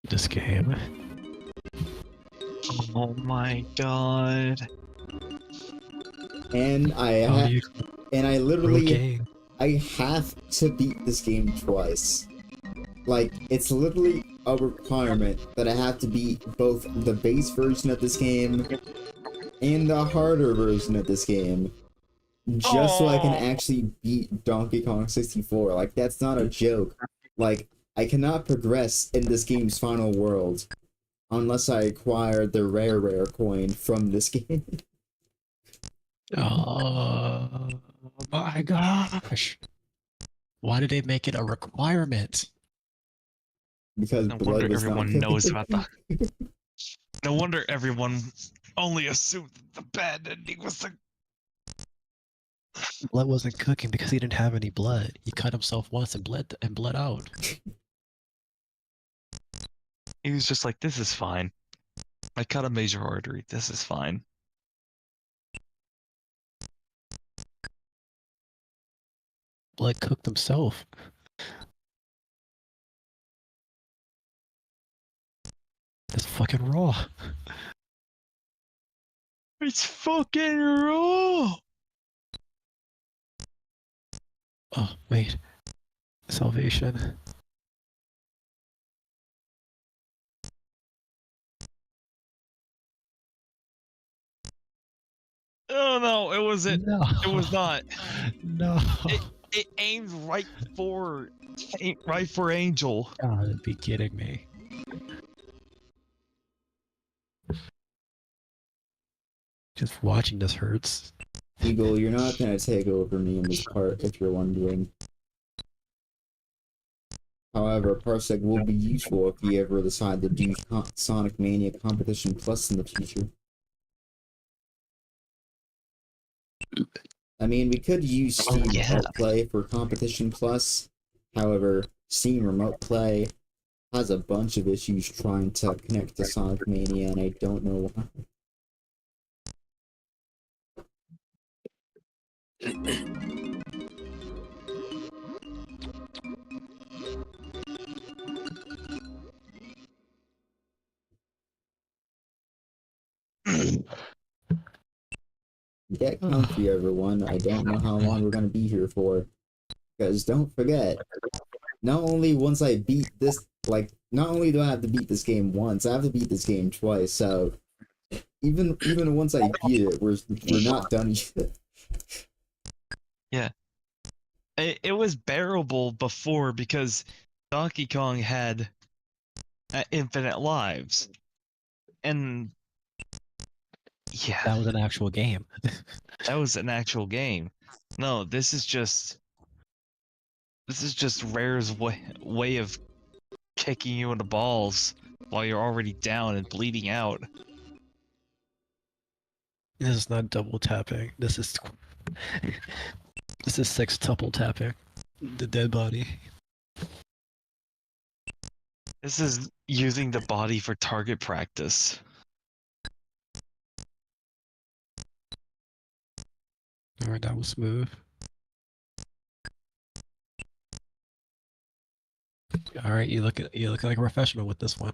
This game. Oh my god. And I How do you real literally game? I have to beat this game twice. Like, it's literally a requirement that I have to beat both the base version of this game and the harder version of this game. Just so I can actually beat Donkey Kong 64. Like, that's not a joke. Like, I cannot progress in this game's final world unless I acquire the rare coin from this game. Oh my gosh! Why did they make it a requirement? Because No blood wonder was not everyone knows about the. No wonder everyone only assumed the bad ending was the. Blood wasn't cooking because he didn't have any blood. He cut himself once and bled out. He was just like, this is fine. I cut a major artery. This is fine. Blood cooked himself. It's fucking raw. It's fucking raw. Oh wait, salvation. Oh no, it wasn't. No. It was not. No. It aimed right for Angel. God, be kidding me. Just watching this hurts. Eagle, you're not gonna take over me in this part if you're wondering. However, Parsec will be useful if you ever decide to do Sonic Mania Competition Plus in the future. I mean, we could use Steam Remote Play for Competition Plus. However, Steam Remote Play has a bunch of issues trying to connect to Sonic Mania, and I don't know why. Get comfy, everyone. I don't know how long we're gonna be here for. Because don't forget, not only once I beat this, like, not only do I have to beat this game once, I have to beat this game twice, so even once I beat it, we're not done yet. Yeah. It was bearable before because Donkey Kong had infinite lives. And yeah, That was an actual game. that was an actual game. No, this is just Rare's way of kicking you in the balls while you're already down and bleeding out. This is not double tapping. This is sextuple tapping. The dead body. This is using the body for target practice. Alright, that was smooth. Alright, you look like a professional with this one.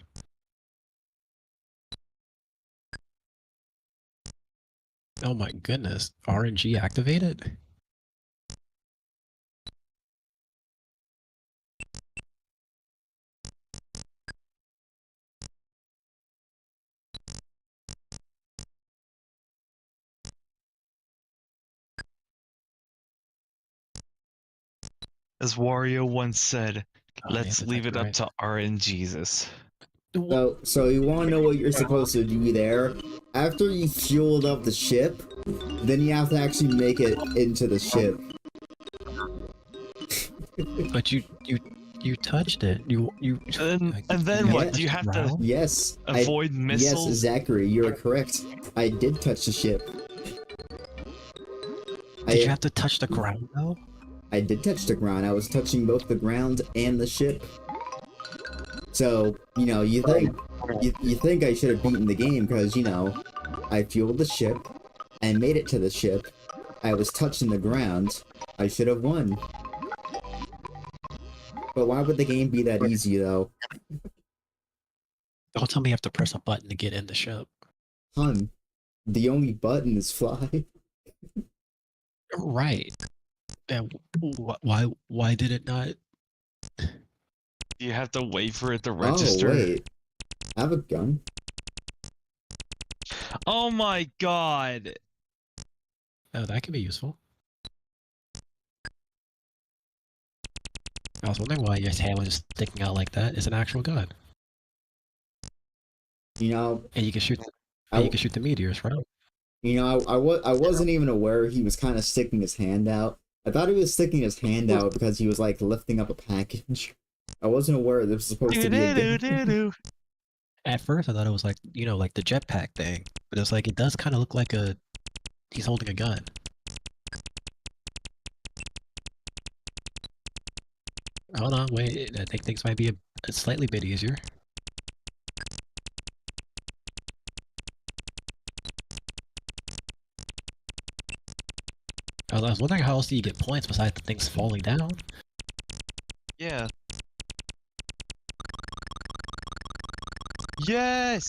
Oh my goodness. RNG activated? As Wario once said, Oh, let's yeah, leave it that's up to RNGesus. So you want to know what you're supposed to do there? After you fueled up the ship, then you have to actually make it into the ship. But you touched it. You And then what? Yeah. Do you have to Yes. avoid Yes, missiles? Zachary, you're correct. I did touch the ship. Did you have to touch the ground though? I did touch the ground. I was touching both the ground and the ship. So, you know, you think I should have beaten the game because, you know, I fueled the ship and made it to the ship. I was touching the ground. I should have won. But why would the game be that easy, though? Don't tell me you have to press a button to get in the ship. Hun, the only button is fly. Right. And why did it not? You have to wait for it to register. Oh, wait. I have a gun. Oh my god! Oh, that could be useful. I was wondering why your hand was just sticking out like that. It's an actual gun, You know, and you can shoot. I- And you can shoot the meteors, right? you know, I wasn't even aware he was kind of sticking his hand out. I thought he was sticking his hand out because he was, like, lifting up a package. I wasn't aware this was supposed to be a gun. Do-do-do-do-do. At first, I thought it was like, you know, like the jetpack thing, but it's like it does kind of look like he's holding a gun. Hold on, wait. I think things might be a slightly bit easier. I was wondering how else do you get points besides the things falling down? Yeah. Yes!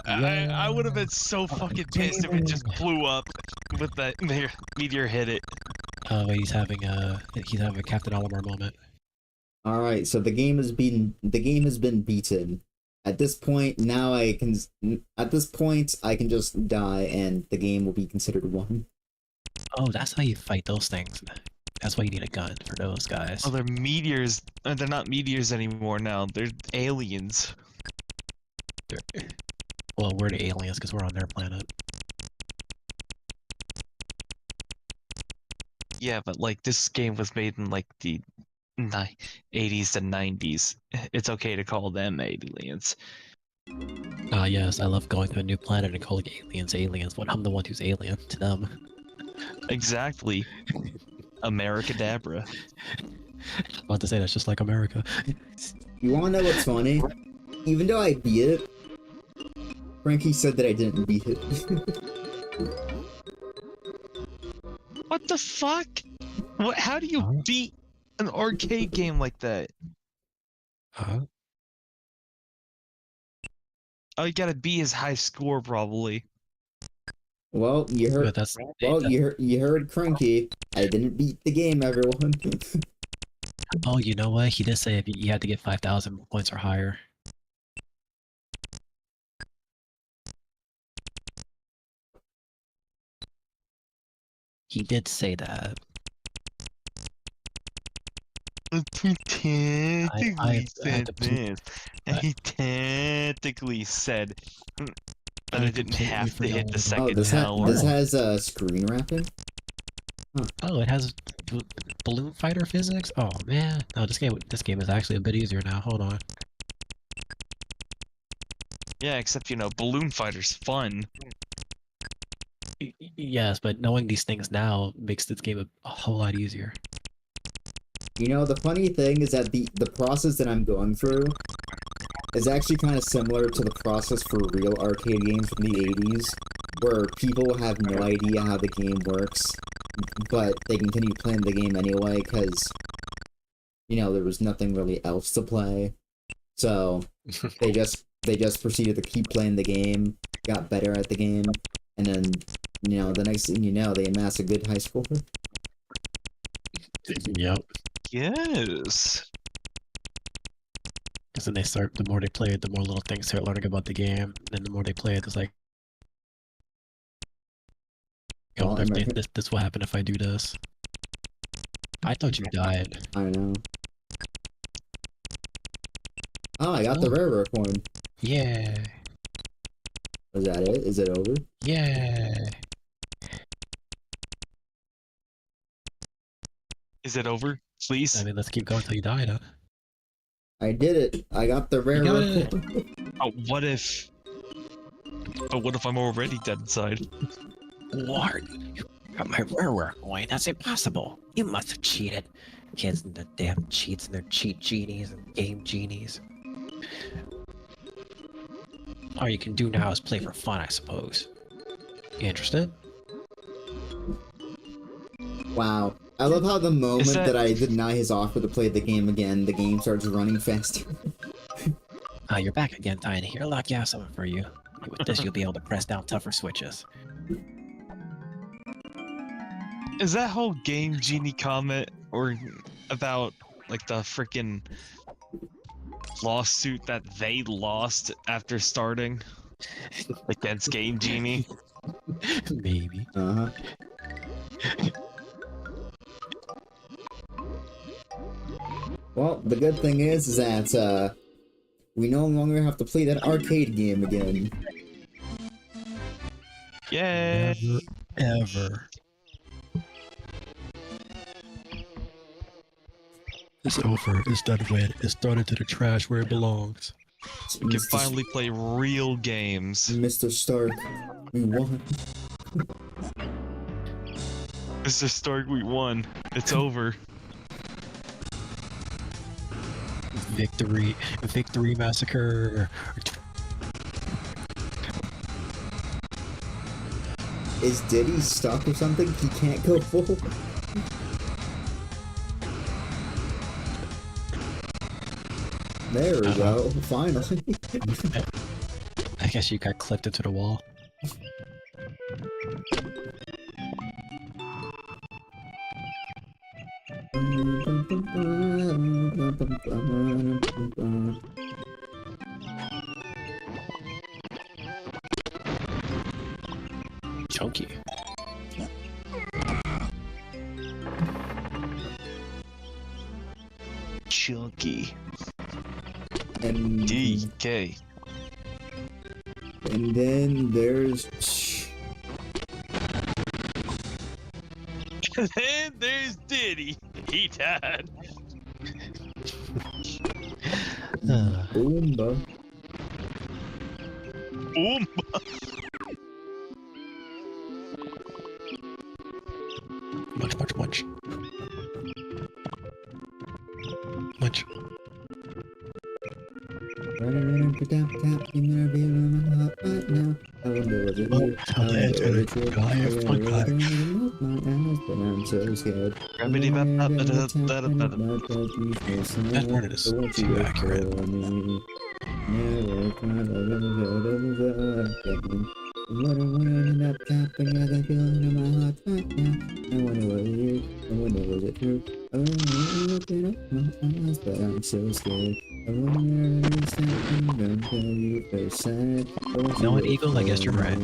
I would have been so fucking pissed if it just blew up with that meteor hit it. Oh, he's having a Captain Olimar moment. All right, so the game has been beaten. At this point, I can just die, and the game will be considered won. Oh, that's how you fight those things. That's why you need a gun for those guys. Oh, they're meteors. They're not meteors anymore now. They're aliens. Well, we're the aliens because we're on their planet. Yeah, but like this game was made in like the 80s and 90s. It's okay to call them aliens. Ah, yes, I love going to a new planet and calling aliens aliens when I'm the one who's alien to them. Exactly. Americadabra. I'm about to say that's just like America. You wanna know what's funny? Even though I beat it, Frankie said that I didn't beat it. What the fuck? What? How do you Huh? beat an arcade game like that? Huh? Oh, you gotta be his high score probably. Well, you heard. But that's You heard Cranky. I didn't beat the game, everyone. Oh, you know what? He did say if you had to get 5,000 points or higher. He did say that. He technically I said had to this. And he technically said that I didn't completely have to hit the forgot. second tower. this has screen wrapping. Oh, it has balloon fighter physics. Oh man, no, this game is actually a bit easier now. Hold on. Yeah, except you know, balloon fighter's fun. Yes, but knowing these things now makes this game a whole lot easier. You know, the funny thing is that the process that I'm going through is actually kind of similar to the process for real arcade games from the 80s, where people have no idea how the game works, but they continue playing the game anyway because, you know, there was nothing really else to play. So they just proceeded to keep playing the game, got better at the game, and then, you know, the next thing you know, they amass a good high score. Yep. Yes. Because then the more they play it, the more little things start learning about the game. And the more they play it, it's like, Well, this will happen if I do this. I thought you died. I know. Oh, I got the rare coin. Yeah. Is that it? Is it over? Yeah. Is it over? Please. I mean, let's keep going till you die, huh? I did it. I got the rare got it. coin. Oh, what if? But what if I'm already dead inside? What? Got my rare coin? That's impossible. You must have cheated. Kids and the damn cheats and their cheat genies and game genies. All you can do now is play for fun, I suppose. You interested? Wow. I love how the moment that- that I deny his offer to play the game again, the game starts running faster. You're back again, Tiny. Here, lucky I have something for you. With this, you'll be able to press down tougher switches. Is that whole Game Genie comment or about like the freaking lawsuit that they lost after starting against Game Genie? Maybe. Uh-huh. Well, the good thing is that, we no longer have to play that arcade game again. Yeah. Never, ever. It's over. It's done with. It's thrown into the trash where it belongs. We can finally play real games. Mr. Stark, we won. Mr. Stark, we won. It's over. Victory. Victory massacre. Is Diddy stuck or something? He can't go forward. There we go. Finally. I guess you got clipped into the wall. Chunky. Chunky. And DK. And then there's And then there's Diddy. He died. Boomba. Boom. Munch, munch, munch. Munch. I'm so scared. That word is too accurate. You know what, Eagle? I guess you're right.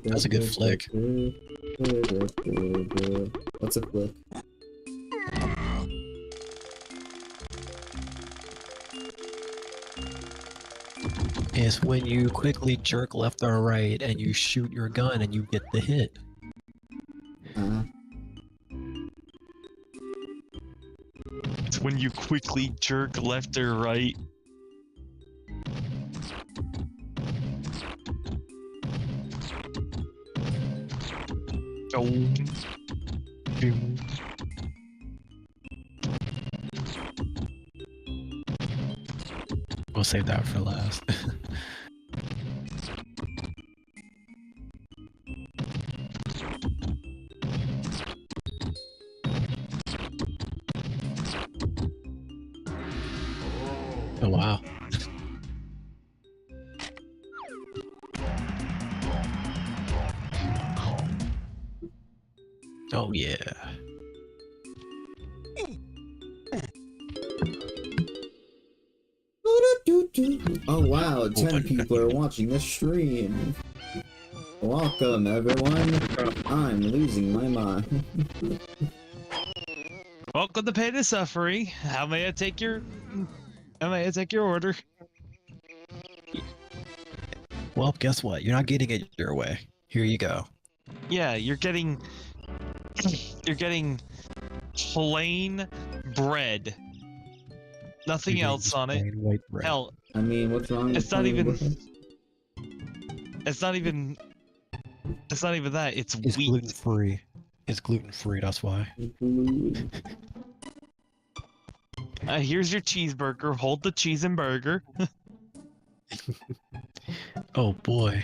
That's a good flick. What's a flick? Is when you quickly jerk left or right and you shoot your gun and you get the hit. It's when you quickly jerk left or right. Oh. Boom. We'll save that for last. Oh wow. Oh yeah. About 10 people are watching this stream. Welcome, everyone. I'm losing my mind. Welcome to Pain and Suffering. How may I take your order? Well, guess what? You're not getting it your way. Here you go. Yeah, you're getting plain bread. Nothing You're getting else just on it. plain white bread. Hell, I mean, what's wrong with it's not plain even. bread? It's not even. It's not even that. It's It's wheat. gluten free. It's gluten free. That's why. Here's your cheeseburger. Hold the cheese and burger. Oh boy.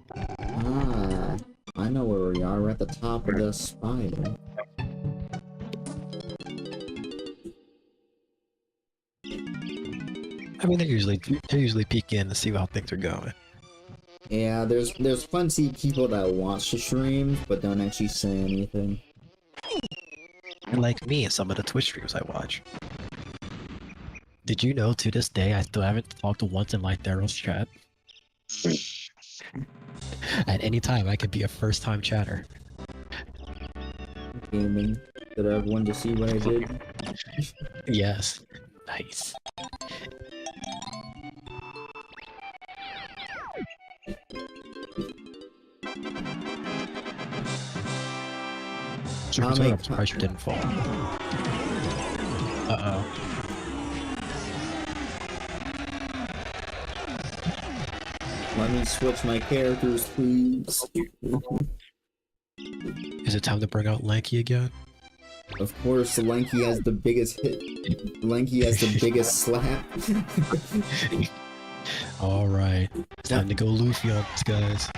Ah, I know where we are. We're at the top of the spider. I mean, they're usually peek in to see how things are going. Yeah, there's plenty of people that watch the streams but don't actually say anything. And like me and some of the Twitch streams I watch. Did you know to this day I still haven't talked to once in like Daryl's chat? At any time I could be a first time chatter. Gaming. Did everyone just see what I did? Yes. Nice. I'm surprised you didn't fall. Uh-oh. Let me switch my characters, please. Is it time to bring out Lanky again? Of course, Lanky has the biggest hit. Lanky has the biggest slap. Alright. It's time to go Luffy on this, guys.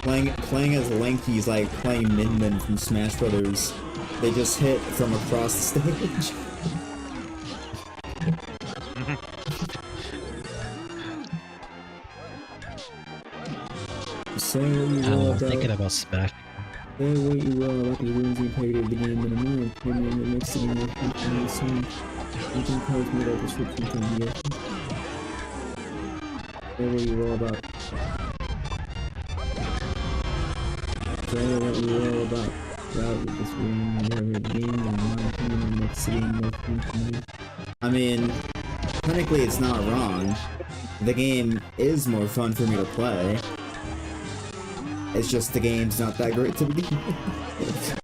Playing as Lanky is like playing Min Min from Smash Brothers. They just hit from across the stage. Say what you will about. Thinking about Smash. Say what you will about the rules and integrity of the game in a minute. Maybe in the next thing you'll find the same. You can post me that description from the Say what you will about. Say what you will about. Route with this room, whatever the game, and my opinion, the next city, no fun to me. I mean, technically it's not wrong. The game is more fun for me to play. It's just the game's not that great to begin with.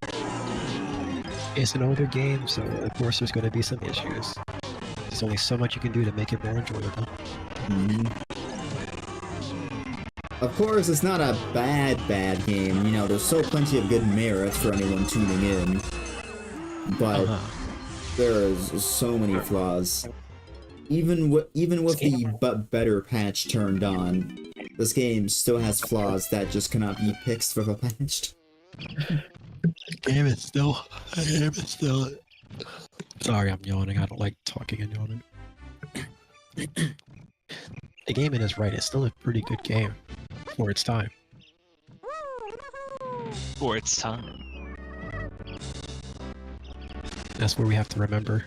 It's an older game, so of course there's going to be some issues. There's only so much you can do to make it more enjoyable. Of course, it's not a bad game. You know, there's so plenty of good merits for anyone tuning in. But there is so many flaws. Even with the better patch turned on, this game still has flaws that just cannot be fixed with a patch. The game is still. Sorry, I'm yawning. I don't like talking and yawning. The game is right. It's still a pretty good game for its time. For its time. That's where we have to remember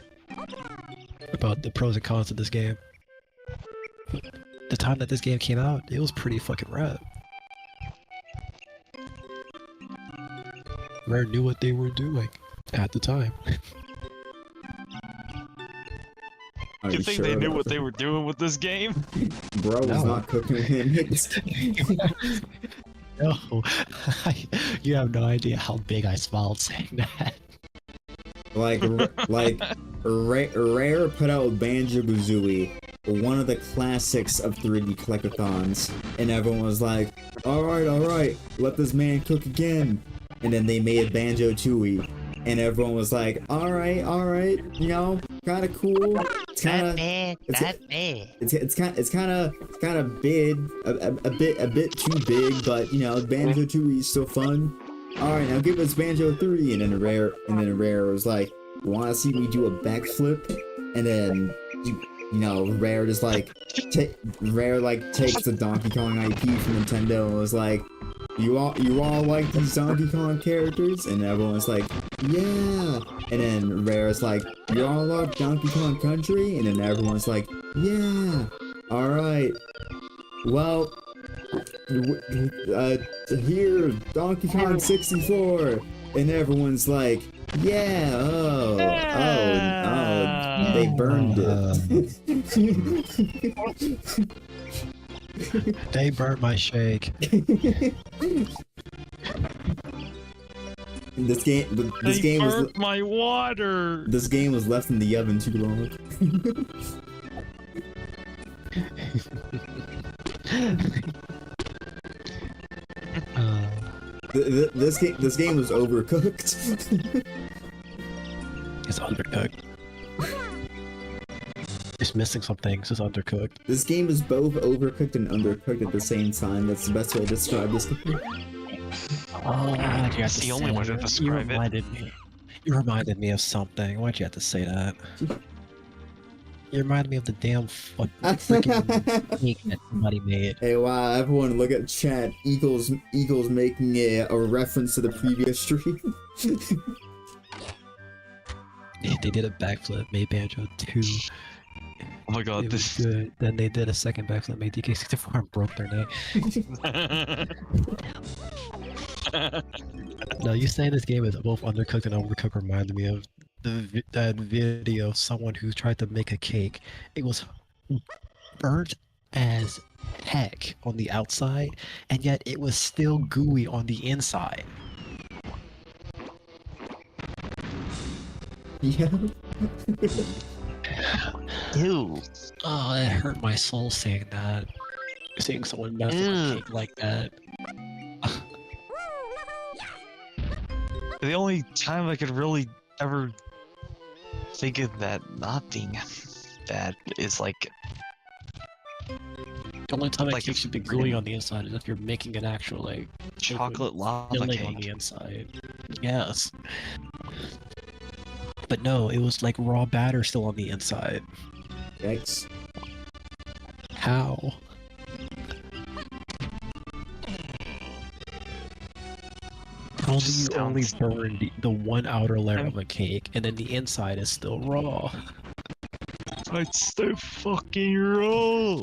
about the pros and cons of this game. The time that this game came out, it was pretty fucking rad. Rare knew what they were doing at the time. Are You think sure they knew about what that? they were doing with this game? Bro was No. not cooking with him. No, you have no idea how big I smiled saying that. like Rare put out Banjo-Kazooie, one of the classics of 3D collectathons, and everyone was like, alright, let this man cook again. And then they made Banjo-Tooie, and everyone was like, alright, you know, kinda cool. It's kinda it's kinda big, a bit too big, but you know, Banjo-Tooie is still fun. Alright, now give us Banjo 3, and then Rare was like, wanna see me do a backflip? And then you know, Rare just like Rare like takes the Donkey Kong IP from Nintendo and was like, you all like these Donkey Kong characters? And everyone's like, yeah. And then Rare's like, you all like Donkey Kong Country? And then everyone's like, yeah. Alright. Well, here, Donkey Kong 64! And everyone's like, yeah, oh, they burned it. They burnt my shake. This game was my water. This game was left in the oven too long. This game was overcooked. It's undercooked. It's missing some things. It's undercooked. This game is both overcooked and undercooked at the same time. That's the best way to describe this game. Oh, That's the only way to describe it. You reminded me of something. Why'd you have to say that? You reminded me of the damn freaking cake that somebody made. Hey, wow, everyone look at chat. Eagles making a reference to the previous stream. They did a backflip, made Banjo 2. Oh my god, It was good. Then they did a second backflip, made DK64 and broke their neck. No, you saying this game is both undercooked and overcooked reminded me of that video of someone who tried to make a cake. It was burnt as heck on the outside, and yet it was still gooey on the inside. Yeah. Ew. Oh, it hurt my soul saying that. Seeing someone mess with a cake like that. The only time I could really ever think of that not being bad is like The only time a cake should be gooey on the inside is if you're making an actual like chocolate lava filling cake. on the inside. Yes. But no, it was like raw batter still on the inside. Yikes. How? How do you only burn the one outer layer of a cake and then the inside is still raw? It's so fucking raw.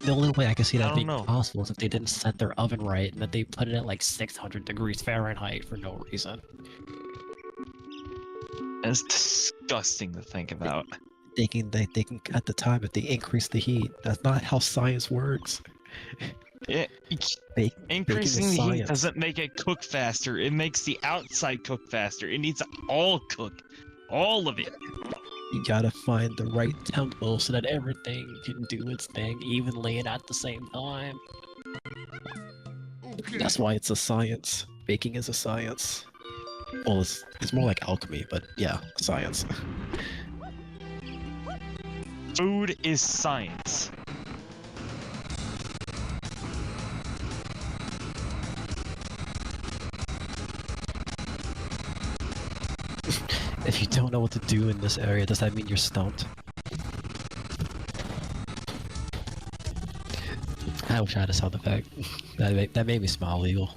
The only way I can see I that don't being know. possible is if they didn't set their oven right and that they put it at like 600 degrees Fahrenheit for no reason. It's disgusting to think about. They can cut the time if they increase the heat. That's not how science works. Increasing the heat science. doesn't make it cook faster. It makes the outside cook faster. It needs to all cook. All of it. You gotta find the right tempo so that everything can do its thing evenly and at the same time. That's why it's a science. Baking is a science. Well, it's more like alchemy, but yeah, science. Food is science. If you don't know what to do in this area, does that mean you're stumped? I wish I had a sound effect. That made me smile, Eagle.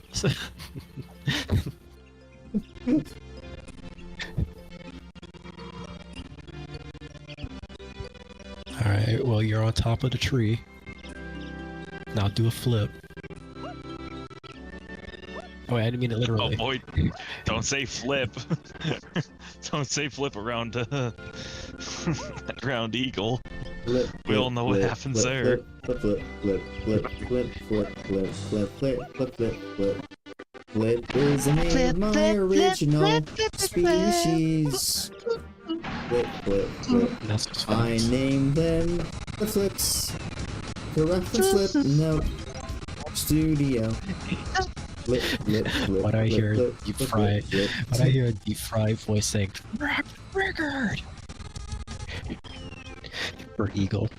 Alright, well, you're on top of the tree. Now do a flip. Oh, wait, I didn't mean it Oh literally. boy, don't say flip. Don't say flip around around Eagle. Flip, We all know what happens there. Flip, flip, flip, flip, flip, flip, flip, flip, flip, flip, flip, flip. Flip is the name of my original species. Flip, flip, flip. That's just I facts. named them the flips. Correct the flip note. Studio. Flip, flip, flip. Why do I flip, hear flip, deep flip, fry? flip, Why do I hear a deep fry voice saying record for Eagle?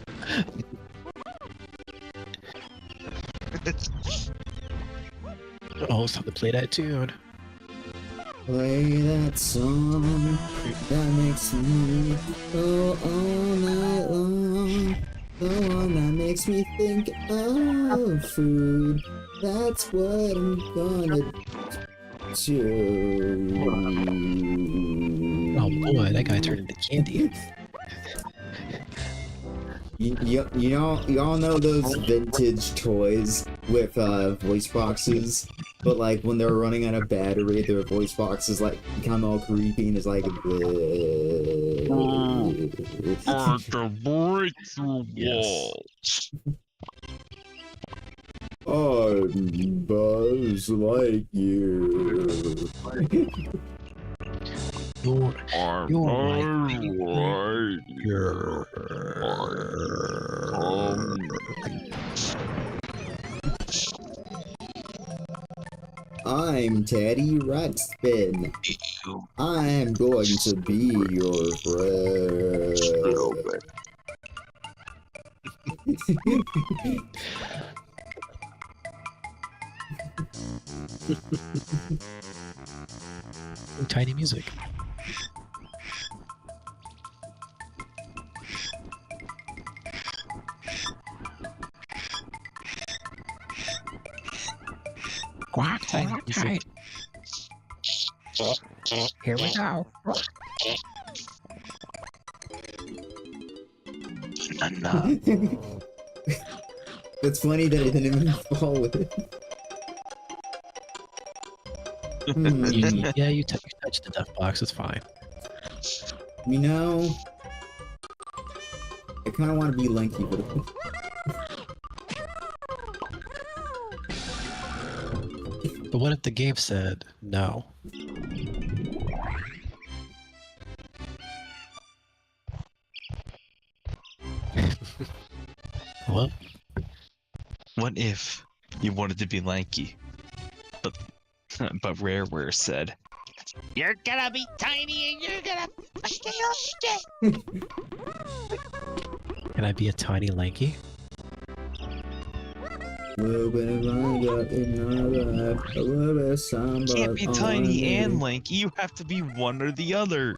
Oh, it's time to play that tune. Play that song that makes me go all night long. The one that makes me think of food. That's what I'm gonna do. Oh boy, that guy turned into candy. y'all know those vintage toys with voice boxes, but like when they're running out of battery, their voice boxes like become all creepy and it's like. I can break through Yes. walls. I'm Buzz Lightyear. You're I'm right. I'm Teddy Ruxpin. I'm going to be your friend. Tiny music. Quack, Tiny music. Here we go. It's funny that it didn't even fall with it. Yeah, you touched the death box. It's fine. You know, I kind of want to be Linky, but But what if the game said no? What? What if you wanted to be lanky, but Rareware said, You're gonna be tiny and you're gonna fucking lose it. Can I be a tiny lanky? can't be tiny and lanky, you have to be one or the other.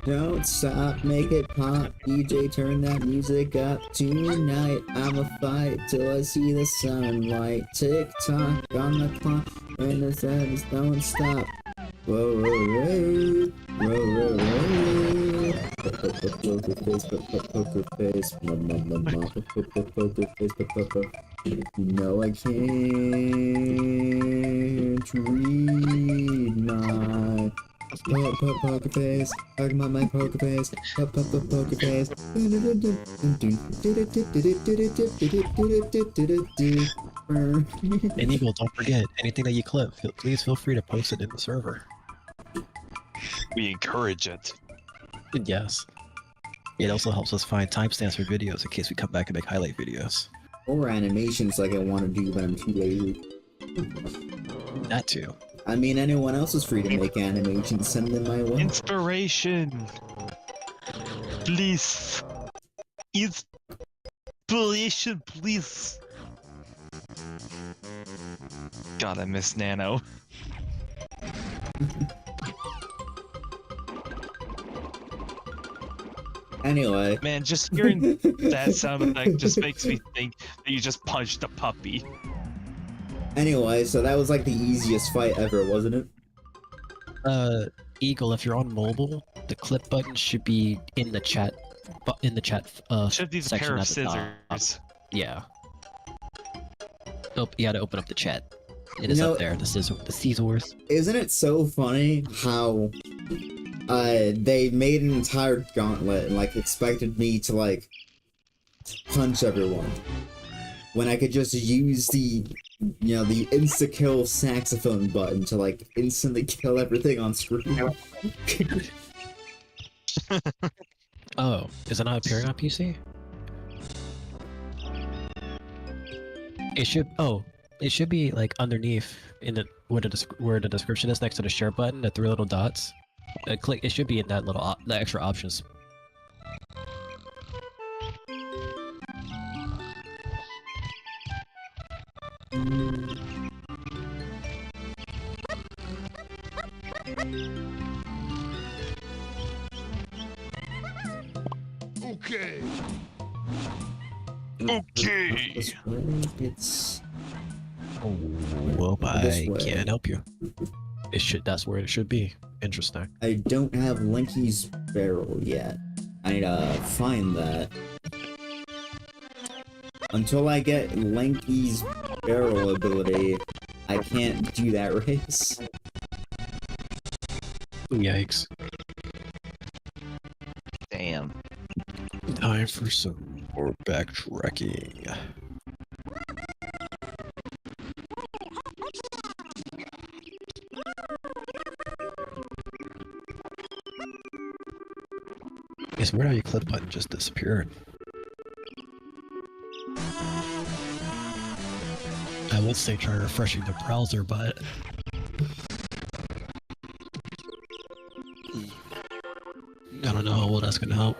Don't stop, make it pop. DJ, turn that music up tonight. I'ma fight till I see the sunlight. Tick tock on the clock, and the sadness don't stop. Whoa, whoa, whoa, whoa, whoa, whoa. Poker face, poker face, poker face, poker. No, I can't read my. Poker face, talking about my poker face, poker face. And Eagle, don't forget, anything that you clip, please feel free to post it in the server. We encourage it. And yes. It also helps us find timestamps for videos in case we come back and make highlight videos. Or animations like I want to do, but I'm too lazy. That too. I mean, anyone else is free to make animations, send them my way. Inspiration! Please! Inspiration, please! God, I miss Nano. Anyway. Man, just hearing that sound effect just makes me think that you just punched a puppy. Anyway, so that was like the easiest fight ever, wasn't it? Eagle, if you're on mobile, the clip button should be in the chat. Should be the section pair of at the top. scissors. Yeah. Oh, you gotta open up the chat. It is up there. The scissors. Isn't it so funny how they made an entire gauntlet and like expected me to like punch everyone when I could just use the the insta-kill saxophone button to like instantly kill everything on screen. Oh, is it not appearing on PC? It should. Oh, it should be like underneath in the where the description is next to the share button. The three little dots. Click. It should be in that little the extra options. Okay. Okay. This way, it's Oh, well, This I way. can't help you. It should. That's where it should be. Interesting. I don't have Linky's barrel yet. I need to find that. Until I get Lanky's barrel ability, I can't do that race. Yikes. Damn. Time for some more backtracking. It's weird how your clip button just disappeared. I would say try refreshing the browser, but I don't know how well that's gonna help.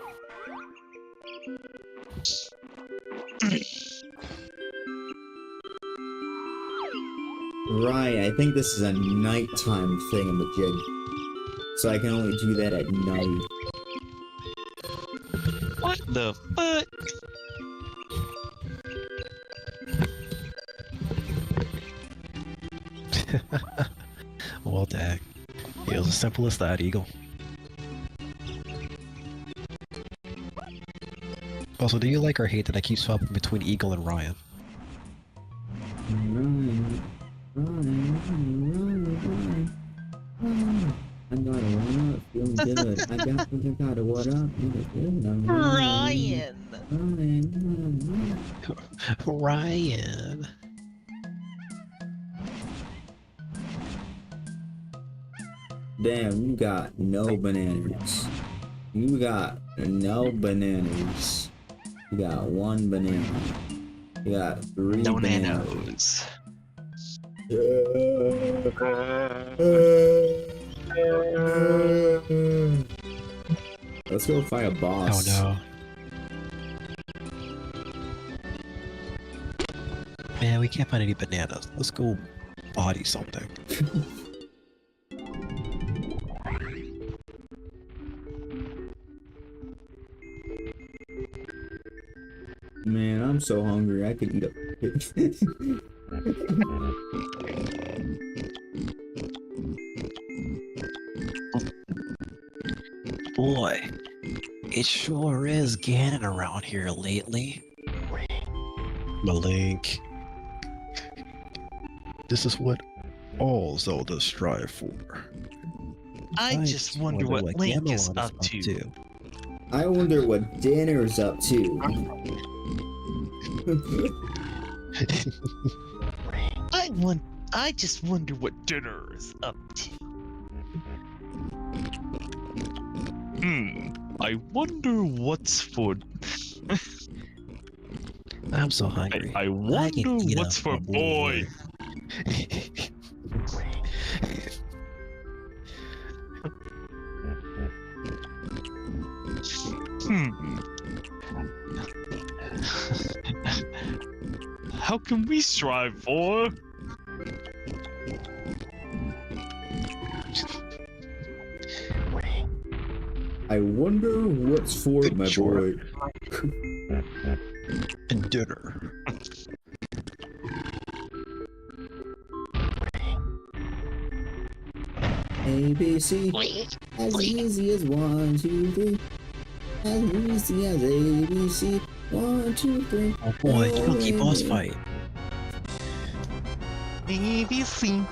Right, I think this is a nighttime thingamajig. So I can only do that at night. What the fuck? Well, dang. It was as simple as that, Eagle. Also, do you like or hate that I keep swapping between Eagle and Ryan? I gotta run up, feeling good. I gotta what up, Ryan. Ryan. Damn, you got no bananas. You got no bananas. You got one banana. You got three bananas. Let's go fight a boss. Oh no. Man, we can't find any bananas. Let's go body something. Man, I'm so hungry. I could eat a Boy, it sure is Ganon around here lately. Malink. This is what all Zeldas strive for. I just wonder what Link is up to. I wonder what Dinner's up to. I just wonder what Dinner is up to. I wonder what's for. I'm so hungry. I wonder what's for boy. How can we strive for? I wonder what's for Good my short. boy. And dinner. A, B, C. As easy as 1, 2, 3. As easy as A, B, C. 1, 2, 3. Oh boy, Chunky boss fight. ABC.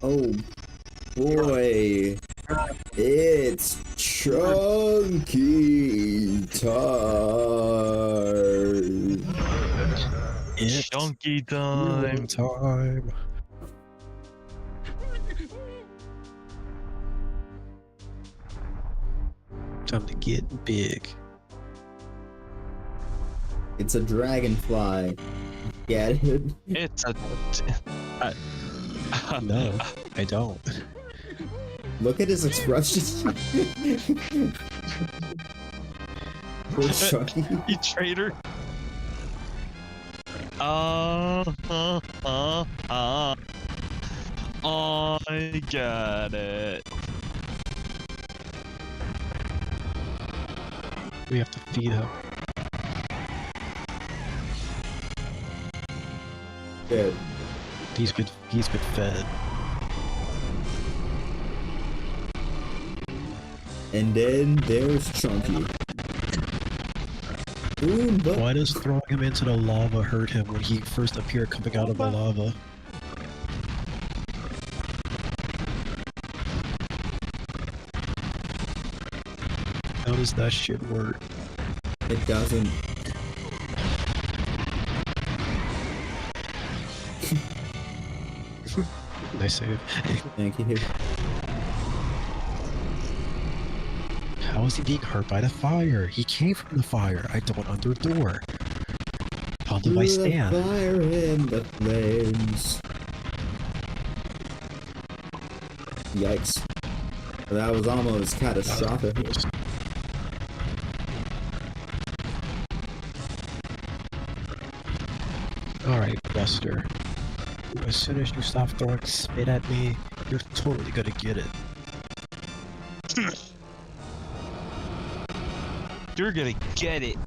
Oh boy, it's chunky time. It's Chunky time. time. Time to get big. It's a dragonfly. Get it? It's a. No, I don't. Look at his expression. Poor Chunky. You traitor. I got it. We have to feed him. Good. He's been fed. And then there's Chunky. Ooh, but Why does throwing him into the lava hurt him when he first appeared coming out of the lava? How does that shit work? it doesn't. Nice save. Thank you. How is he being hurt by the fire? He came from the fire. I don't understand. How do I Through the stand? fire and the flames. Yikes. That was almost catastrophic. Alright, Buster. As soon as you stop throwing spit at me, you're totally gonna get it. You're gonna get it.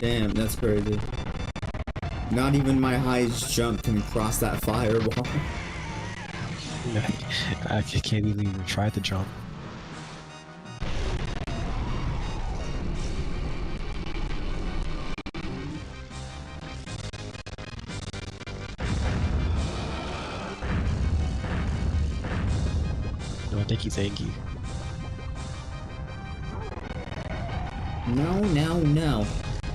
Damn, that's crazy. Not even my highest jump can cross that fireball. I can't even try to jump. No, I think he's angry. No, no, no.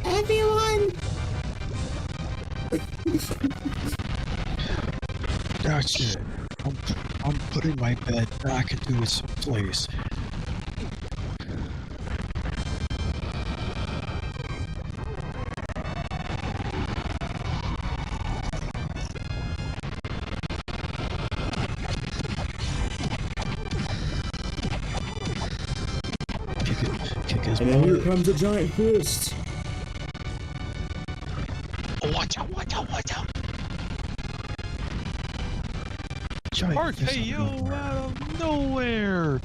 Everyone! That's it. I'm putting my bed back into its place. Kick his And then here butt. comes a giant fist. Oh, watch out, watch out, watch out. Giant fist RKO on the out of nowhere.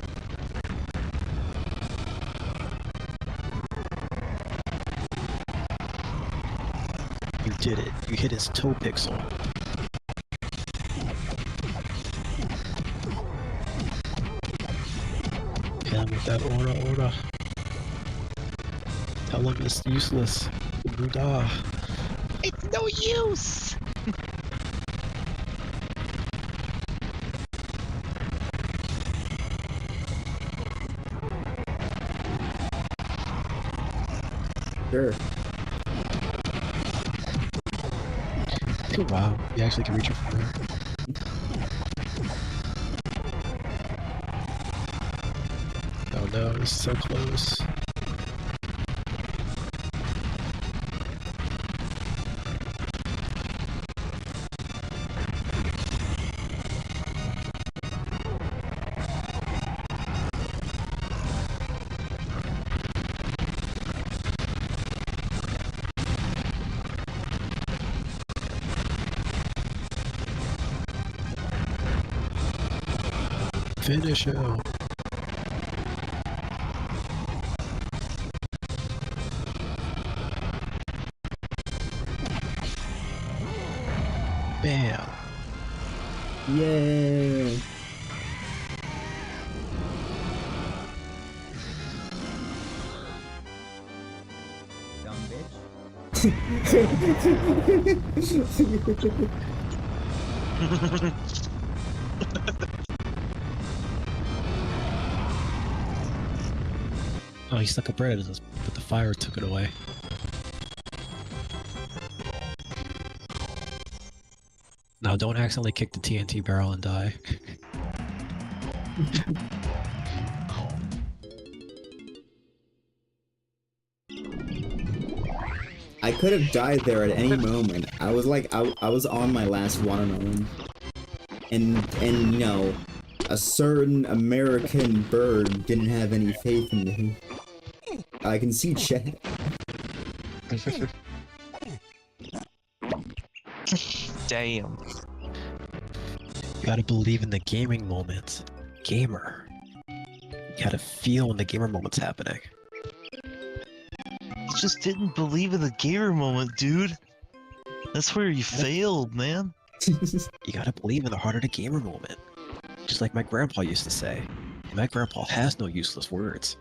You did it. You hit his toe pixel. Hit him with that aura. Tell him it's useless. Buddha. It's no use. Sure. Oh, wow, you actually can reach your fire. Oh no, it's so close. Finish him. Bam. Yeah. Dumb bitch. Oh, he stuck a bread, but the fire took it away. Now, don't accidentally kick the TNT barrel and die. I could have died there at any moment. I was like, I was on my last watermelon. And you know, a certain American bird didn't have any faith in me. I can see chat. Damn. You gotta believe in the gaming moments. Gamer. You gotta feel when the gamer moment's happening. You just didn't believe in the gamer moment, dude. That's where you failed, man. You gotta believe in the heart of the gamer moment. Just like my grandpa used to say. My grandpa has no useless words.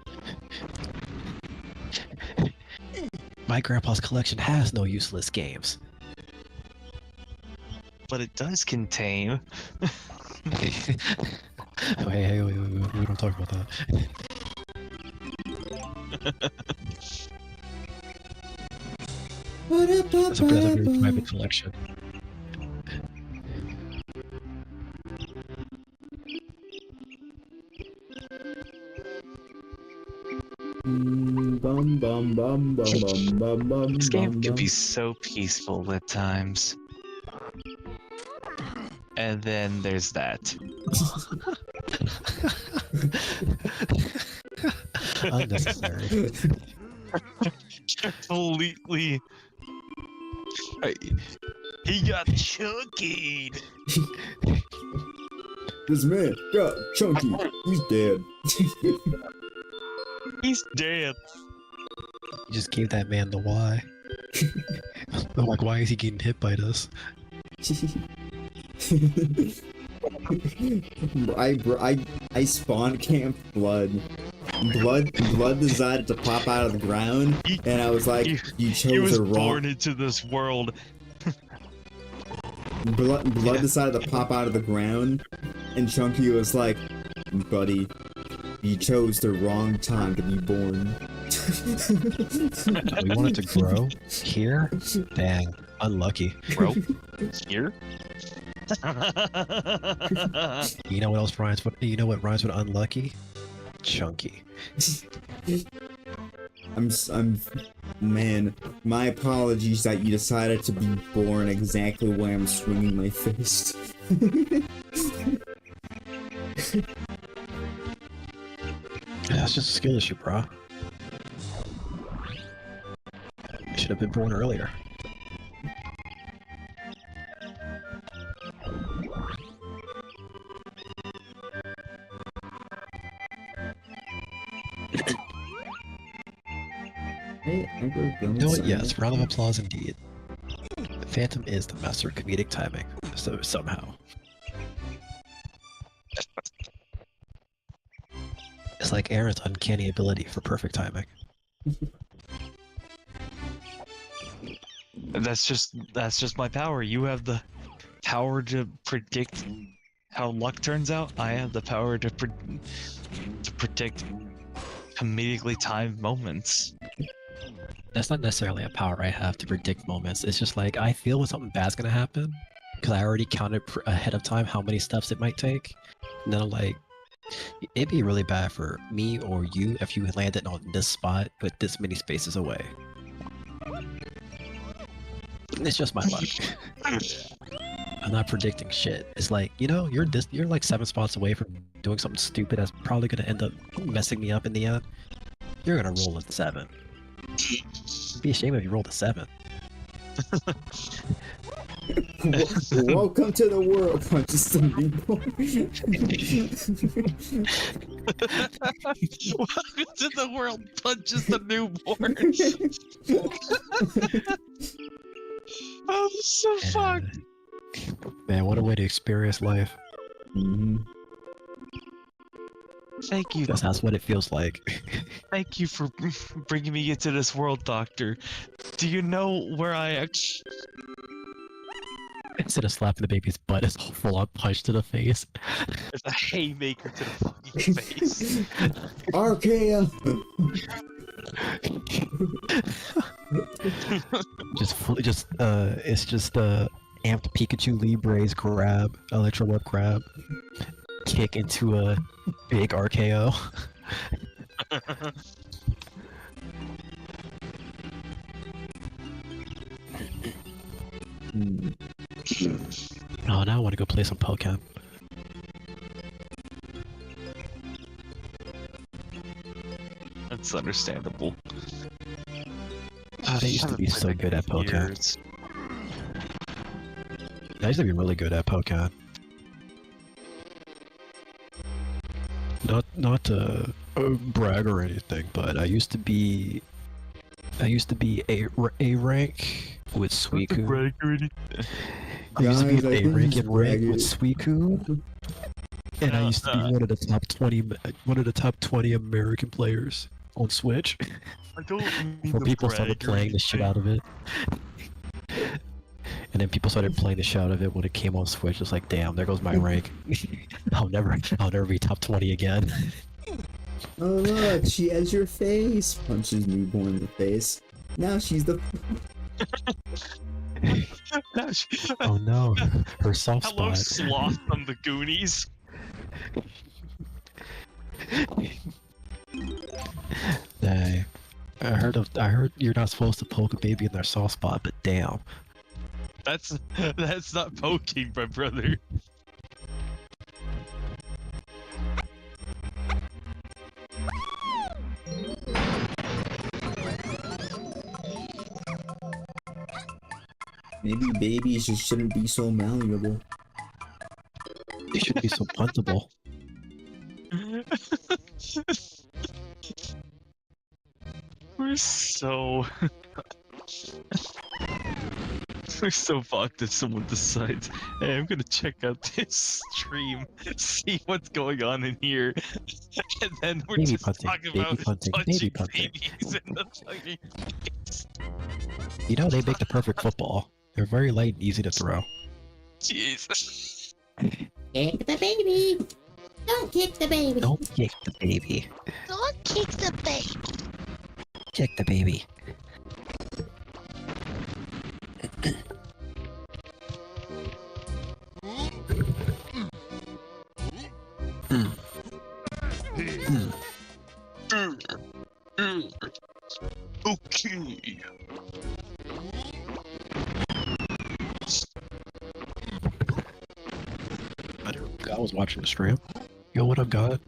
My grandpa's collection has no useless games. But it does contain. Hey, we don't talk about that. That's a present of your private collection. Bum bum bum bum bum bum bum. This game bum, can bum. be so peaceful at times. And then there's that. Unnecessary. Completely. He got chunkied. This man got chunky. He's dead. He's dead. You just gave that man the why. I'm like, why is he getting hit by this? I spawn camped blood. Blood decided to pop out of the ground, and I was like, "You He chose was the wrong." born into this world. Blood decided to pop out of the ground, and Chunky was like, "Buddy, you chose the wrong time to be born." We wanted to grow here? Dang, unlucky. Bro, here? You know what else rhymes with? You know what rhymes with unlucky? Chunky. Man, my apologies that you decided to be born exactly when I'm swinging my fist. That's just a skill issue, bro. You should have been born earlier. You know what? Yes, round of applause indeed. Phantom is the master of comedic timing, so somehow. It's like Aaron's uncanny ability for perfect timing. That's just my power. You have the power to predict how luck turns out. I have the power to predict comedically timed moments. That's not necessarily a power I have to predict moments. It's just like I feel when something bad's gonna happen because I already counted ahead of time how many steps it might take. And then I'm like, it'd be really bad for me or you if you landed on this spot but this many spaces away. It's just my luck. I'm not predicting shit. It's like, you know, you're like 7 spots away from doing something stupid that's probably gonna end up messing me up in the end. You're gonna roll a 7. It'd be a shame if you rolled a 7. Welcome to the world, punches the people. Welcome to the world, punches the newborn. Oh, this is so fucked. Man, what a way to experience life. Thank you. Because that's what it feels like. Thank you for bringing me into this world, Doctor. Do you know where I actually... Instead of slapping the baby's butt, it's a full-on punch to the face. There's a haymaker to the fucking face. RKO. It's just amped Pikachu Libre's grab, Electro Whip grab, kick into a big RKO. Oh, now I want to go play some Pokemon. That's understandable. They used to be so good at Pokemon. I used to be really good at Pokemon. Not to brag or anything, but I used to be A rank with Suicune. I used to be an A rank in rank with Suicune. And I used to be one of the top 20 American players on Switch. I don't mean Before to people brag started or playing the shit anything. out of it. And then people started playing the shit out of it when it came on Switch. It's like, damn, there goes my rank. I'll never be top 20 again. Oh look, she has your face. Punches newborn in the face. Now she's the. Oh no, her soft Hello, spot. Sloth from the Goonies. Hey, I heard you're not supposed to poke a baby in their soft spot, but damn. That's not poking, my brother. Maybe babies just shouldn't be so malleable. They shouldn't be so puntable. We're so we're so fucked if someone decides, hey, I'm gonna check out this stream, see what's going on in here, and then we're Baby just punting, talking baby about punting, punching baby punting. babies in the fucking face. You know they make the perfect football. They're very light and easy to throw. Jeez. Kick the baby! Don't kick the baby! Don't kick the baby. Don't kick the baby! Kick the baby. Okay. I was watching the stream. Yo, what up, God?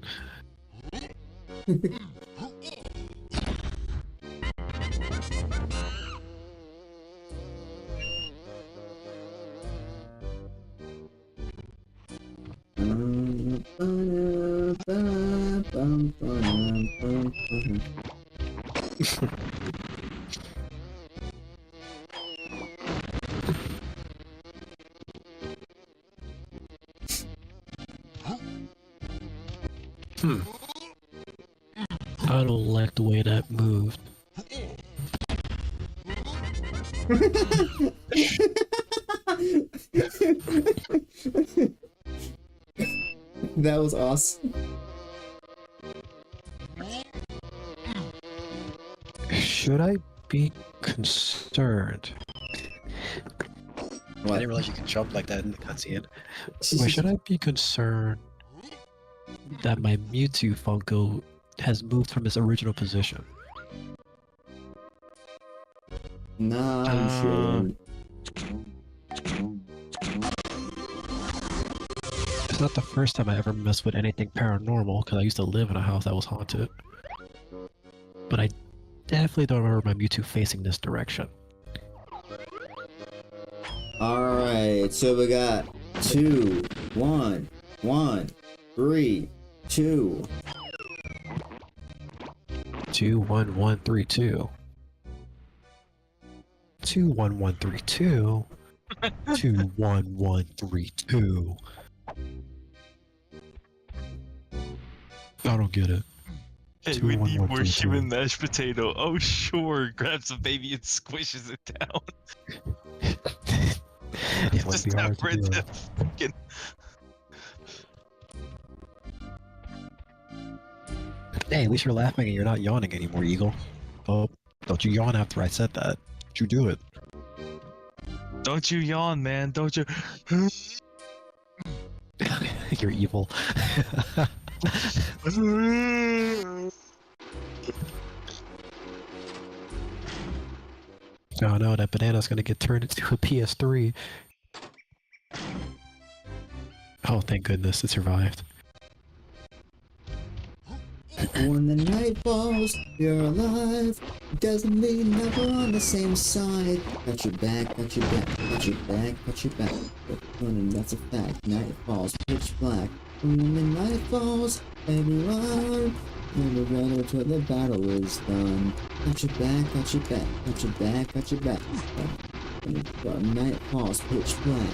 I don't like the way that moved. That was awesome. Should I be concerned? I What? didn't realize you could jump like that in the cutscene. Wait, should I be concerned that my Mewtwo Funko has moved from its original position? Nah, you shouldn't. It's not the first time I ever messed with anything paranormal, because I used to live in a house that was haunted. But I definitely don't remember my Mewtwo facing this direction. Alright, so we got 2, 1, 1, 3, 2. 2 1 1 3 2. 2 1 1 3 2. 2 1 1 3 2. I don't get it. Hey, Two, we one, need one, more three, human two. mashed potato. Oh, sure. Grabs a baby and squishes it down. It would Just be hard have to Red do. Dead fucking. Hey, at least you're laughing and you're not yawning anymore, Eagle. Oh, don't you yawn after I said that. Don't you do it. Don't you yawn, man. Don't you. You're evil. Oh no, that banana's gonna get turned into a PS3. Oh, thank goodness, it survived. When the night falls, you're alive. Doesn't mean that we're on the same side. Got your back, got your back, got your back, got your back. And that's a fact. Night falls, pitch black. When the night falls, everyone. Never run until the battle is done. Got your back, got your back, got your back, got your back. When the night falls, pitch black.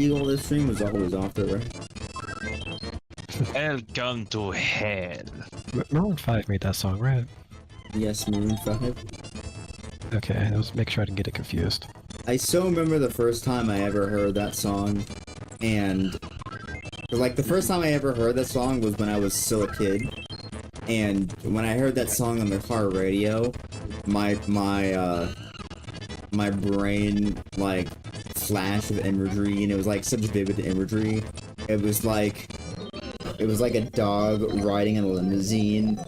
Eagle, this stream was always off the right. Welcome to hell. Maroon 5 made that song, right? Yes, Maroon 5. Okay, I was make sure I didn't get it confused. I still remember the first time I ever heard that song, and like the first time I ever heard that song was when I was still a kid, and when I heard that song on the car radio, my brain like flashed with imagery, and it was like such vivid imagery. It was like a dog riding in a limousine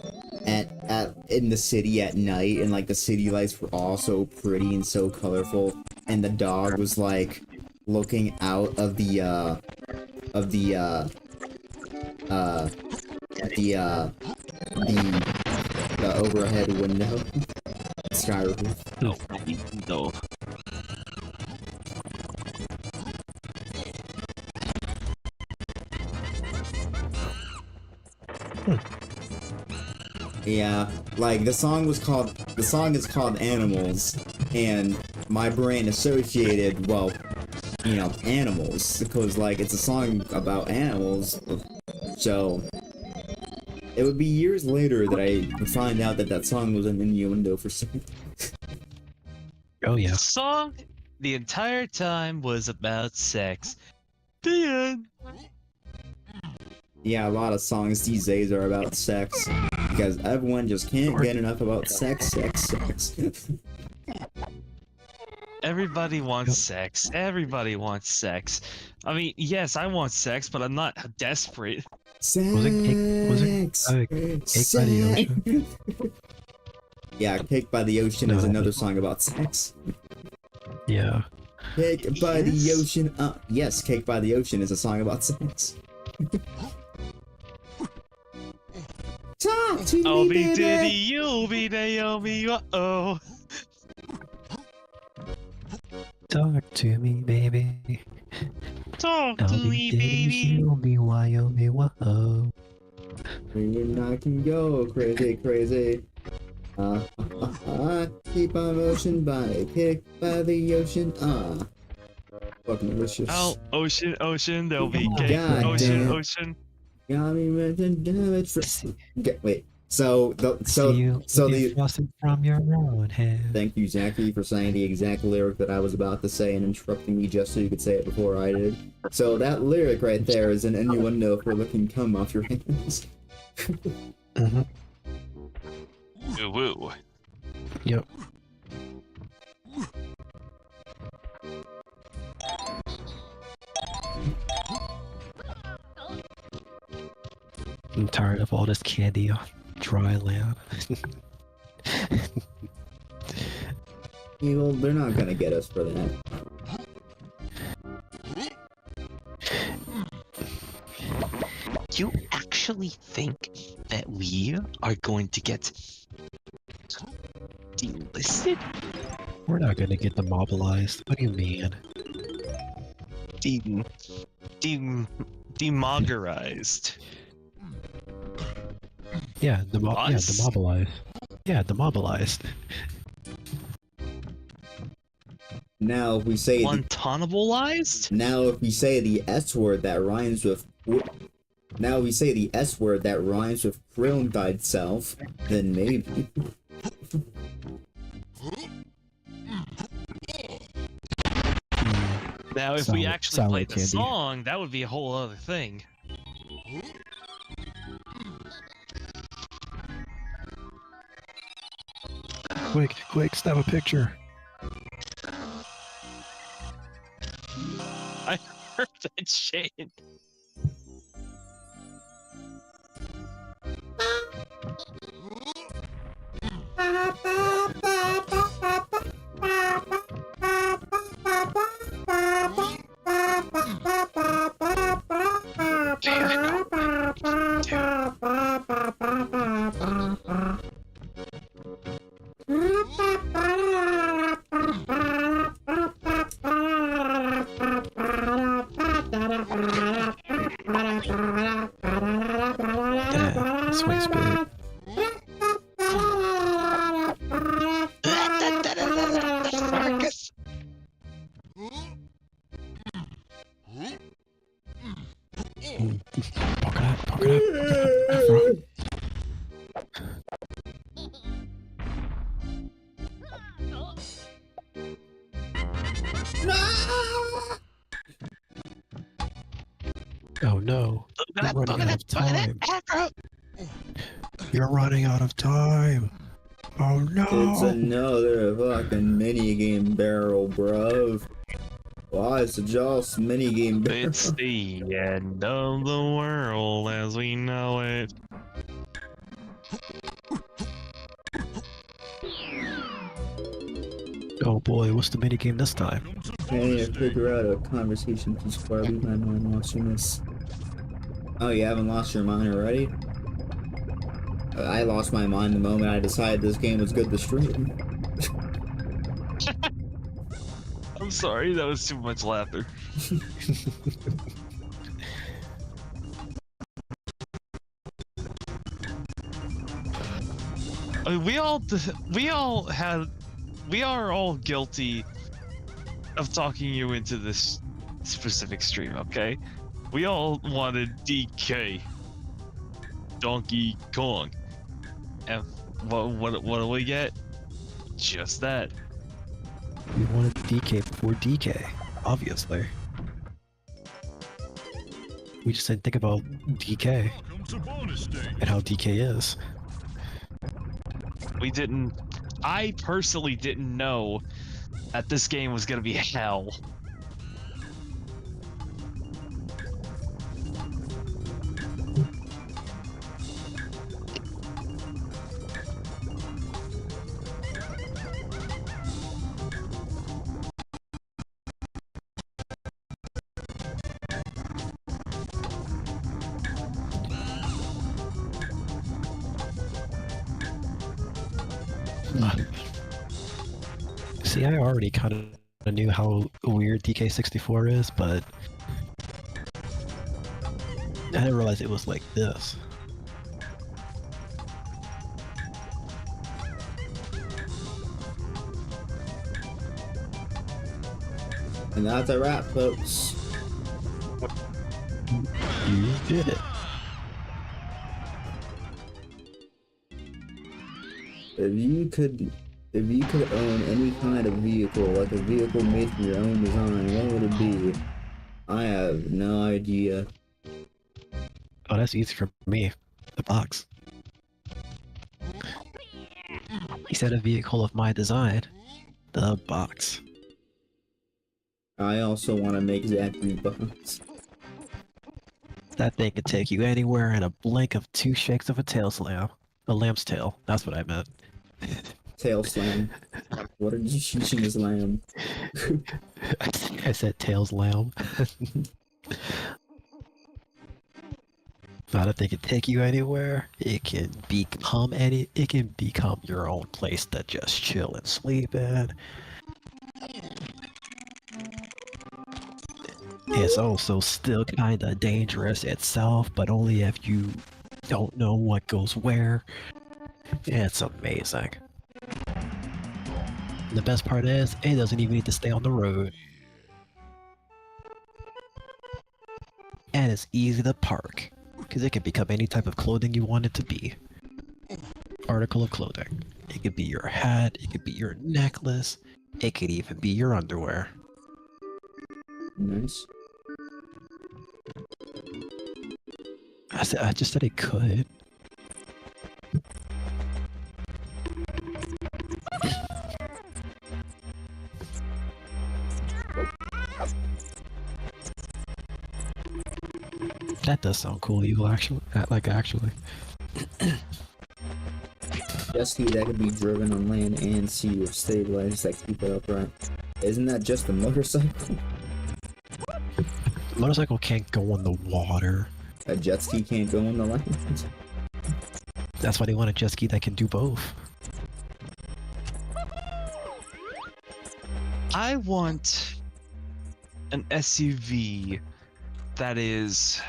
in the city at night, and like the city lights were all so pretty and so colorful, and the dog was like looking out of the overhead window. Sky roof. No, no. Yeah, like the song is called Animals, and my brain associated, well, you know, animals, because like it's a song about animals, so it would be years later that I would find out that that song was an innuendo for some. Oh yeah. The song the entire time was about sex. The end. Yeah, a lot of songs these days are about sex, because everyone just can't get enough about sex. Everybody wants sex. Everybody wants sex. I mean, yes, I want sex, but I'm not desperate. Sex. Was it Cake by the Ocean? Yeah, Cake by the Ocean is No. another song about sex. Yeah. Cake by the Yes. Ocean. Yes, Cake by the Ocean is a song about sex. Talk to I'll me, be baby. Diddy, you'll be Naomi, uh-oh. Talk to me, baby. Talk I'll to be me, Diddy, baby. you'll be Wyoming, whoa. And I can go crazy, crazy. Keep on motion by Cake by the Ocean. Fucking delicious. Oh, ocean, ocean, there'll be God cake. Ocean, damn. ocean. Got me making damage for. Okay, wait. So See you the. frosted from your own hand. Thank you, Jackie, for saying the exact lyric that I was about to say and interrupting me just so you could say it before I did. So that lyric right there is an innuendo for licking cum off your hands. Mm-hmm. Woo woo. Yep. I'm tired of all this candy on dry land. Well, they're not gonna get us for that. You actually think that we are going to get delisted? We're not gonna get demobilized. What do you mean? Demogerized. Yeah, Us? demobilized. Yeah, demobilized. Now, if we say Guantanamo-ized? now if we say the S word that rhymes with now we say the S word that rhymes with krill dyed self, then maybe. Now, if we Sour- actually sour played the candy. song, that would be a whole other thing. Quick, snap a picture. I heard that shit. Swing spirit. Afro. Oh no, you're running out of time. You're running out of time. Oh no! It's another fucking minigame barrel, bruv. Why is it just minigame barrel? It's the end of the world as we know it. Oh boy, what's the minigame this time? Can't even figure out a conversation too far. Leave my mind watching this. Oh, you haven't lost your mind already? I lost my mind the moment I decided this game was good to stream. I'm sorry, that was too much laughter. I mean, we are all guilty of talking you into this specific stream, okay? We all wanted DK, Donkey Kong, and what do we get? Just that. We wanted DK before DK, obviously. We just didn't think about DK Welcome to bonus stage. and how DK is. We didn't. I personally didn't know that this game was gonna be hell. See, I already kind of knew how weird DK64 is, but I didn't realize it was like this. And that's a wrap, folks. You did it. If you could own any kind of vehicle, like a vehicle made from your own design, what would it be? I have no idea. Oh, that's easy for me. The box. He said a vehicle of my design. The box. I also want to make Zachary box. That thing could take you anywhere in a blink of 2 shakes of a tail slam. A lamb's tail. That's what I meant. Tail slam. What are you teaching as lamb? I said tails lamb. That thing can take you anywhere. It can become your own place to just chill and sleep in. It's also still kinda dangerous itself, but only if you don't know what goes where. It's amazing. The best part is, it doesn't even need to stay on the road. And it's easy to park, because it can become any type of clothing you want it to be. Article of clothing. It could be your hat, it could be your necklace, it could even be your underwear. Nice. I just said it could. That does sound cool, you actually. Jet ski that could be driven on land and sea with stabilizers that keep it upright. Isn't that just a motorcycle? The motorcycle can't go in the water. A jet ski can't go on the land. That's why they want a jet ski that can do both. I want an SUV that is,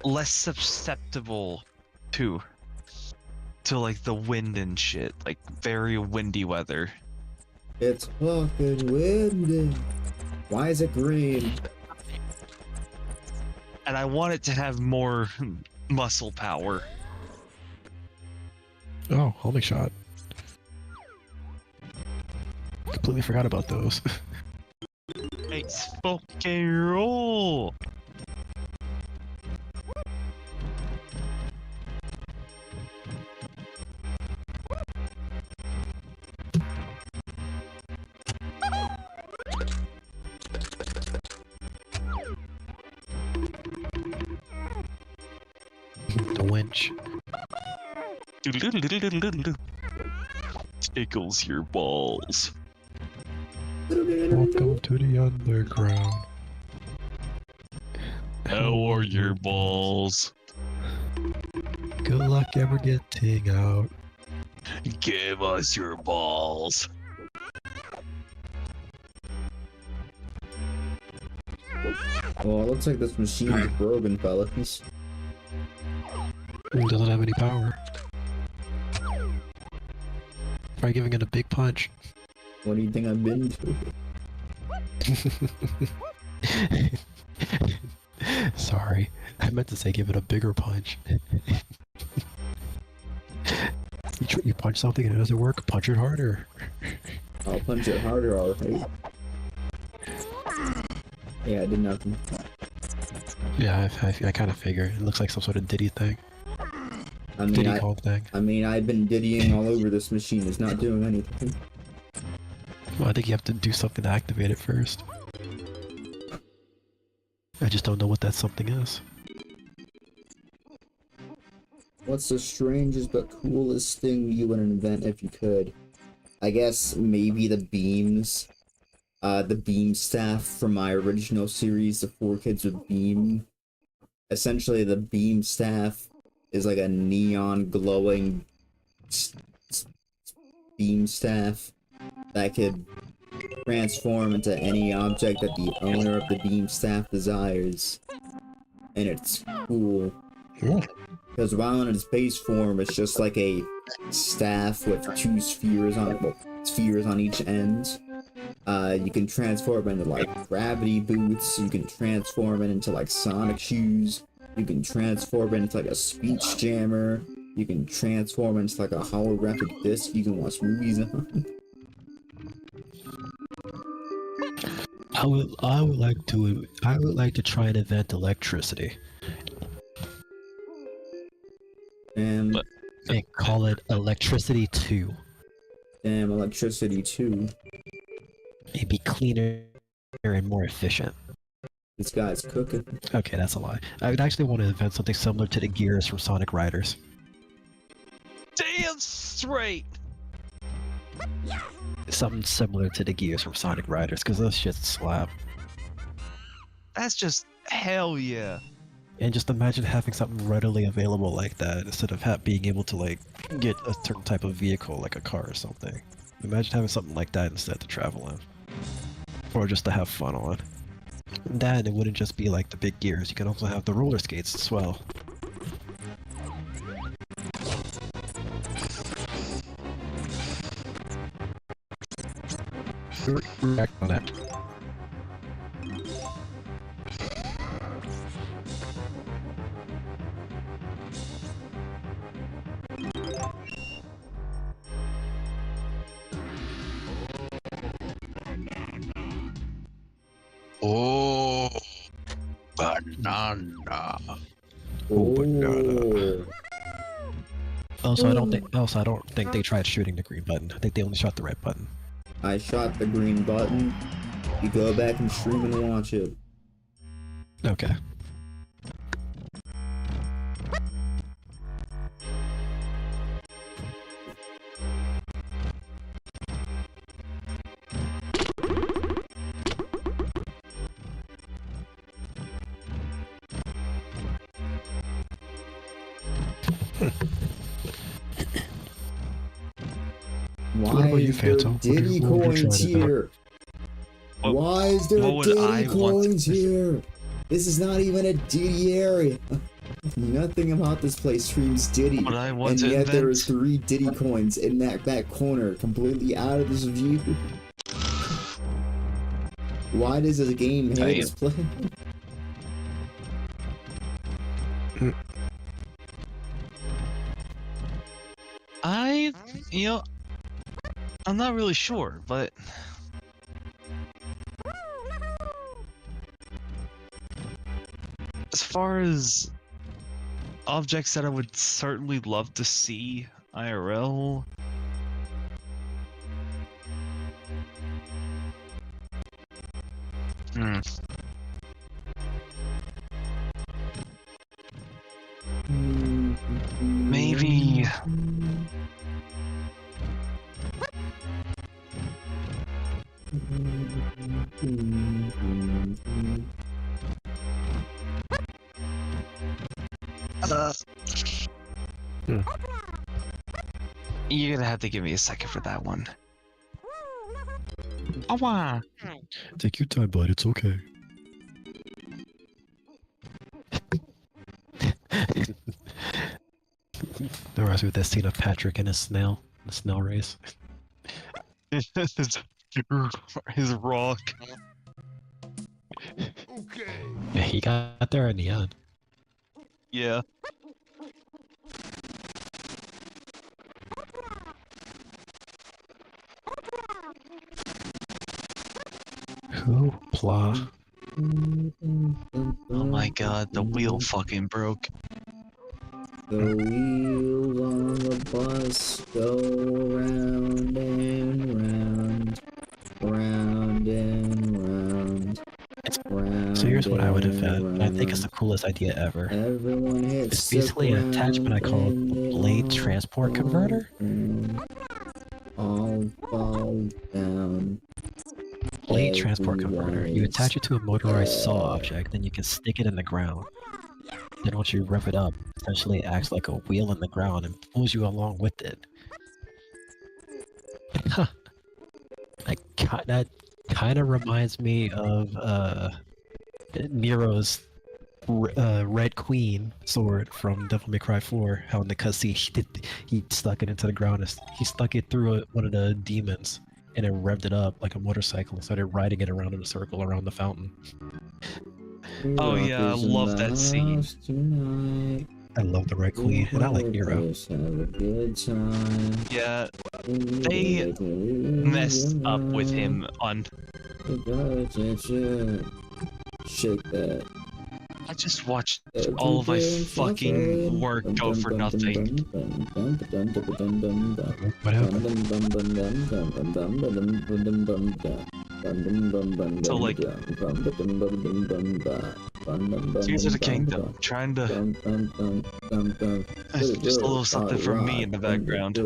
less susceptible to like the wind and shit, like very windy weather. It's fucking windy. Why is it green? and I want it to have more muscle power. Oh, homing shot. Completely forgot about those. Let's fucking roll. The winch. Tickles your balls. Welcome to the underground. How are your balls? Good luck ever getting out. Give us your balls. Well, it looks like this machine is broken, fellas. It doesn't have any power. Try giving it a big punch. What do you think I've been to? Sorry, I meant to say give it a bigger punch. You punch something and it doesn't work, punch it harder. I'll punch it harder, alright. Yeah, I did nothing. Yeah, I kind of figure. It looks like some sort of Diddy thing. I mean, Diddy Kong thing. I mean, I've been diddying all over this machine. It's not doing anything. Well, I think you have to do something to activate it first. I just don't know what that something is. What's the strangest but coolest thing you would invent if you could? I guess maybe the beams. The beam staff from my original series, The 4 Kids with Beam. Essentially, the beam staff is like a neon glowing beam staff that could transform into any object that the owner of the beam staff desires. And it's cool. Because while in its base form, it's just like a staff with 2 spheres on it, well, spheres on each end. You can transform it into like gravity boots, you can transform it into like sonic shoes, you can transform it into like a speech jammer, you can transform it into like a holographic disc you can watch movies on. I would like to try and invent electricity And call it Electricity 2. damn, electricity too. It'd be cleaner and more efficient. This guy's cooking. Okay, that's a lie. I would actually want to invent something similar to the gears from Sonic Riders. Damn straight. Something similar to the gears from Sonic Riders, because those shits slap. That's just hell yeah. And just imagine having something readily available like that instead of being able to like get a certain type of vehicle like a car or something. Imagine having something like that instead to travel in. Or just to have fun on. And then it wouldn't just be like the big gears, you can also have the roller skates as well. React on that. Oh, banana. Oh, banana. Also, I don't think they tried shooting the green button. I think they only shot the red button. I shot the green button. You go back and stream and watch it. Okay. Why about you, is there Phantom? Diddy What would you coins try to do? here? What- Why is there what would Diddy I want to- coins here? This is not even a Diddy area. Nothing about this place screams Diddy. What I want And to yet there invent- is 3 Diddy coins in that back corner, completely out of this view. Why does this game hate this play? You know, I'm not really sure, but as far as objects that I would certainly love to see IRL, maybe. You're gonna have to give me a second for that one. Awa! Take your time, bud. It's okay. That reminds me of that scene of Patrick and his snail, the snail race. his rock. Yeah, he got there in the end. Yeah. Hoopla. Oh my god, the wheel fucking broke. The wheels on the bus go round and round, round and round. Round So here's what I would invent. and I think it's the round. coolest idea ever. Everyone hits It's basically the an attachment I call ground the and blade they transport converter. all fall down. Blade transport converter. You attach it to a motorized saw object, then you can stick it in the ground. Then once you rev it up, essentially it acts like a wheel in the ground and pulls you along with it. That kind of reminds me of Nero's Red Queen sword from Devil May Cry 4. How in the cutscene he stuck it into the ground. He stuck it through one of the demons, and it revved it up like a motorcycle and started riding it around in a circle around the fountain. Oh yeah, I love that scene. Tonight. I love the Red Queen, and I like Nero. Have a good time. Yeah, they messed up with him on. Shake that. I just watched all of my fucking work go for nothing. What happened? So like, Tears of the Kingdom, trying to just a little something for me in the background.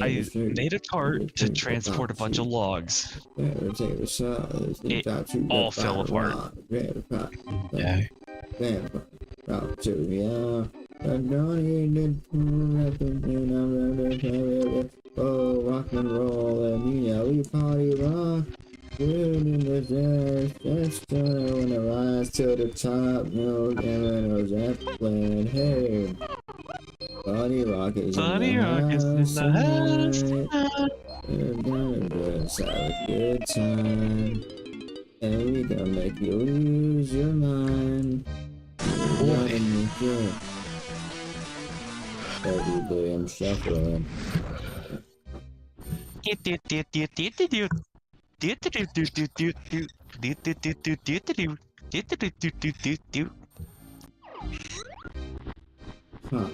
I made a cart to transport a bunch of logs. It all fell apart. Yeah. Oh, rock and roll, and yeah, we party rock. In the just when I rise to the top, no cameras Zeppelin. Hey, party rock is Buddy Rock is in the house tonight. We're gonna just have a good time, and we gonna make you lose your mind. We're gonna make you. Every day I'm shuffling. Huh.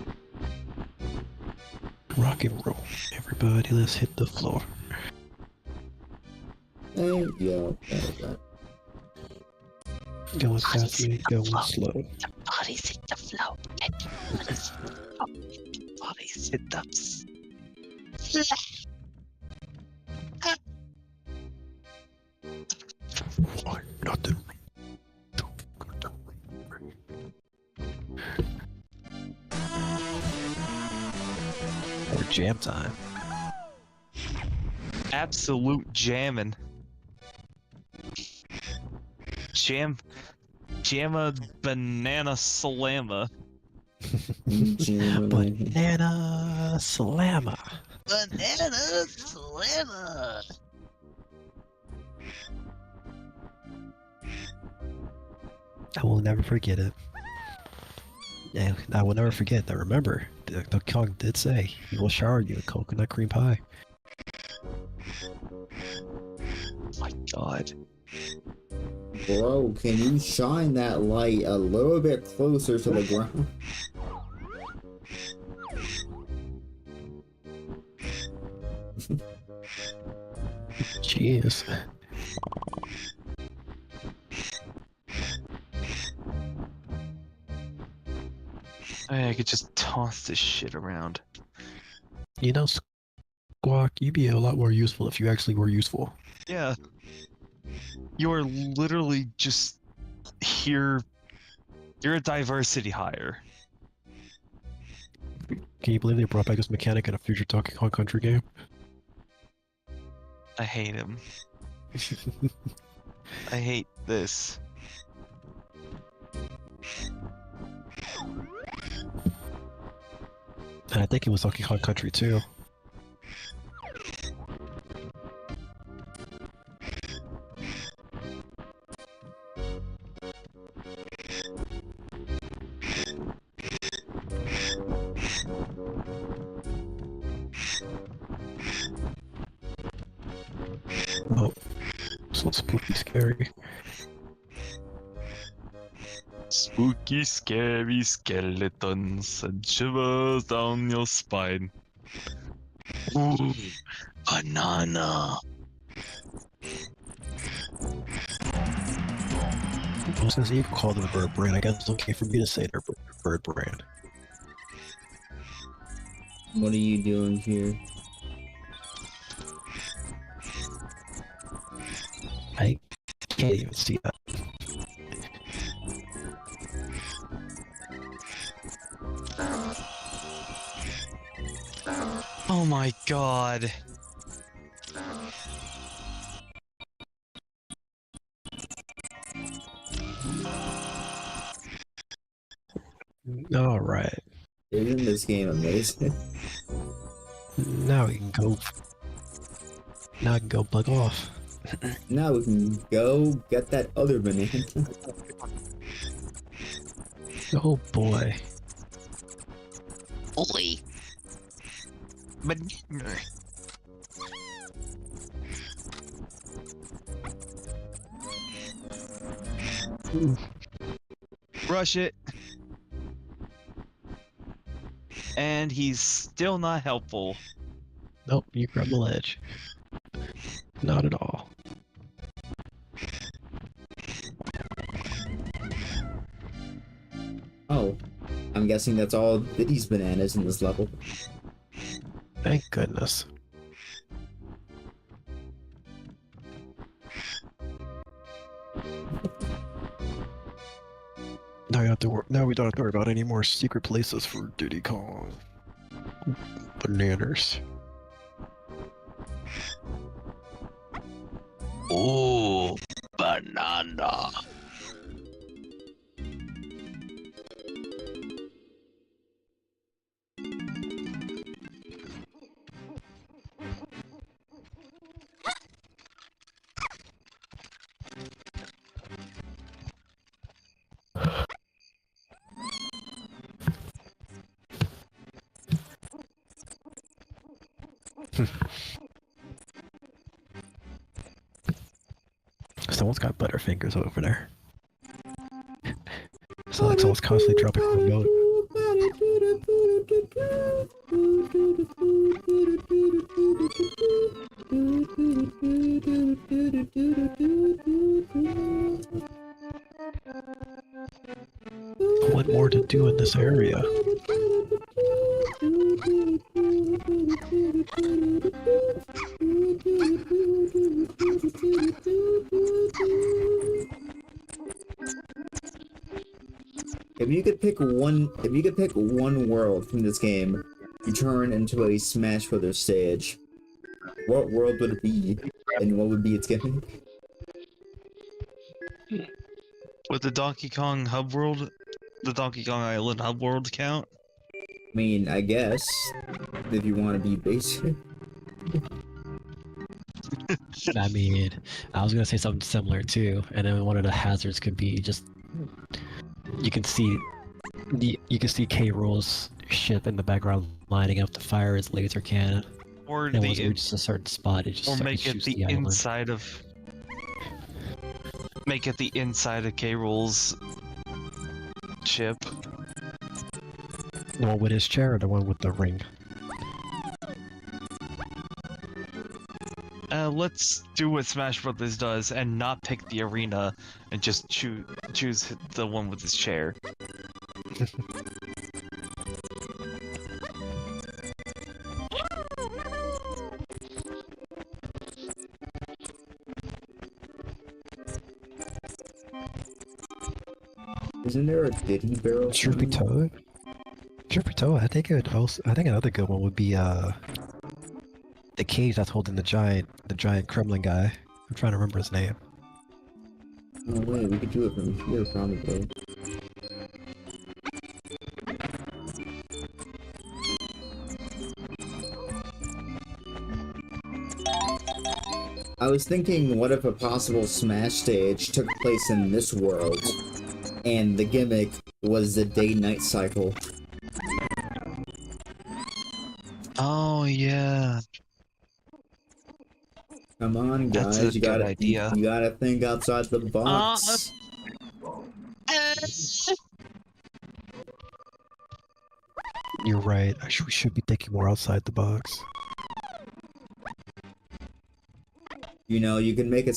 Rock and roll. Everybody, let's hit the floor. Hey, yo, Going fast, we ain't going slow. The bodies hit the floor. Bodies hit the Why nothing? Or jam time. Absolute jamming. Jamma banana slamma. Banana slammer. banana slammer. I will never forget it. And I will never forget that. Remember, the Kong did say he will shower you with coconut cream pie. My God. Bro, can you shine that light a little bit closer to the ground? Jeez. I could just toss this shit around. You know, Squawk, you'd be a lot more useful if you actually were useful. Yeah. You're literally just here. You're a diversity hire. Can you believe they brought back this mechanic in a future Donkey Kong Country game? I hate him. I hate this. And I think it was Donkey Kong Country too. Oh, so spooky scary. Spooky, scary skeletons and shivers down your spine. Ooh, banana. Well, since you called it a bird brain, I guess it's okay for me to say they're bird brain. What are you doing here? I can't even see that. Oh my god. Alright. Isn't this game amazing? Now we can go. Now I can go bug off. Now we can go get that other banana. Oh boy. Oi. Banana. Rush it. And he's still not helpful. Nope, you grab the ledge. Not at all. Oh, I'm guessing that's all these bananas in this level. Thank goodness. Now we don't have to worry about any more secret places for Diddy Kong. Bananas. Ooh, banana. Someone's got butterfingers over there. It's like someone's constantly dropping the note. What more to do in this area? If you could pick one world from this game, you turn into a Smash Brothers stage. What world would it be, and what would be its gimmick? With the Donkey Kong hub world, the Donkey Kong Island hub world count? I mean, I guess if you want to be basic. I mean, I was gonna say something similar too, and then one of the hazards could be just you can see You can see K. Rool's ship in the background lining up to fire his laser cannon. Or And once it the reaches a certain spot, it just or starts make it shoots the island. inside of. Make it the inside of K. Rool's ship. The one with his chair or the one with the ring? Let's do what Smash Brothers does and not pick the arena and just choose the one with his chair. Isn't there a Diddy barrel? Chirpy Toad? Chirpy Toad, I think another good one would be the cage that's holding the giant Kremlin guy. I'm trying to remember his name. Oh wait, we could do it from here probably. I was thinking, what if a possible Smash stage took place in this world, and the gimmick was the day-night cycle? Oh yeah. Come on, That's guys, a good idea. You gotta think outside the box. You're right. We should be thinking more outside the box. You know, you can make a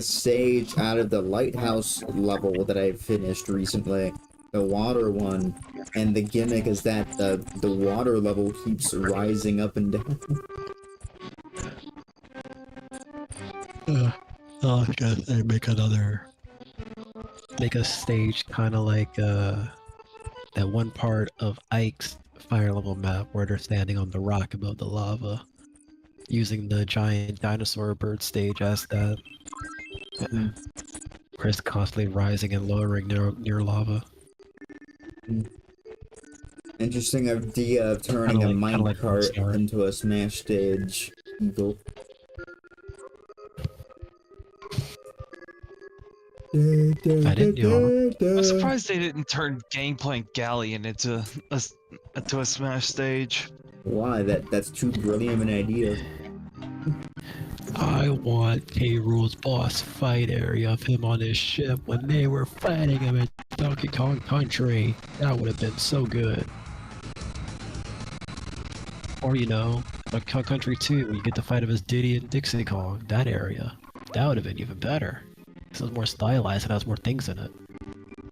stage out of the lighthouse level that I finished recently, the water one, and the gimmick is that the water level keeps rising up and down. I guess they make a stage kind of like that one part of Ike's fire level map where they're standing on the rock above the lava, using the giant dinosaur bird stage as that. Where it's constantly rising and lowering near lava. Interesting idea of turning a minecart into a Smash stage. Eagle. I didn't know. I'm surprised they didn't turn Gangplank Galleon into a Smash stage. Why? That's too brilliant of an idea. I want K. Rool's boss fight area of him on his ship when they were fighting him in Donkey Kong Country. That would have been so good. Or, you know, like Kong Country 2, when you get the fight of his Diddy and Dixie Kong, that area. That would have been even better. This is more stylized and has more things in it.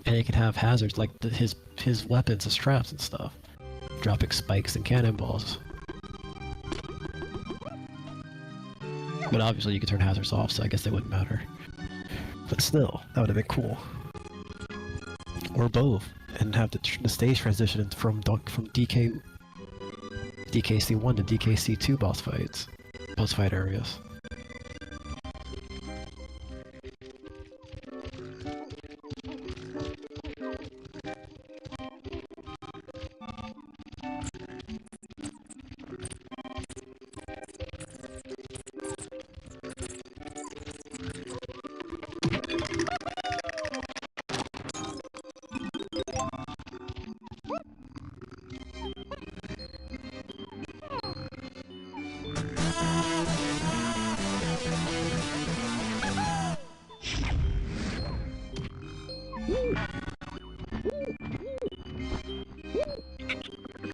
And it can have hazards like his weapons and straps and stuff. Dropping spikes and cannonballs. But obviously you can turn hazards off, so I guess they wouldn't matter. But still, that would have been cool. Or both, and have the stage transition from DKC1 to DKC2 boss fight areas.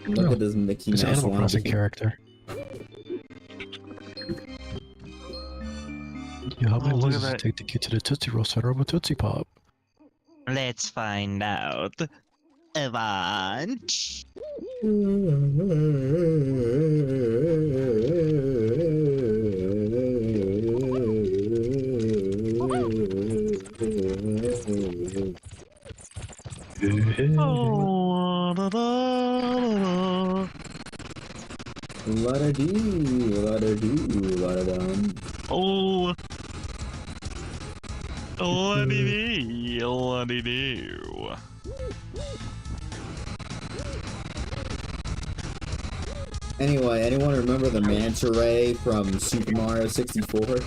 Look at this Mickey It's an Mouse Animal Crossing character. Yeah, how many look at losers does it that. take to get to the Tootsie Roll Center of a Tootsie Pop? Let's find out. Avant. La-da-dee, la-da-doo, la-da-dum. Oh. La-dee-dee, la-dee-doo. Anyway, anyone remember the manta ray from Super Mario 64?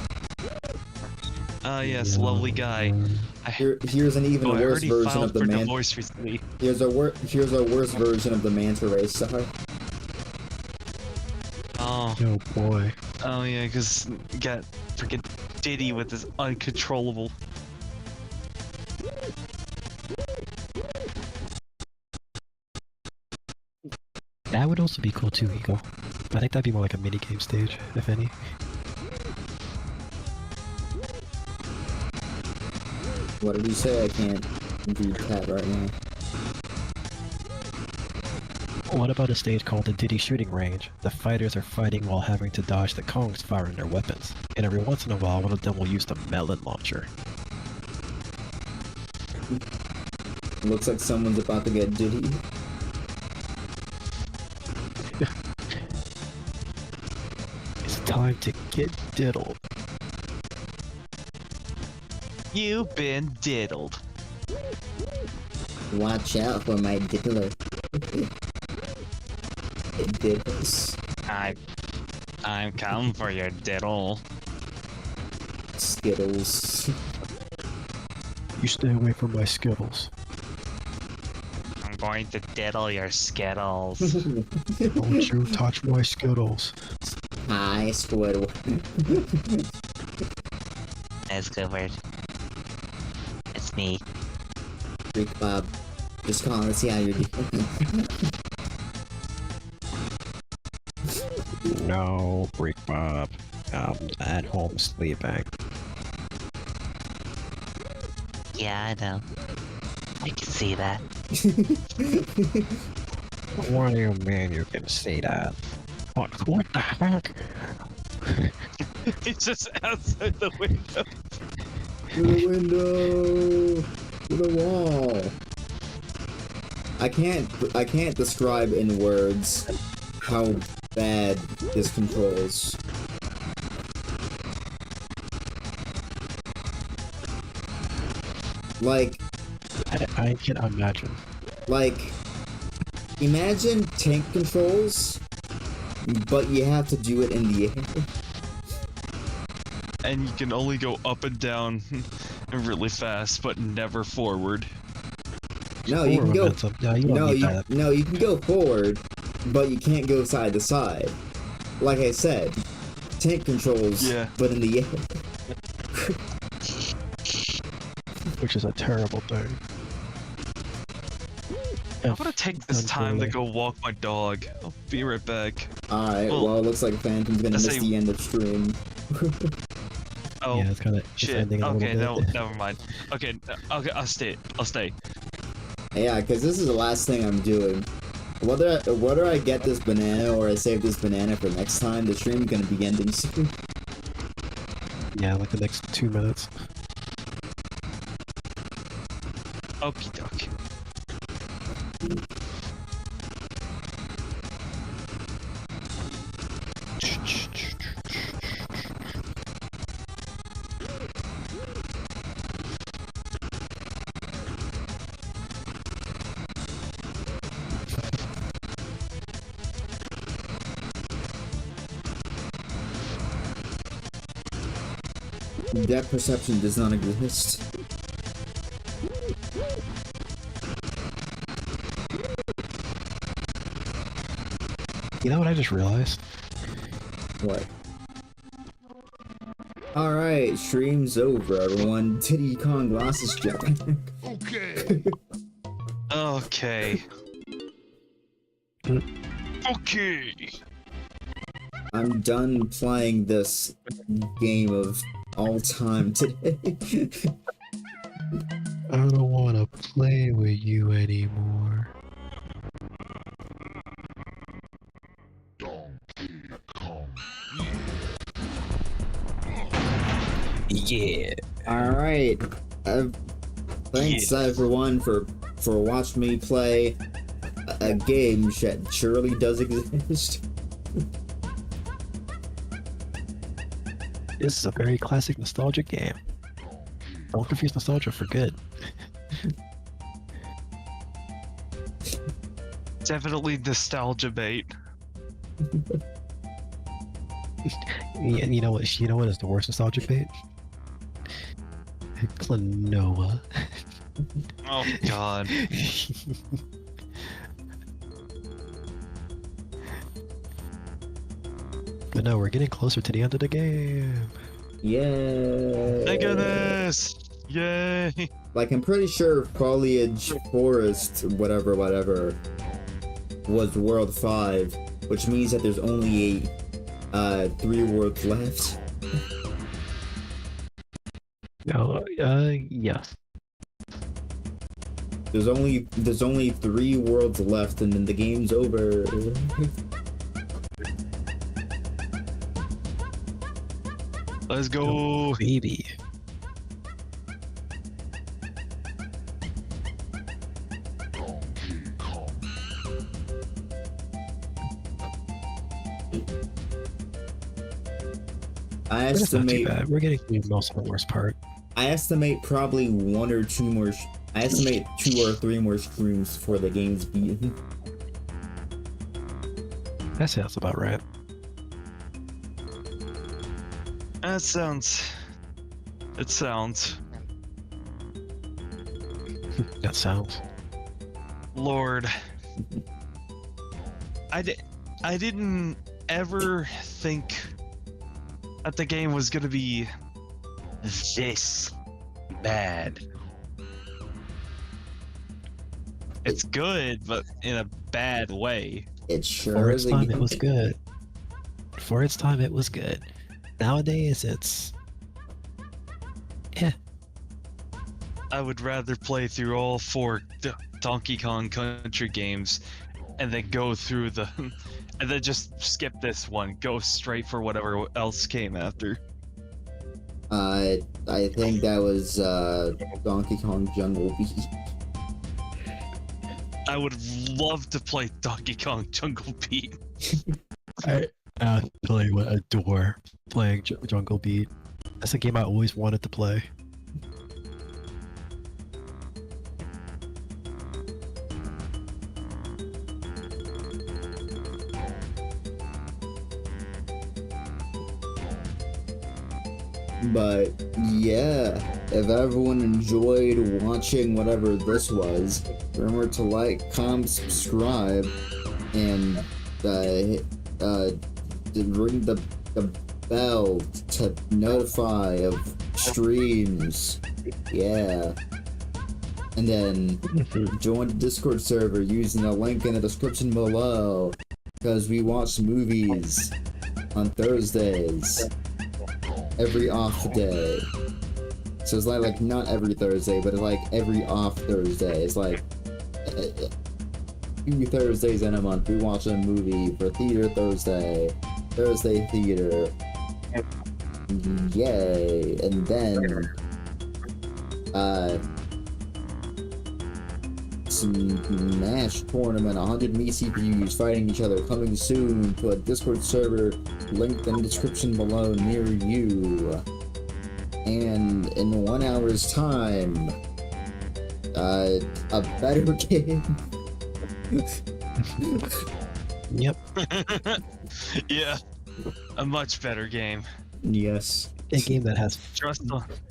Ah, yes, lovely guy. Here's an even Oh, I worse heard he version filed of the for man. divorce recently. Here's a worse version of the manta ray star. Oh, Oh boy. oh yeah, because got freaking Diddy with his uncontrollable. That would also be cool too, Eagle. I think that'd be more like a mini game stage, if any. What did you say? I can't read that right now. What about a stage called the Diddy Shooting Range? The fighters are fighting while having to dodge the Kongs firing their weapons, and every once in a while one of them will use the melon launcher. Looks like someone's about to get Diddy. It's time to get diddled. You've been diddled. Watch out for my diddler. It diddles. I'm coming for your diddle. Skittles. You stay away from my Skittles. I'm going to diddle your skittles. Don't you touch my Skittles. Hi, Squidward. That's Squidward. It's me. Freak Bob. Just calling to see how you're doing. No, Brick Bob. I'm at home sleeping. Yeah, I know. I can see that. What do you mean you can see that? What the heck? He's just outside the window. To the window! To the wall! I can't describe in words how bad this controls. Like, I can imagine. like, imagine tank controls, but you have to do it in the air. And you can only go up and down really fast, but never forward. No, you can go. Momentum. No, you don't No, need you, that. no, you can go forward, but you can't go side to side. Like I said, tank controls, Yeah. but in the air. Which is a terrible thing. I'm gonna take this time to go walk my dog. I'll be right back. Alright, Well, well, it looks like Phantom's gonna let's miss say- the end of stream. Oh, Yeah, it's kind of shit. ending a Okay, little no, bit. never mind. Okay, okay, I'll stay. I'll stay. Yeah, because this is the last thing I'm doing. Whether I get this banana or I save this banana for next time, the stream's gonna be ending soon. Yeah, like the next 2 minutes. Okie dokie. Depth perception does not exist. You know what I just realized? What? Alright, stream's over, everyone. Diddy Kong glasses jetpack. Okay. Okay. Okay. I'm done playing this game of all time today. I don't want to play with you anymore. Donkey Kong. Yeah. Alright. Thanks everyone for watching me play a game that surely does exist. This is a very classic nostalgic game. Don't confuse nostalgia for good. Definitely nostalgia bait. You know what? You know what is the worst nostalgic bait? Klonoa. Oh God. But no, we're getting closer to the end of the game. Yeah. Thank goodness! Yay! Like, I'm pretty sure Foliage Forest, whatever, was World 5, which means that there's only 3 worlds left. No, yes. There's only 3 worlds left, and then the game's over. Let's go! Baby. Donkey Kong. I But it's not too estimate bad. We're getting through most of the worst part. I estimate probably 1 or 2 more. I estimate 2 or 3 more streams before the game's beaten. That sounds about right. That sounds. It sounds. That sounds. Lord. I didn't ever think that the game was gonna be this bad. It's good, but in a bad way. It sure For is its a time, game. it was good. For its time, it was good. Nowadays, it's... I would rather play through all 4 Donkey Kong Country games and then go through the and then just skip this one, go straight for whatever else came after. I think that was Donkey Kong Jungle Beat. I would love to play Donkey Kong Jungle Beat. I absolutely would adore playing Jungle Beat. That's a game I always wanted to play. But yeah, if everyone enjoyed watching whatever this was, remember to like, comment, subscribe, and ring the bell to notify of streams. Yeah. And then join the Discord server using the link in the description below, because we watch movies on Thursdays. Every off day. So it's like not every Thursday, but it's like every off Thursday. It's like 2 Thursdays in a month we watch a movie for Theater Thursday Theater. Yay. And then Smash tournament, 100 me CPUs fighting each other, coming soon to a Discord server linked in the description below near you. And in 1 hour's time, a better game. Yep. Yeah, a much better game. Yes. A game that has...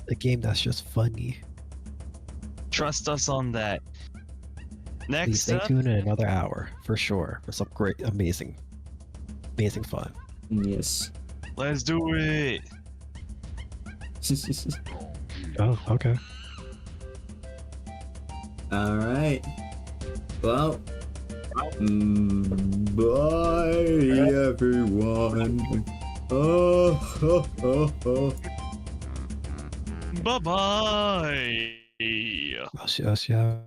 A game that's just funny. Trust us on that. Please Next stay up, tuned in another hour, for sure, for some great, amazing fun. Yes. let's do it. Oh, okay. Alright. Well, bye everyone. Oh. Bye bye. I'll see you.